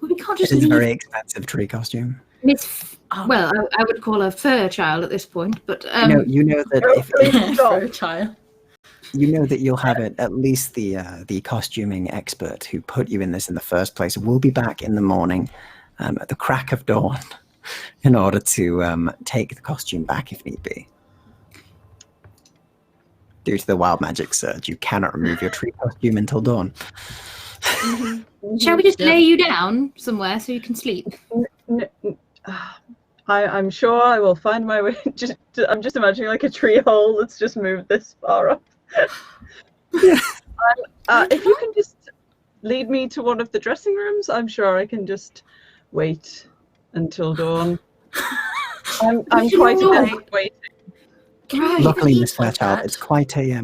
Well, we can't It just is a leave very expensive tree costume. Miss. Well, I would call her Fairchild at this point, but You know that if Fairchild. you know that you'll have it. At least the costuming expert who put you in this in the first place will be back in the morning at the crack of dawn in order to take the costume back if need be. Due to the wild magic surge, you cannot remove your tree costume until dawn. shall we just lay you down somewhere so you can sleep? I'm sure I will find my way. I'm just imagining like a tree hole that's just moved this far up. If you can just lead me to one of the dressing rooms, I'm sure I can just wait until dawn. I'm quite adept at waiting. Right. Luckily, Eat Miss Fairchild, like it's quite a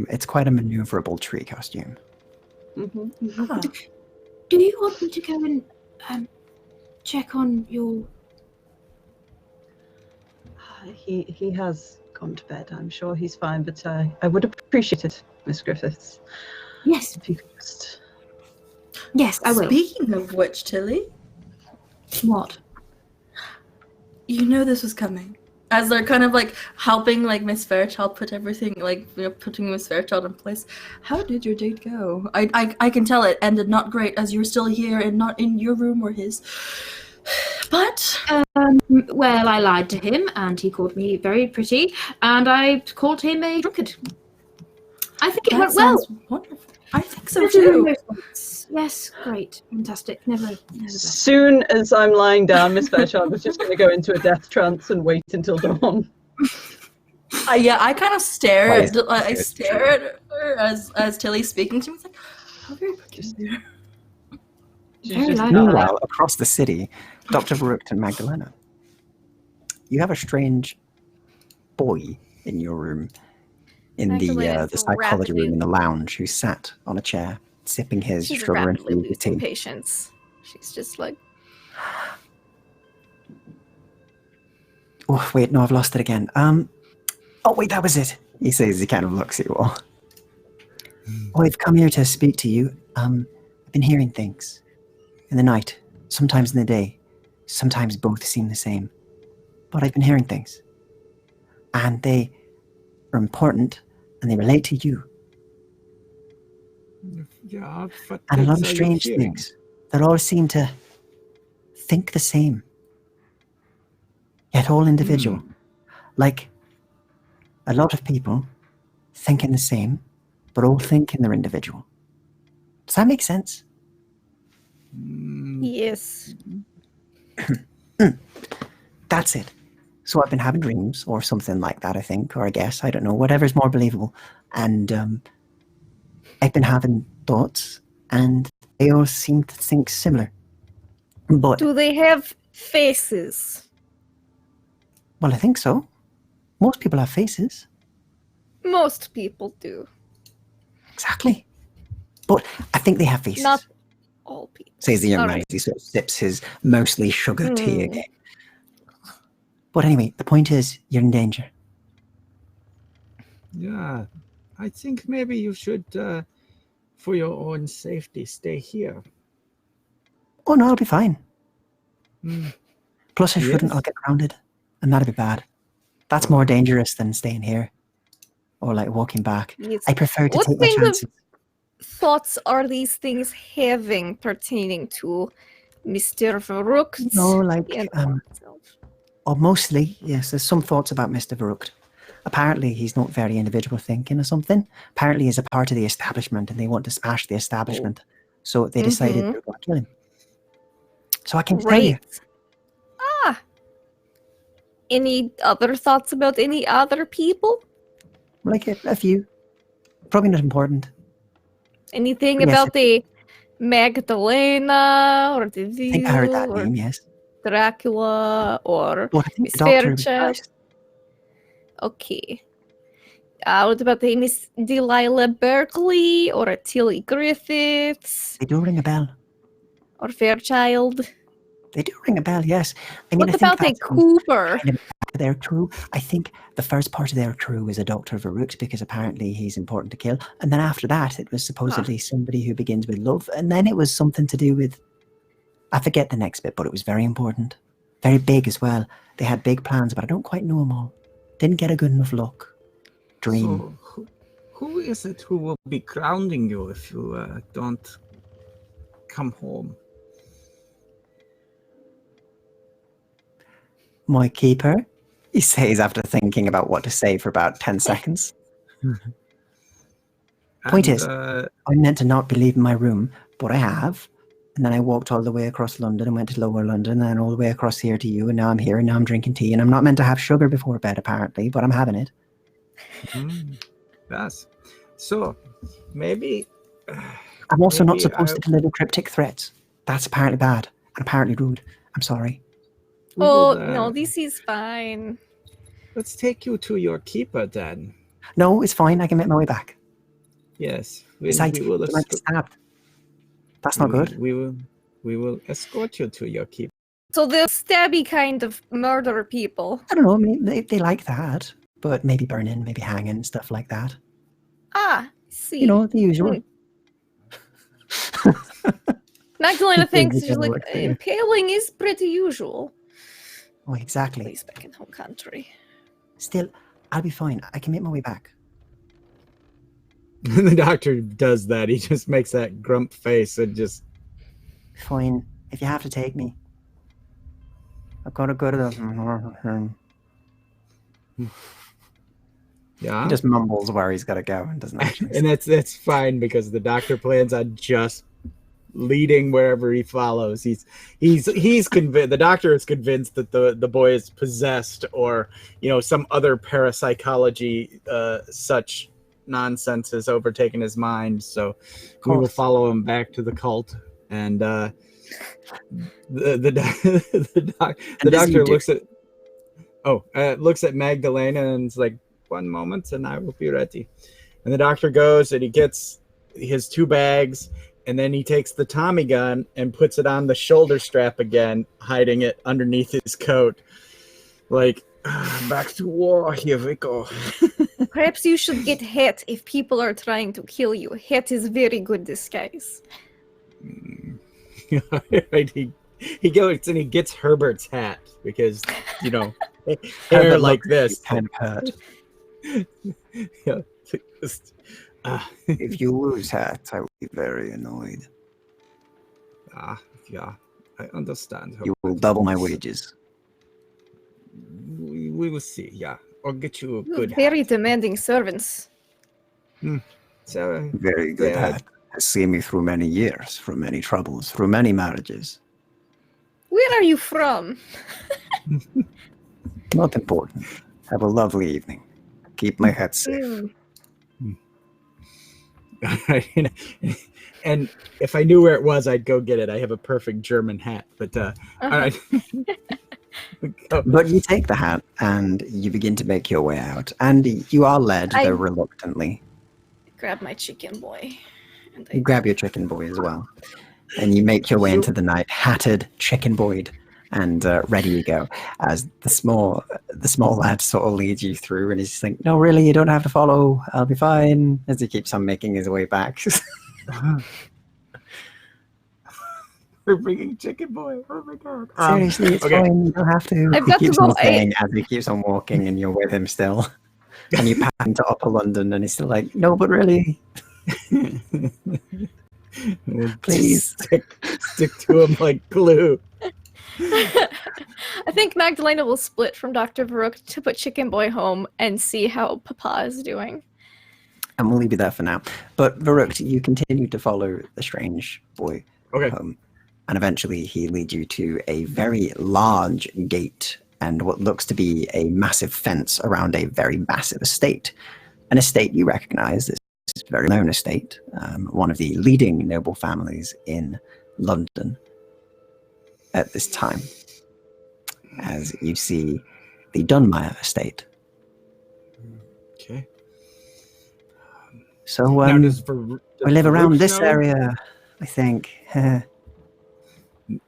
maneuverable tree costume. Ah. Do you want me to go and check on your? He has gone to bed. I'm sure he's fine, but I would appreciate it, Miss Griffiths, Yes, if you could just. yes, I will. Speaking of which, Tillie, What? you know this was coming. As they're kind of like helping like Miss Fairchild put everything putting Miss Fairchild in place. How did your date go? I can tell it ended not great as you're still here and not in your room or his. But Well, I lied to him, and he called me very pretty, and I called him a drunkard. I think it that went well. sounds wonderful. I think so too. Yes, great, fantastic. Never better. Soon as I'm lying down, Miss Fairchild was just going to go into a death trance and wait until dawn. Yeah, I kind of stare Why at is it I good? stare at her as Tillie's speaking to me. It's like, how very peculiar. She's Very just light. Meanwhile, across the city, Dr. and Magdelena, you have a strange boy in your room, in the Magdalena's psychology rapidly- room in the lounge, who sat on a chair sipping his She's sugar rapidly infused losing tea. patience. She's just like, Oh wait, no, I've lost it again. Oh wait, that was it. He says. He kind of looks at you all. Oh, I've come here to speak to you. I've been hearing things in the night, sometimes in the day, sometimes both seem the same. But I've been hearing things, and they are important, and they relate to you, Yeah, what and a lot of things are you strange hearing? things that all seem to think the same, yet all individual. Like a lot of people thinking the same, but all thinking they're individual. Does that make sense? yes. That's it. So I've been having dreams or something like that, I think, or I guess, I don't know, whatever's more believable. And I've been having thoughts, and they all seem to think similar. But, Do they have faces? well, I think so. Most people have faces. Most people do. Exactly. But I think they have faces. Not all people. Says the young All man right. as he sort of sips his mostly sugar tea Hmm. again. But anyway, the point is, you're in danger. Yeah, I think maybe you should, for your own safety, stay here. Oh no, I'll be fine. Plus, I shouldn't. Yes? I'll get grounded, and that'd be bad. That's more dangerous than staying here, or like walking back. Yes. I prefer to What take my kind of chances. thoughts are these things having pertaining to Mr. Verrucht? No, like, and myself? or mostly, yes. There's some thoughts about Mr. Verrucht. Apparently, he's not very individual thinking or something. Apparently, he's a part of the establishment, and they want to smash the establishment. So they decided they're going to kill him. So I can tell you. Right. Ah. Any other thoughts about any other people? Like a few. Probably not important. Anything Yes, about the Magdelena or the I think I heard that or name, yes. Dracula or But I think Miss the doctor was Fairchild? first. Okay. What about the Miss Delilah Berkeley or a Tillie Griffiths They do ring a bell. or Fairchild? They do ring a bell, yes. I mean, What I think about the that's Cooper? kind of their crew. I think the first part of their crew is a Doctor Verrucht because apparently he's important to kill. And then after that, it was supposedly somebody who begins with love. And then it was something to do with, I forget the next bit, but it was very important. Very big as well. They had big plans, but I don't quite know them all. Didn't get a good enough look. Dream. So, who is it who will be grounding you if you don't come home? My keeper, he says after thinking about what to say for about 10 seconds. Point And, is, I meant to not be leaving my room, but I have. And then I walked all the way across London and went to Lower London and then all the way across here to you. And now I'm here and now I'm drinking tea. And I'm not meant to have sugar before bed, apparently, but I'm having it. Yes. So, maybe... I'm also not maybe supposed to deliver cryptic threats. That's apparently bad and apparently rude. I'm sorry. we Oh, will, no, this is fine. Let's take you to your keeper then. No, it's fine. I can make my way back. Yes. Besides, we will you might be stabbed. That's not good. We will escort you to your keeper. So the stabby kind of murder people. I don't know. I mean, they like that. But maybe burning, maybe hanging, stuff like that. Ah, see. You know, the usual. Magdalena thinks It's she's like, work for you. impaling is pretty usual. Oh, At exactly. least back in home country. Still, I'll be fine. I can make my way back. And the doctor does that. He just makes that grump face and just... Fine. If you have to take me. I've got to go to the... Yeah. He just mumbles where he's got to go and doesn't actually. And that's fine because the doctor plans on just leading wherever he follows. He's convinced. The doctor is convinced that the boy is possessed or some other parapsychology such nonsense has overtaken his mind. So we will follow him back to the cult. And the doctor looks at Magdalena and is like, 1 moment and I will be ready. And the doctor goes and he gets his 2 bags and then he takes the Tommy gun and puts it on the shoulder strap again, hiding it underneath his coat. Like, back to war, here we go. Perhaps you should get hat if people are trying to kill you. Hat is very good disguise. Right, he goes and he gets Herbert's hat because, hair like this. Kind of hurt. Yeah. If you lose hat, I will be very annoyed. Yeah, I understand. You will double my wages. We will see, yeah. Or get you a You good have very hat. demanding servants. So, Very good Yeah. hat. Has seen me through many years, through many troubles, through many marriages. Where are you from? Not important. Have a lovely evening. Keep my head safe. and if I knew where it was, I'd go get it. I have a perfect German hat. But all right. But you take the hat and you begin to make your way out. And you are led, I- though reluctantly. grab my chicken boy. And You grab your chicken boy as well, and you make your way into the night, hatted, chicken boyed, and ready you go. As the small lad sort of leads you through, and he's just like, "No, really, you don't have to follow. I'll be fine." As he keeps on making his way back. We're bringing chicken boy. Oh my god! Seriously, it's okay. fine. You don't have to. I've He got to keeps go. on saying as he keeps on walking, and you're with him still. And you pass into Upper London, and he's still like, "No, but really, please." Stick to him like glue. I think Magdelena will split from Dr. Varuk to put Chicken Boy home and see how Papa is doing. And we'll leave you there for now. But Varuk, you continue to follow the strange boy home. And eventually he leads you to a very large gate and what looks to be a massive fence around a very massive estate. An estate you recognize, this very known estate, one of the leading noble families in London at this time, as you see the Dunmeyer estate. Okay. So Now we live around this know? area, I think.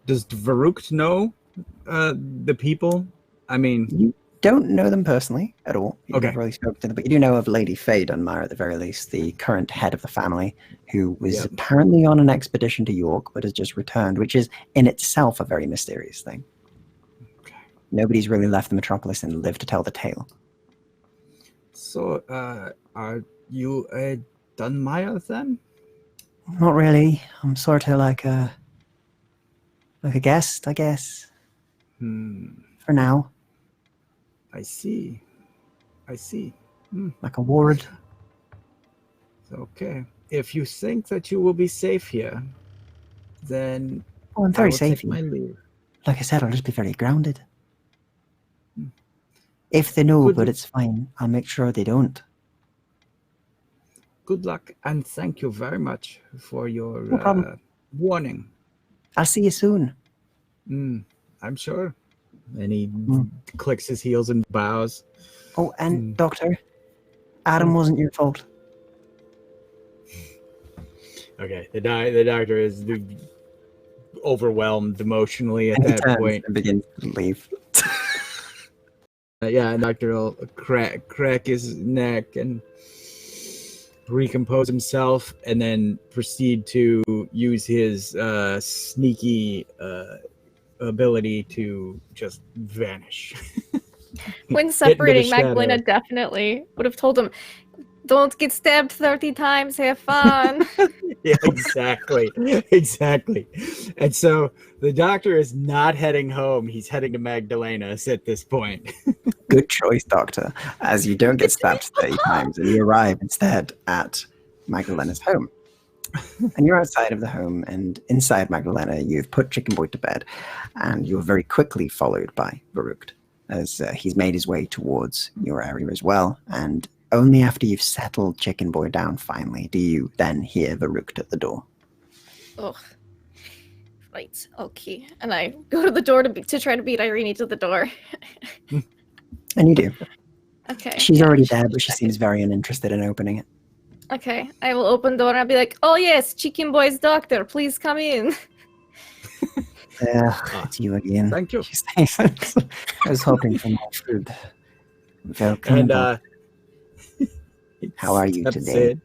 Does Varuk know the people? I mean, You don't know them personally at all. You've Okay. never really spoken to them, but you do know of Lady Faye Dunmeyer at the very least, the current head of the family, who was Yep. apparently on an expedition to York, but has just returned, which is in itself a very mysterious thing. Okay. Nobody's really left the metropolis and lived to tell the tale. So, are you a Dunmeyer then? Not really. I'm sort of like a guest, I guess, for now. I see. Like a ward. Okay. If you think that you will be safe here, then Oh, I'm I very will safe take my here. leave. Like I said, I'll just be very grounded. If they know, Good. but it's fine, I'll make sure they don't. Good luck, and thank you very much for your No problem. warning. I'll see you soon. I'm sure. And he clicks his heels and bows. Oh, and Doctor, Adam wasn't your fault. Okay, the doctor is overwhelmed emotionally at And he that turns point. and begins to leave. Yeah, and Doctor will crack his neck and recompose himself, and then proceed to use his sneaky ability to just vanish. When the separating, shadow. Magdalena definitely would have told him, "Don't get stabbed 30 times, have fun." Yeah, exactly. And so the doctor is not heading home. He's heading to Magdalena's at this point. Good choice, Doctor, as you don't get stabbed 30 times and you arrive instead at Magdalena's home. And you're outside of the home, and inside Magdalena, you've put Chicken Boy to bed, and you're very quickly followed by Varuk, as he's made his way towards your area as well. And only after you've settled Chicken Boy down finally do you then hear Varuk at the door. Ugh. Right, okay. And I go to the door to try to beat Irene to the door. And you do. Okay. She's yeah, already she's there, but she checking. seems very uninterested in opening it. Okay, I will open the door and I'll be like, "Oh yes, Chicken Boy's doctor, please come in." It's you again. Thank you. She says. I was hoping for more food. Welcome. And How are you steps today? in.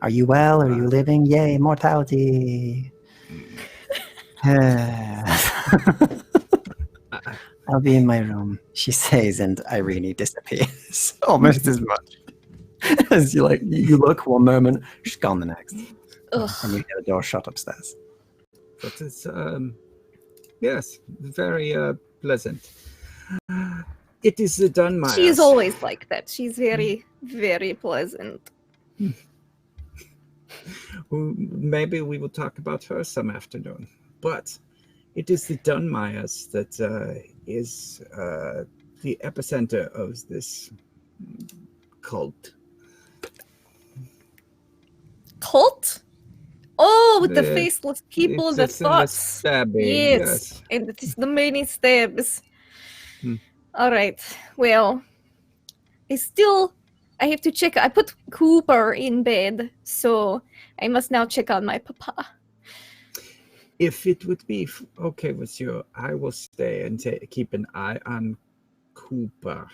Are you well? Are you living? Yay, immortality. I'll be in my room, she says, and Irene disappears almost as much. As you look one moment, she's gone the next. Ugh. And you hear the door shut upstairs. But it's yes, very pleasant. It is the Dunmeyers. She's always like that. She's very, very pleasant. Maybe we will talk about her some afternoon. But it is the Dunmeyers that is the epicenter of this cult. Cult? Oh, with the The- faceless people, It's the just in the thoughts. stabbing, Yes, and it is the many stabs. Hmm. All right. Well, I still I have to check. I put Cooper in bed, so I must now check on my papa. If it would be okay with you, I will stay and keep an eye on Cooper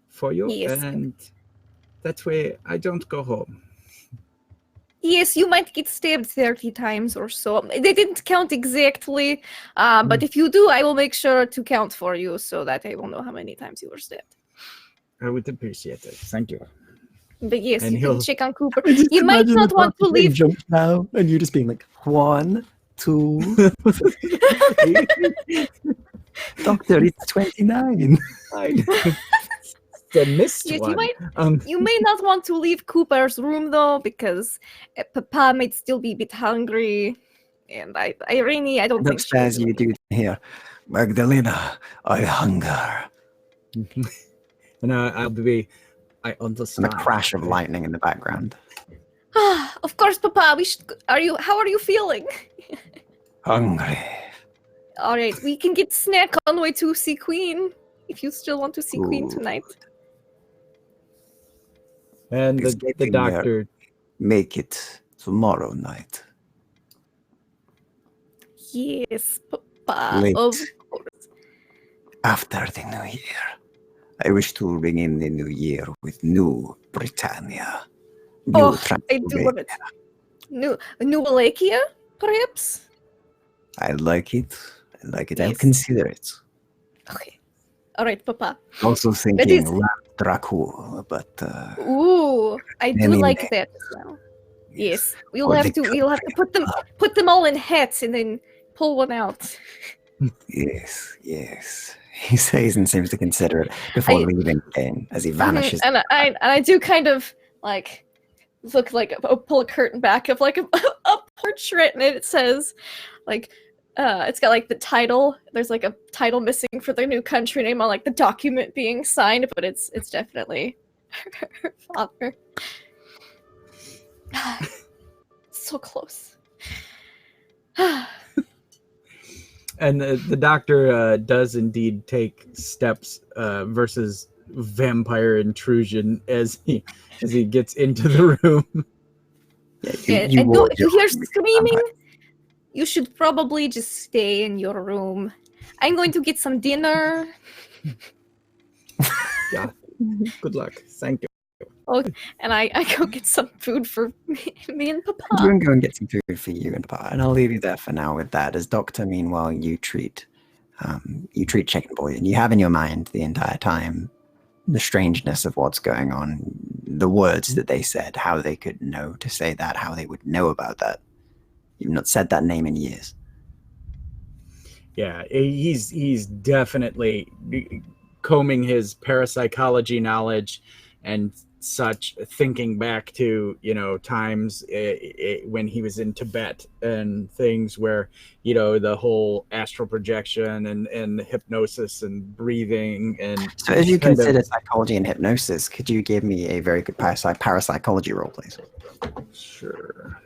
for you, Yes. and that way I don't go home. Yes, you might get stabbed 30 times or so. They didn't count exactly, but if you do, I will make sure to count for you so that I will know how many times you were stabbed. I would appreciate it. Thank you. But yes, And you can he'll- check on Cooper. You might not want to leave. Jump now, and you just being like 1, 2, Doctor, it's 29. The missed Yes, one. you may not want to leave Cooper's room though, because Papa might still be a bit hungry, and Irene, I don't think she Upstairs, will. you do hear, Magdelena, I hunger. And I And understand. the crash of lightning in the background. Of course, Papa. How are you feeling? Hungry. All right, we can get snack on the way to see Queen if you still want to see Queen Ooh. tonight. And It's the getting there. doctor. Make it tomorrow night. Yes, Papa. Late. Of course. After the new year. I wish to bring in the new year with New Britannia. New Oh, I do love Transylvania. it. New Wallachia, perhaps? I like it. I like it. I'll Yes. consider it. Okay. All right, Papa. Also is- thinking Dracul, but Ooh, I do Many like names. that as well. Yes, we'll Or have the to put them all in hats and then pull one out. yes. He says and seems to consider it before I- leaving again as he vanishes. And I do kind of like look like pull a curtain back of like a portrait, and it says like it's got like the title. There's like a title missing for their new country name on like the document being signed, but it's definitely her father. So close. And the doctor does indeed take steps versus vampire intrusion as he gets into the room. Yeah, and if you hear screaming, you should probably just stay in your room. I'm going to get some dinner. Yeah. Good luck. Thank you. And I go get some food for me and You Papa. can go and get some food for you and Papa, and I'll leave you there for now with that. As Doctor, meanwhile, you treat Chicken Boy, and you have in your mind the entire time the strangeness of what's going on, the words that they said, how they could know to say that, how they would know about that. You've not said that name in years. Yeah, he's definitely combing his parapsychology knowledge and such, thinking back to times when he was in Tibet and things where the whole astral projection and hypnosis and breathing. And So as you kind of- consider psychology and hypnosis, could you give me a very good parapsychology roll, please? Sure.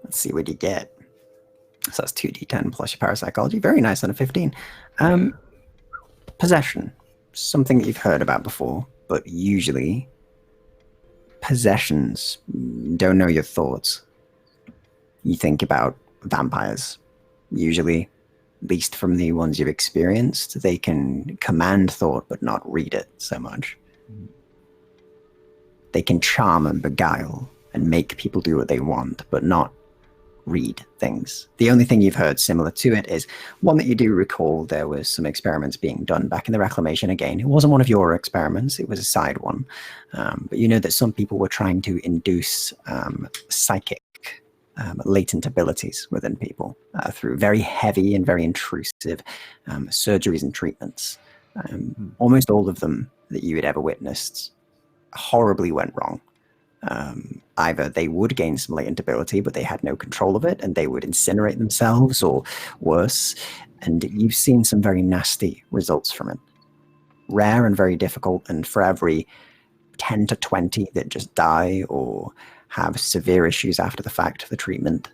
Let's see what you get. So that's 2d10 plus your parapsychology. Very nice on a 15. Possession. Something that you've heard about before, but usually possessions don't know your thoughts. You think about vampires. Usually, at least from the ones you've experienced, they can command thought but not read it so much. They can charm and beguile and make people do what they want, but not read things. The only thing you've heard similar to it is one that you do recall. There was some experiments being done back in the Reclamation again. It wasn't one of your experiments, it was a side one. But you know that some people were trying to induce psychic latent abilities within people through very heavy and very intrusive surgeries and treatments. Almost all of them that you had ever witnessed horribly went wrong. Either they would gain some latent ability, but they had no control of it, and they would incinerate themselves, or worse. And you've seen some very nasty results from it. Rare and very difficult, and for every 10 to 20 that just die or have severe issues after the fact of the treatment,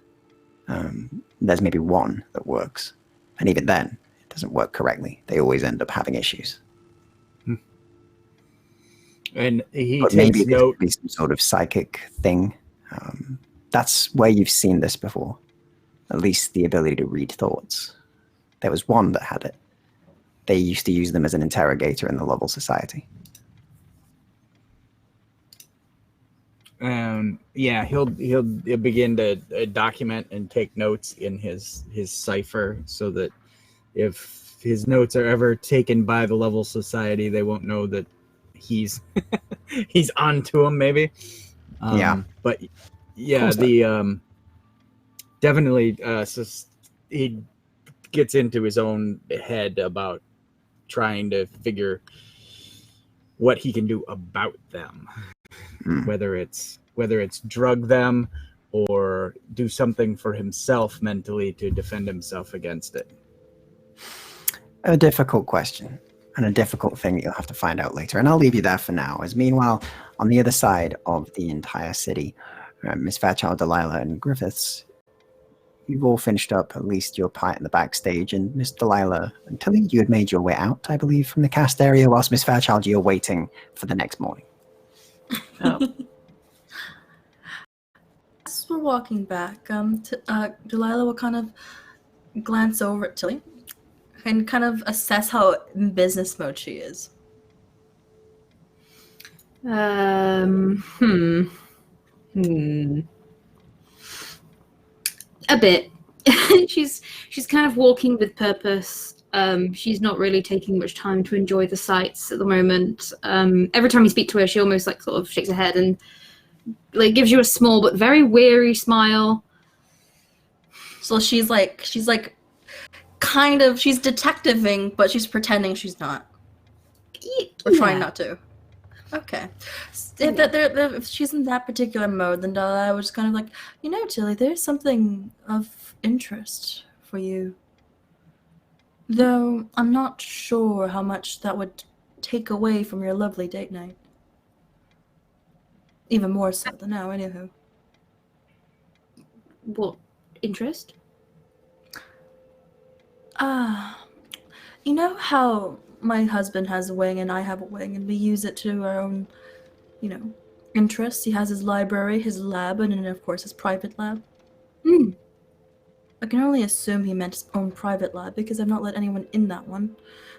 there's maybe one that works. And even then, doesn't work correctly. They always end up having issues. And he But takes maybe this note. could be some sort of psychic thing. That's where you've seen this before. At least the ability to read thoughts. There was one that had it. They used to use them as an interrogator in the Lovell Society. Yeah, he'll begin to document and take notes in his cipher, so that if his notes are ever taken by the Lovell Society, they won't know that he's he's onto them. Maybe. Yeah. But yeah, the definitely. He gets into his own head about trying to figure what he can do about them, whether it's drug them or do something for himself mentally to defend himself against it. A difficult question, and a difficult thing that you'll have to find out later. And I'll leave you there for now. As meanwhile, on the other side of the entire city, Miss Fairchild, Delilah, and Griffiths, you've all finished up at least your part in the backstage, and Miss Delilah and Tillie, you had made your way out, I believe, from the cast area, whilst Miss Fairchild, you're waiting for the next morning. Oh. As we're walking back, Delilah will kind of glance over at Tillie and kind of assess how in business mode she is. A bit. she's kind of walking with purpose. She's not really taking much time to enjoy the sights at the moment. Every time you speak to her, she almost like sort of shakes her head and like gives you a small but very weary smile. So she's kind of, she's detectiving, but she's pretending she's not. Or trying not to. Okay. If she's in that particular mode, then Delilah was kind of like, Tillie, there's something of interest for you. Though I'm not sure how much that would take away from your lovely date night. Even more so than now, anywho. What interest? You know how my husband has a wing and I have a wing, and we use it to our own, interests. He has his library, his lab, and then, of course, his private lab. I can only assume he meant his own private lab because I've not let anyone in that one.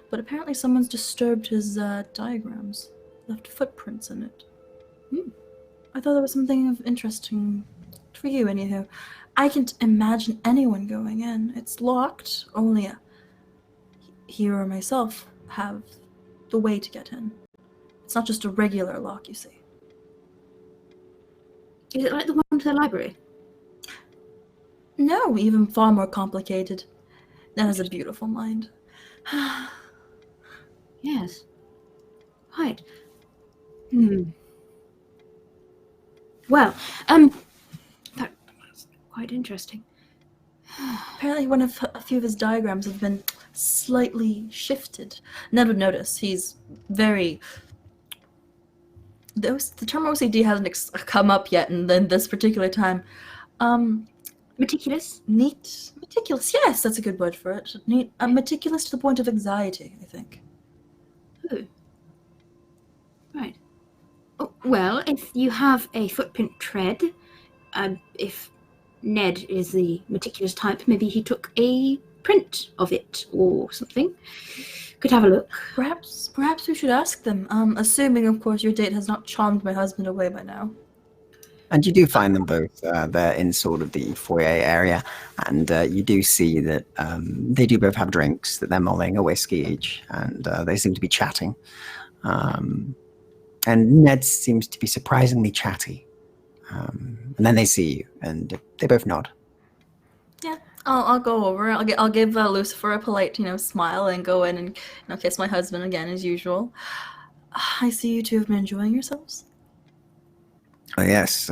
But apparently someone's disturbed his diagrams, left footprints in it. I thought there was something of interesting for you, anywho. I can't imagine anyone going in. It's locked. Only he or myself have the way to get in. It's not just a regular lock, you see. Is it like the one to the library? No, even far more complicated. That has a beautiful mind. Yes. Right. Well, that's quite interesting. Apparently a few of his diagrams have been slightly shifted. Ned would notice. He's very... The term OCD hasn't come up yet in this particular time. Meticulous? Neat. Meticulous, yes, that's a good word for it. Neat. Meticulous to the point of anxiety, I think. Oh. Right. Oh, well, if you have a footprint tread, if Ned is the meticulous type, maybe he took a print of it or something. Could have a look. Perhaps we should ask them. Assuming, of course, your date has not charmed my husband away by now. And you do find them both. They're in sort of the foyer area, and you do see that they do both have drinks, that they're mulling a whiskey each, and they seem to be chatting. And Ned seems to be surprisingly chatty. And then they see you, and they both nod. Yeah, I'll go over. I'll give Lucifer a polite, smile, and go in and kiss my husband again as usual. I see you two have been enjoying yourselves. Oh, yes,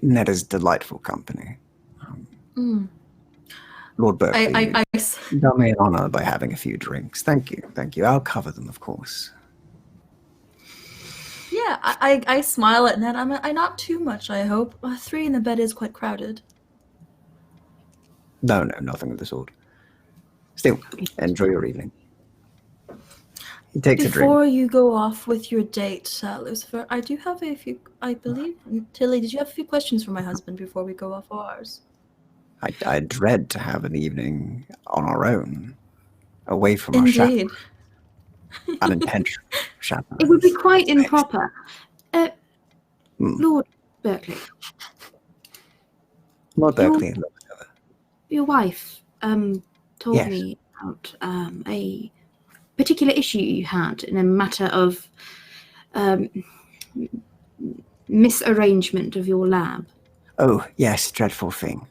Ned is delightful company. Lord Berkeley, you done me an honor by having a few drinks. Thank you. I'll cover them, of course. Yeah, I smile at Ned. I not too much, I hope. 3 in the bed is quite crowded. No, nothing of the sort. Still, enjoy your evening. He takes a drink. Before you go off with your date, Lucifer, I do have a few, I believe, Tillie, did you have a few questions for my husband before we go off ours? I dread to have an evening on our own, away from Indeed. our unintentional chaperone. It would be quite improper. Lord Berkeley. Lord Berkeley. Your wife told Yes. me about a particular issue you had in a matter of misarrangement of your lab. Oh, yes, dreadful thing.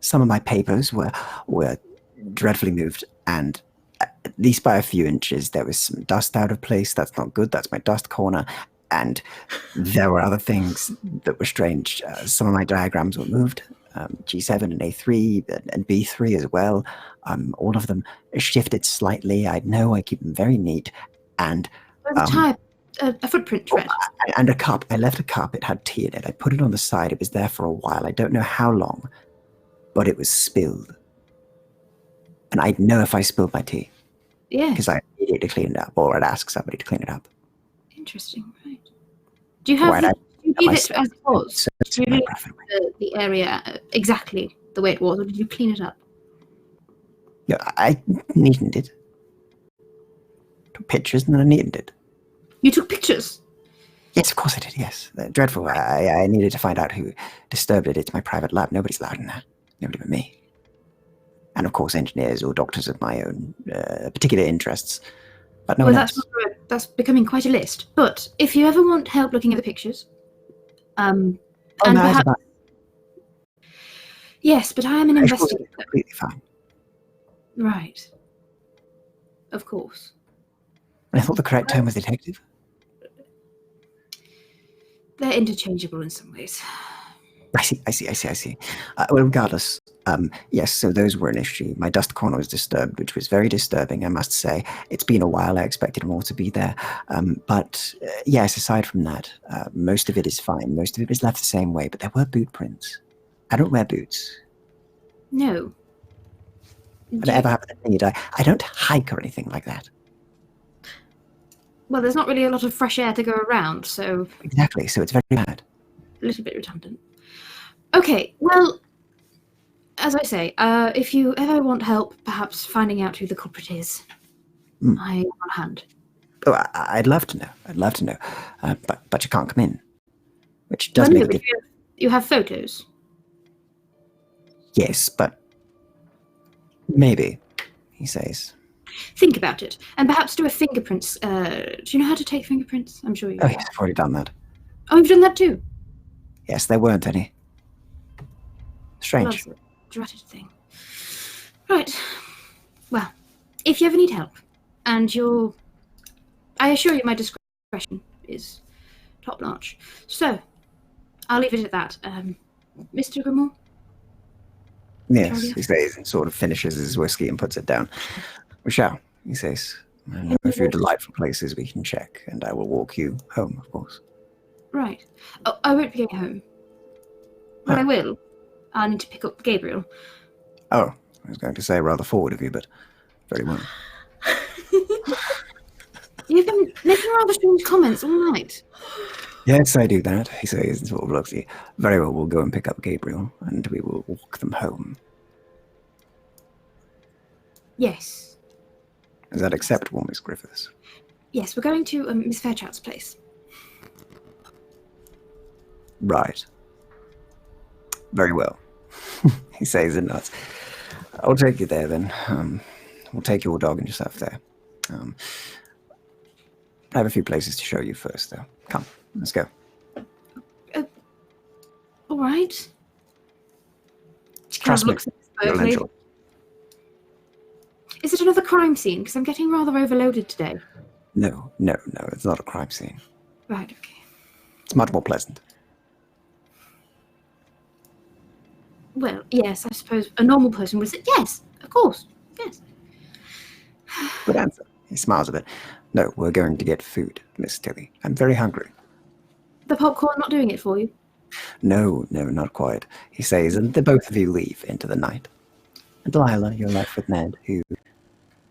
Some of my papers were dreadfully moved, and at least by a few inches there was some dust out of place. That's not good. That's my dust corner. And there were other things that were strange. Some of my diagrams were moved, G7 and A3 and B3 as well. All of them shifted slightly. I know I keep them very neat. And A footprint tread. and a cup. I left a cup. It had tea in it. I put it on the side. It was there for a while. I don't know how long, but it was spilled. And I'd know if I spilled my tea. Yeah. Because I needed to clean it up, or I'd ask somebody to clean it up. Interesting, right. Do you have Right, do you leave it as it was? So Do you leave the area exactly the way it was, or did you clean it up? Yeah, I neatened it. Took pictures and then I neatened it. You took pictures? Yes, of course I did, yes. Dreadful. I needed to find out who disturbed it. It's my private lab. Nobody's allowed in there. Nobody but me. And of course, engineers or doctors of my own particular interests. But no one else. That's becoming quite a list. But if you ever want help looking at the pictures, and perhaps... Yes, but I am an investigator. Completely fine. Right. Of course. I thought the correct term was detective. They're interchangeable in some ways. I see. Well, regardless, yes, so those were an issue. My dust corner was disturbed, which was very disturbing, I must say. It's been a while. I expected more to be there. But yes, aside from that, most of it is fine. Most of it is left the same way, but there were boot prints. I don't wear boots. No. If I ever have a need, I don't hike or anything like that. Well, there's not really a lot of fresh air to go around, so... Exactly, so it's very bad. A little bit redundant. Okay, well, as I say, if you ever want help, perhaps finding out who the culprit is, I am on hand. Oh, I'd love to know. But you can't come in, which does make it. You have photos. Yes, but maybe, he says. Think about it, and perhaps do a fingerprints. Do you know how to take fingerprints? I'm sure you. Oh yes, I've already done that. Oh, you've done that too. Yes, there weren't any. Strange. Dratted thing. Right. Well, if you ever need help, and I assure you my discretion is top notch. So, I'll leave it at that. Mr. Grimore? Yes, he says, and sort of finishes his whiskey and puts it down. We shall, he says. I know a few delightful places we can check, and I will walk you home, of course. Right. Oh, I won't be going home. But I will. I need to pick up Gabriel. Oh, I was going to say rather forward of you, but very well. You've been making rather strange comments all night. Yes, I do that, he says, and sort of looks at you. Very well, we'll go and pick up Gabriel, and we will walk them home. Yes. Is that acceptable, Miss Griffiths? Yes, we're going to Miss Fairchild's place. Right. Very well, he says and nods. I'll take you there then. We'll take your dog and yourself there. I have a few places to show you first, though. Come, let's go. All right. She Trust me, you'll enjoy. Is it another crime scene? Because I'm getting rather overloaded today. No, it's not a crime scene. Right, okay. It's much more pleasant. Well, yes, I suppose a normal person would say, yes, of course, yes. Good answer. He smiles a bit. No, we're going to get food, Miss Tillie. I'm very hungry. The popcorn not doing it for you? No, not quite, he says, and the both of you leave into the night. Delilah, you're left with Ned, who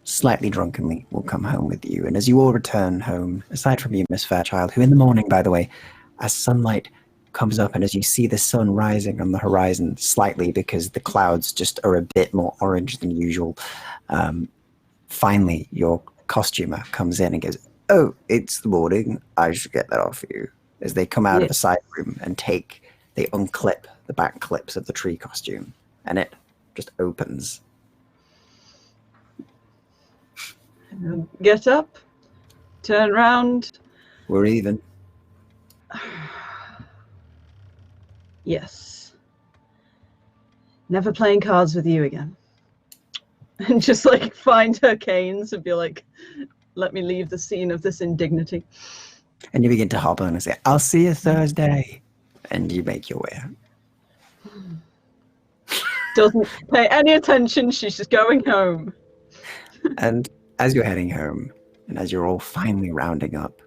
slightly drunkenly will come home with you. And as you all return home, aside from you, Miss Fairchild, who in the morning, by the way, as sunlight comes up and as you see the sun rising on the horizon slightly because the clouds just are a bit more orange than usual, finally your costumer comes in and goes, "Oh, it's the morning. I should get that off you." As they come out of a side room and they unclip the back clips of the tree costume, and it just opens. Get up, turn round. We're even. Yes. Never playing cards with you again. And just like find her canes and be like, let me leave the scene of this indignity. And you begin to hobble and say, "I'll see you Thursday." And you make your way out. Doesn't pay any attention. She's just going home. And as you're heading home, and as you're all finally rounding up,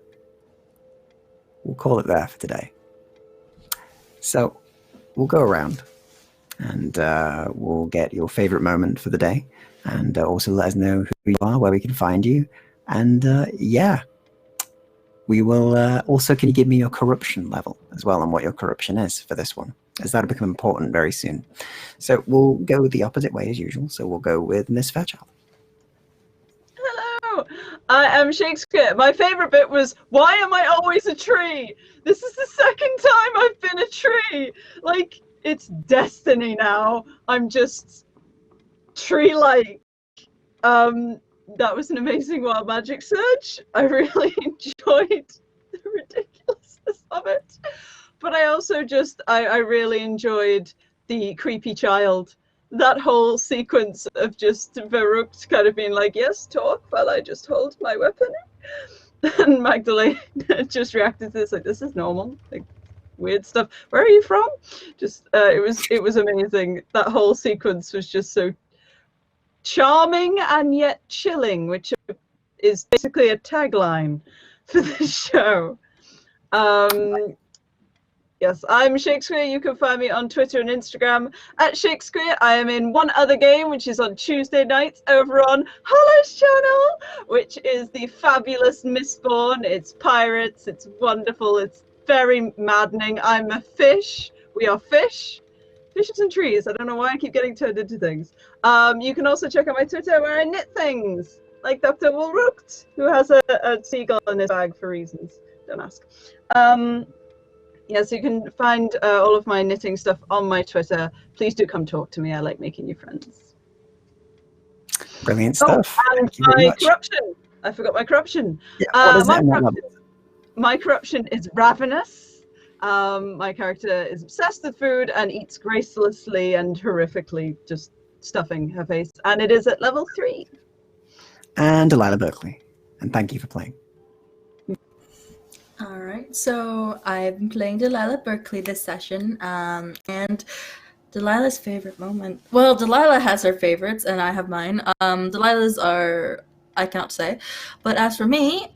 we'll call it there for today. So we'll go around and we'll get your favorite moment for the day, and also let us know who you are, where we can find you. And yeah, we will also, can you give me your corruption level as well and what your corruption is for this one, as that'll become important very soon. So we'll go the opposite way as usual. So we'll go with Miss Fairchild. Hello, I am Shakespeare. My favorite bit was, why am I always a tree? This is the second time I've been a tree. Like, it's destiny now. I'm just tree-like. That was an amazing wild magic surge. I really enjoyed the ridiculousness of it. But I also just, I really enjoyed the creepy child. That whole sequence of just Verrucht kind of being like, yes, talk while I just hold my weapon. And Magdalena just reacted to this like, this is normal. Like, weird stuff. Where are you from? Just, it was amazing. That whole sequence was just so charming and yet chilling, which is basically a tagline for this show. Yes, I'm Shakespeare. You can find me on Twitter and Instagram at Shakespeare. I am in one other game, which is on Tuesday nights over on Hollow's channel, which is the fabulous Mistborn. It's pirates. It's wonderful. It's very maddening. I'm a fish. We are fish. Fishes and trees. I don't know why I keep getting turned into things. You can also check out my Twitter where I knit things, like Dr. Woolrucht, who has a seagull in his bag for reasons. Don't ask. Yeah, so you can find all of my knitting stuff on my Twitter. Please do come talk to me. I like making new friends. Brilliant stuff. Oh, and my corruption. I forgot my corruption. Yeah, what is it? My corruption is ravenous. My character is obsessed with food and eats gracelessly and horrifically, just stuffing her face. And it is at level 3. And Delilah Berkeley. And thank you for playing. All right, so I've been playing Delilah Berkeley this session, and Delilah's favorite moment. Well, Delilah has her favorites, and I have mine. Delilah's are, I cannot say, but as for me,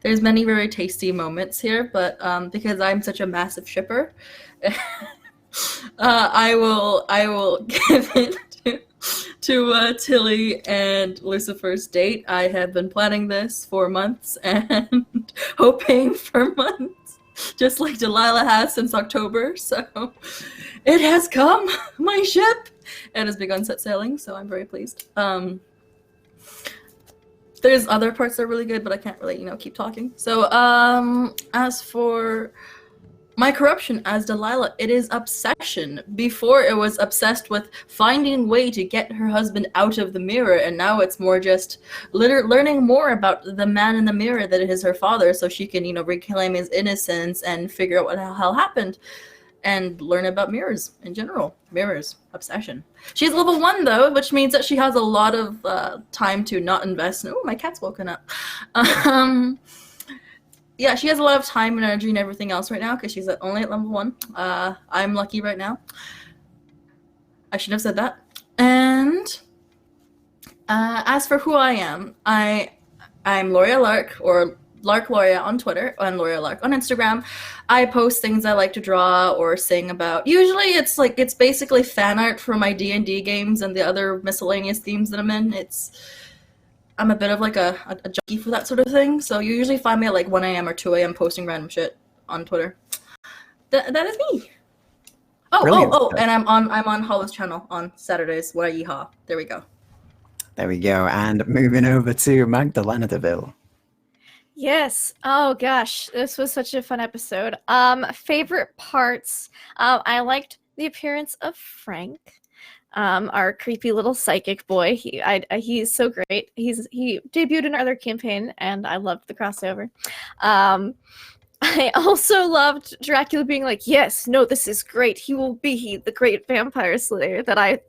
there's many very tasty moments here, but because I'm such a massive shipper, I will give it to Tillie and Lucifer's date. I have been planning this for months and hoping for months, just like Delilah has since October. So it has come, my ship, and has begun set sailing. So I'm very pleased. There's other parts that are really good, but I can't really, keep talking. So as for my corruption as Delilah, it is obsession. Before it was obsessed with finding a way to get her husband out of the mirror, and now it's more just learning more about the man in the mirror that is her father, so she can, reclaim his innocence and figure out what the hell happened, and learn about mirrors in general. Mirrors, obsession. She's level 1 though, which means that she has a lot of time to not invest. Oh, my cat's woken up. Yeah, she has a lot of time and energy and everything else right now because she's only at level 1. I'm lucky right now. I should have said that. And as for who I am, I'm L'Oreal Lark, or Lark Loria on Twitter and Loria Lark on Instagram. I post things I like to draw or sing about. Usually it's basically fan art for my D&D games and the other miscellaneous themes that I'm in. I'm a bit of like a junkie for that sort of thing. So you usually find me at like 1 a.m. or 2 a.m. posting random shit on Twitter. That is me. And I'm on Hollow's channel on Saturdays. What yeehaw. There we go. There we go. And moving over to Magdelena DeVille. Yes. Oh gosh, this was such a fun episode. Favorite parts. I liked the appearance of Frank, our creepy little psychic boy. He's so great. He debuted in our other campaign, and I loved the crossover. I also loved Dracula being like, yes, no, this is great. He will be the great vampire slayer that I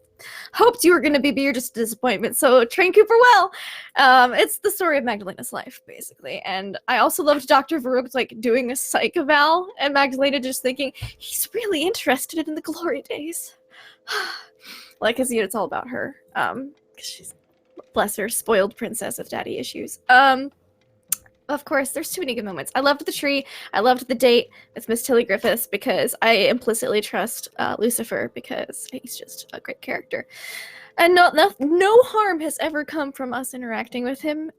hoped you were going to be, but you're just a disappointment. So train Cooper well. It's the story of Magdalena's life, basically. And I also loved Dr. Varrook like doing a psych eval, and Magdalena just thinking, he's really interested in the glory days. Like, because it's all about her. Because she's, bless her, spoiled princess with daddy issues. Of course, there's too many good moments. I loved the tree. I loved the date with Miss Tillie Griffiths because I implicitly trust Lucifer because he's just a great character. And no harm has ever come from us interacting with him,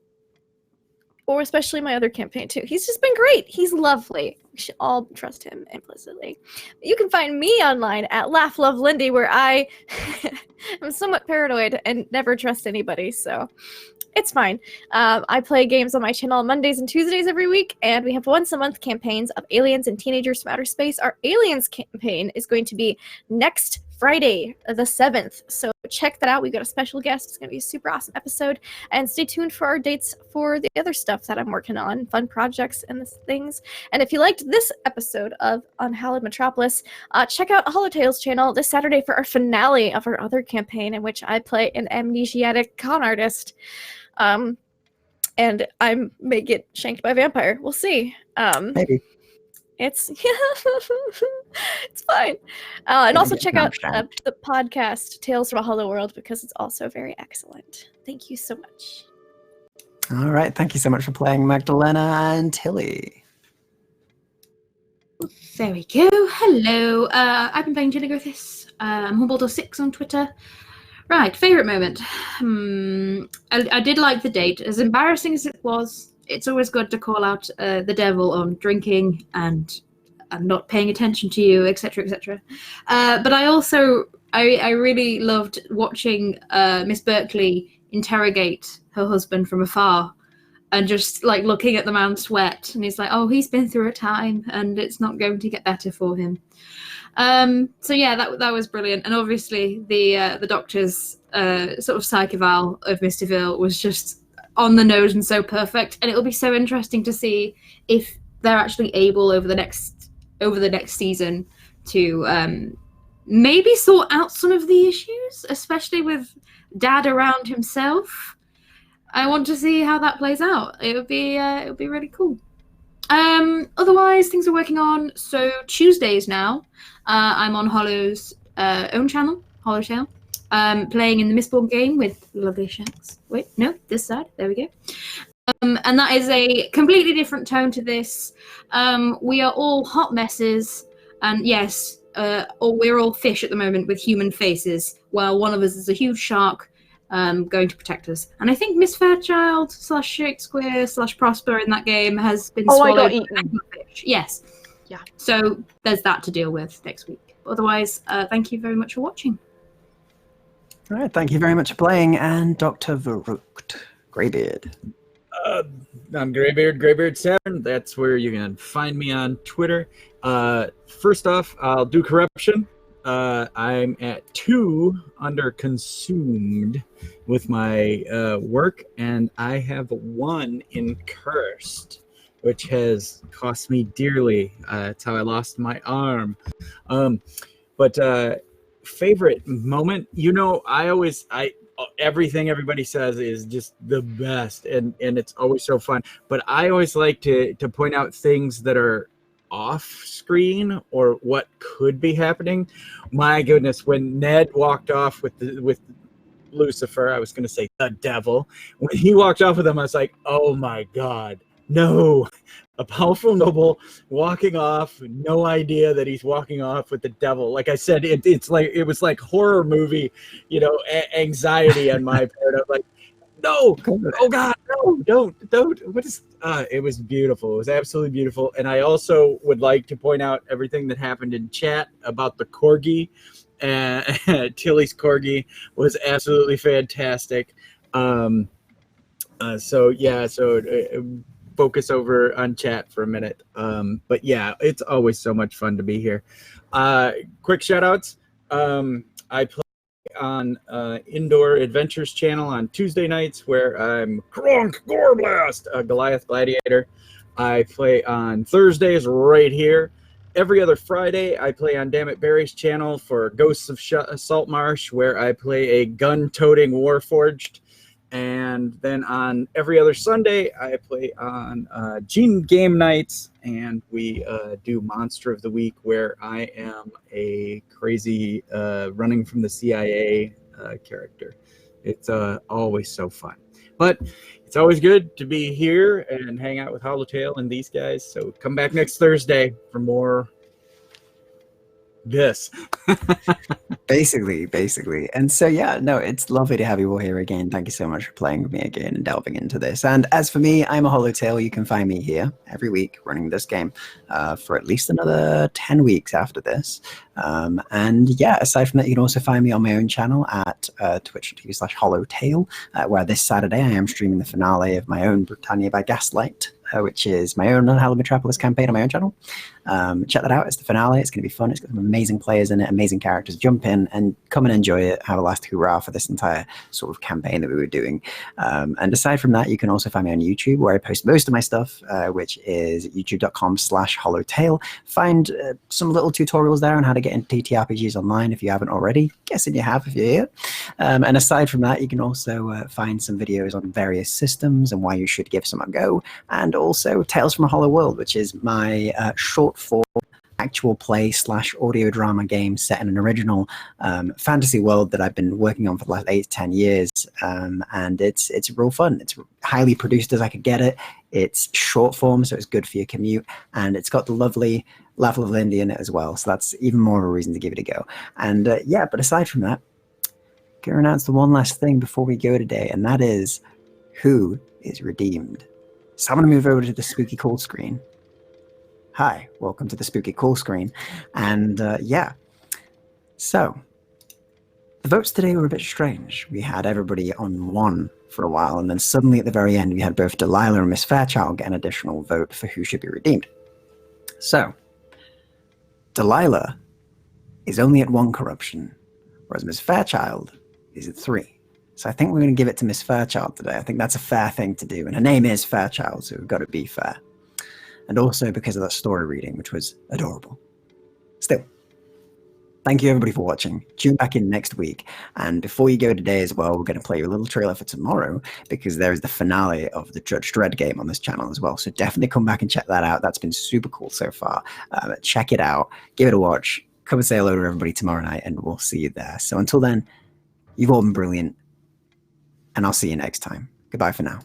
or especially my other campaign too. He's just been great. He's lovely. We should all trust him implicitly. You can find me online at LaughLoveLindy, where I am somewhat paranoid and never trust anybody, so it's fine. I play games on my channel on Mondays and Tuesdays every week, and we have once-a-month campaigns of Aliens and Teenagers from Outer Space. Our Aliens campaign is going to be next Friday, the 7th, so check that out. We've got a special guest. It's going to be a super awesome episode, and stay tuned for our dates for the other stuff that I'm working on, fun projects and things. And if you liked this episode of Unhallowed Metropolis, check out HoloTales channel this Saturday for our finale of our other campaign, in which I play an amnesiac con artist. And I may get shanked by a vampire. We'll see. Maybe. It's it's fine. And also check out the podcast Tales from a Hollow World, because it's also very excellent. Thank you so much. All right. Thank you so much for playing, Magdelena and Tillie. There we go. Hello. I've been playing Tillie Griffiths. I'm Humboldt06 on Twitter. Right, favourite moment. I did like the date. As embarrassing as it was, it's always good to call out the devil on drinking and not paying attention to you, etc., etc. But I also, I really loved watching Miss Berkeley interrogate her husband from afar and just like looking at the man sweat. And he's like, oh, he's been through a time and it's not going to get better for him. So yeah, that was brilliant, and obviously the doctor's sort of psych eval of Miss DeVille was just on the nose and so perfect, and it'll be so interesting to see if they're actually able over the next season to maybe sort out some of the issues, especially with Dad around himself. I want to see how that plays out. It would be really cool. Otherwise, things we're working on. So Tuesdays now, I'm on Hollow's own channel, Hollow Channel, playing in the Mistborn game with lovely Shanks. Wait, no, this side. There we go. And that is a completely different tone to this. We are all hot messes, and yes, we're all fish at the moment with human faces, while one of us is a huge shark going to protect us. And I think Miss Fairchild / Shakespeare / Prosper in that game has been swallowed I got eaten. Fish. Yes. Yeah. So there's that to deal with next week. Otherwise, thank you very much for watching. All right, thank you very much for playing, and Dr. Varrook, Greybeard. I'm Greybeard7. That's where you can find me on Twitter. First off, I'll do corruption. I'm at 2 under consumed with my work, and I have 1 in cursed, which has cost me dearly. That's how I lost my arm. But favorite moment, everything everybody says is just the best, and it's always so fun. But I always like to point out things that are off screen or what could be happening. My goodness, when Ned walked off with Lucifer, I was going to say the devil. When he walked off with him, I was like, oh my God, No, a powerful noble walking off, no idea that he's walking off with the devil. Like I said, it was like horror movie, anxiety on my part. I'm like, no, oh God, no, don't. What is? It was beautiful. It was absolutely beautiful. And I also would like to point out everything that happened in chat about the corgi. Tillie's corgi was absolutely fantastic. Focus over on chat for a minute. But yeah, it's always so much fun to be here. Quick shout outs. I play on Indoor Adventures channel on Tuesday nights where I'm Kronk Goreblast, a Goliath Gladiator. I play on Thursdays right here. Every other Friday, I play on Dammit Barry's channel for Ghosts of Saltmarsh, where I play a gun-toting Warforged. And then on every other Sunday, I play on Gene Game Nights, and we do Monster of the Week, where I am a crazy running from the CIA character. It's always so fun. But it's always good to be here and hang out with Hollowtail and these guys. So come back next Thursday for more this. basically. And so, yeah, no, it's lovely to have you all here again. Thank you so much for playing with me again and delving into this. And as for me, I'm a Hollowtail. You can find me here every week running this game for at least another 10 weeks after this. And yeah, aside from that, you can also find me on my own channel at twitch.tv/Hollowtail, where this Saturday I am streaming the finale of my own Britannia by Gaslight, which is my own Unhallowed Metropolis campaign on my own channel. Check that out. It's the finale. It's going to be fun. It's got some amazing players in it, amazing characters. Jump in and come and enjoy it. Have a last hurrah for this entire sort of campaign that we were doing. And aside from that, you can also find me on YouTube, where I post most of my stuff, which is youtube.com/Hollowtail. Find some little tutorials there on how to get into TTRPGs online if you haven't already. Guessing you have if you're here. And aside from that, you can also find some videos on various systems and why you should give some a go. And also Tales from a Hollow World, which is my short form actual play / audio drama game set in an original fantasy world that I've been working on for the last 8 to 10 years. And it's real fun. It's highly produced as I could get it. It's short form, so it's good for your commute. And it's got the lovely Laughable Lindy in it as well. So that's even more of a reason to give it a go. And yeah, but aside from that, I'm going to announce the one last thing before we go today, and that is who is redeemed. So I'm going to move over to the spooky call screen. Hi, welcome to the spooky call screen. And yeah, so the votes today were a bit strange. We had everybody on one for a while, and then suddenly at the very end, we had both Delilah and Miss Fairchild get an additional vote for who should be redeemed. So Delilah is only at 1 corruption, whereas Miss Fairchild is at 3. So I think we're going to give it to Miss Fairchild today. I think that's a fair thing to do. And her name is Fairchild, so we've got to be fair. And also because of that story reading, which was adorable. Still, thank you everybody for watching. Tune back in next week. And before you go today as well, we're going to play you a little trailer for tomorrow, because there is the finale of the Judge Dredd game on this channel as well. So definitely come back and check that out. That's been super cool so far. Check it out. Give it a watch. Come and say hello to everybody tomorrow night, and we'll see you there. So until then, you've all been brilliant. And I'll see you next time. Goodbye for now.